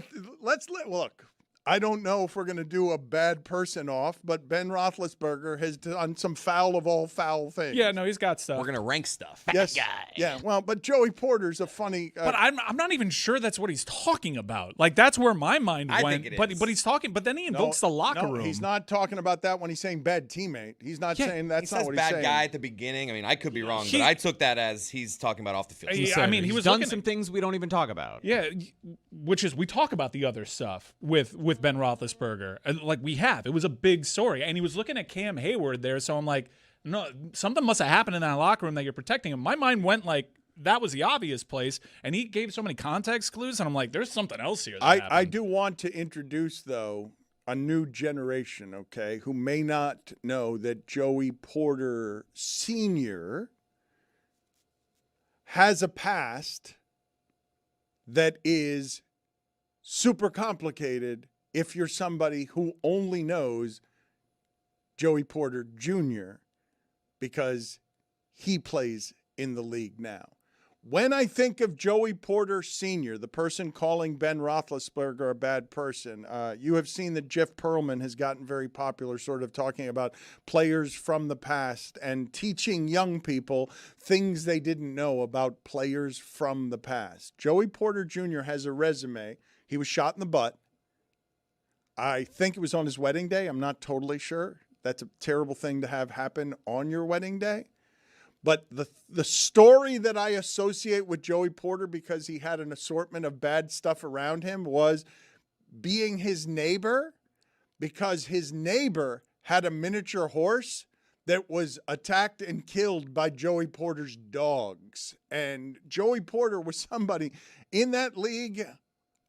look. I don't know if we're going to do a bad person off, but Ben Roethlisberger has done some foul of all foul things.
Yeah, no, he's got stuff.
We're gonna rank stuff.
Yes. Yeah. Well, but Joey Porter's a funny.
But I'm not even sure that's what he's talking about. Like that's where my mind
I
went.
think it
but
is.
but he's talking. But then he invokes the locker room.
He's not talking about that when he's saying bad teammate. He's not saying that's
He
not
says
what
bad
he's saying.
guy at the beginning. I mean, I could be wrong, but I took that as he's talking about off the field.
I mean, he was
done
looking
some things we don't even talk about.
Yeah, which is we talk about the other stuff with Ben Roethlisberger. Like we have. It was a big story. And he was looking at Cam Hayward there, so I'm like, no, something must have happened in that locker room that you're protecting him. My mind went like that was the obvious place, and he gave so many context clues, and I'm like, there's something else here.
I do want to introduce, though, a new generation, okay, who may not know that Joey Porter Sr. has a past that is super complicated if you're somebody who only knows Joey Porter Jr. because he plays in the league now. When I think of Joey Porter Sr., the person calling Ben Roethlisberger a bad person, you have seen that Jeff Pearlman has gotten very popular sort of talking about players from the past and teaching young people things they didn't know about players from the past. Joey Porter Jr. has a resume. He was shot in the butt. I think it was on his wedding day. I'm not totally sure. That's a terrible thing to have happen on your wedding day. But the story that I associate with Joey Porter, because he had an assortment of bad stuff around him, was being his neighbor, because his neighbor had a miniature horse that was attacked and killed by Joey Porter's dogs. And Joey Porter was somebody in that league.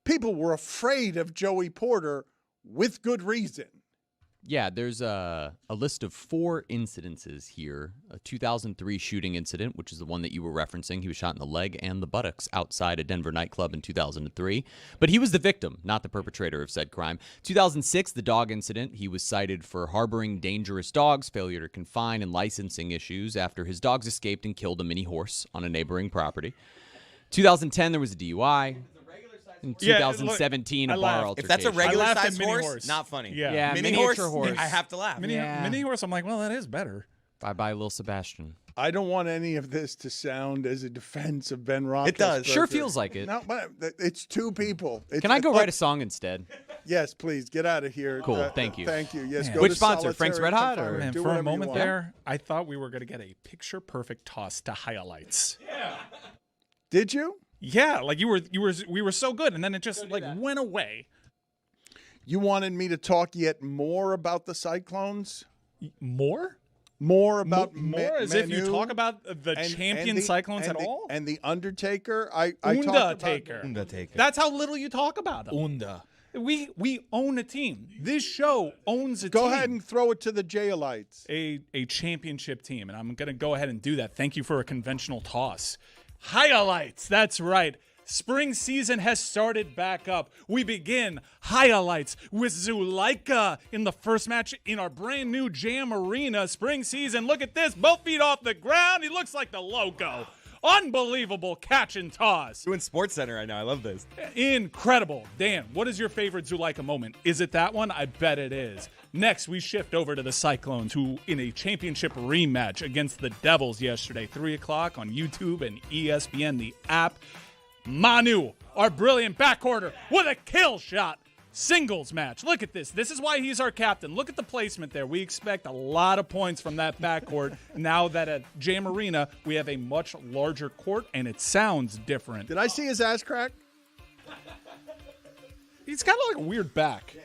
People were afraid of Joey Porter with good reason.
Yeah, there's a list of 4 incidences here. A 2003 shooting incident, which is the one that you were referencing. He was shot in the leg and the buttocks outside a Denver nightclub in 2003. But he was the victim, not the perpetrator of said crime. 2006, the dog incident. He was cited for harboring dangerous dogs, failure to confine, and licensing issues after his dogs escaped and killed a mini horse on a neighboring property. 2010, there was a DUI. In 2017, a bar altercation.
If that's a regular size horse, not funny.
Yeah,
mini
miniature
horse, I have to laugh.
Mini horse, I'm like, well, that is better.
Bye-bye, Lil Sebastian.
I don't want any of this to sound as a defense of Ben Roethlisberger.
It does. Sure feels like it.
No, but it's 2 people.
Can I go write a song instead?
Yes, please. Get out of here.
Cool. Thank you.
Thank you. Yes.
Man.
Go
Which
to
sponsor? Frank's
solitary
Red Hot?
confinement.
Man,
Do
for a
whatever you
moment
want.
there, I thought we were going to get a picture-perfect toss to highlights.
Did you?
Yeah, like we were so good, and then it just went away.
You wanted me to talk yet more about the Cyclones?
More?
More about
more as if you talk about the champion Cyclones at all?
And the Undertaker? I talked about
Undertaker.
That's how little you talk about him. We own a team. This show owns a team.
Go ahead and throw it to the jailites.
A championship team, and I'm going to go ahead and do that. Thank you for a conventional toss. Highlights. That's right. Spring season has started back up. We begin highlights with Zuleika in the first match in our brand new Jam Arena. Spring season. Look at this. Both feet off the ground. He looks like the logo. Unbelievable catch and toss.
Doing Sports Center right now. I love this.
Incredible. Dan, what is your favorite Zuleika moment? Is it that one? I bet it is. Next, we shift over to the Cyclones, who in a championship rematch against the Devils yesterday, 3 o'clock on YouTube and ESPN, the app. Manu, our brilliant backcourter, with a kill shot. Singles match. Look at this. This is why he's our captain. Look at the placement there. We expect a lot of points from that backcourt now that at Jam Arena we have a much larger court and it sounds different.
Did I see his ass crack?
He's got like a weird back.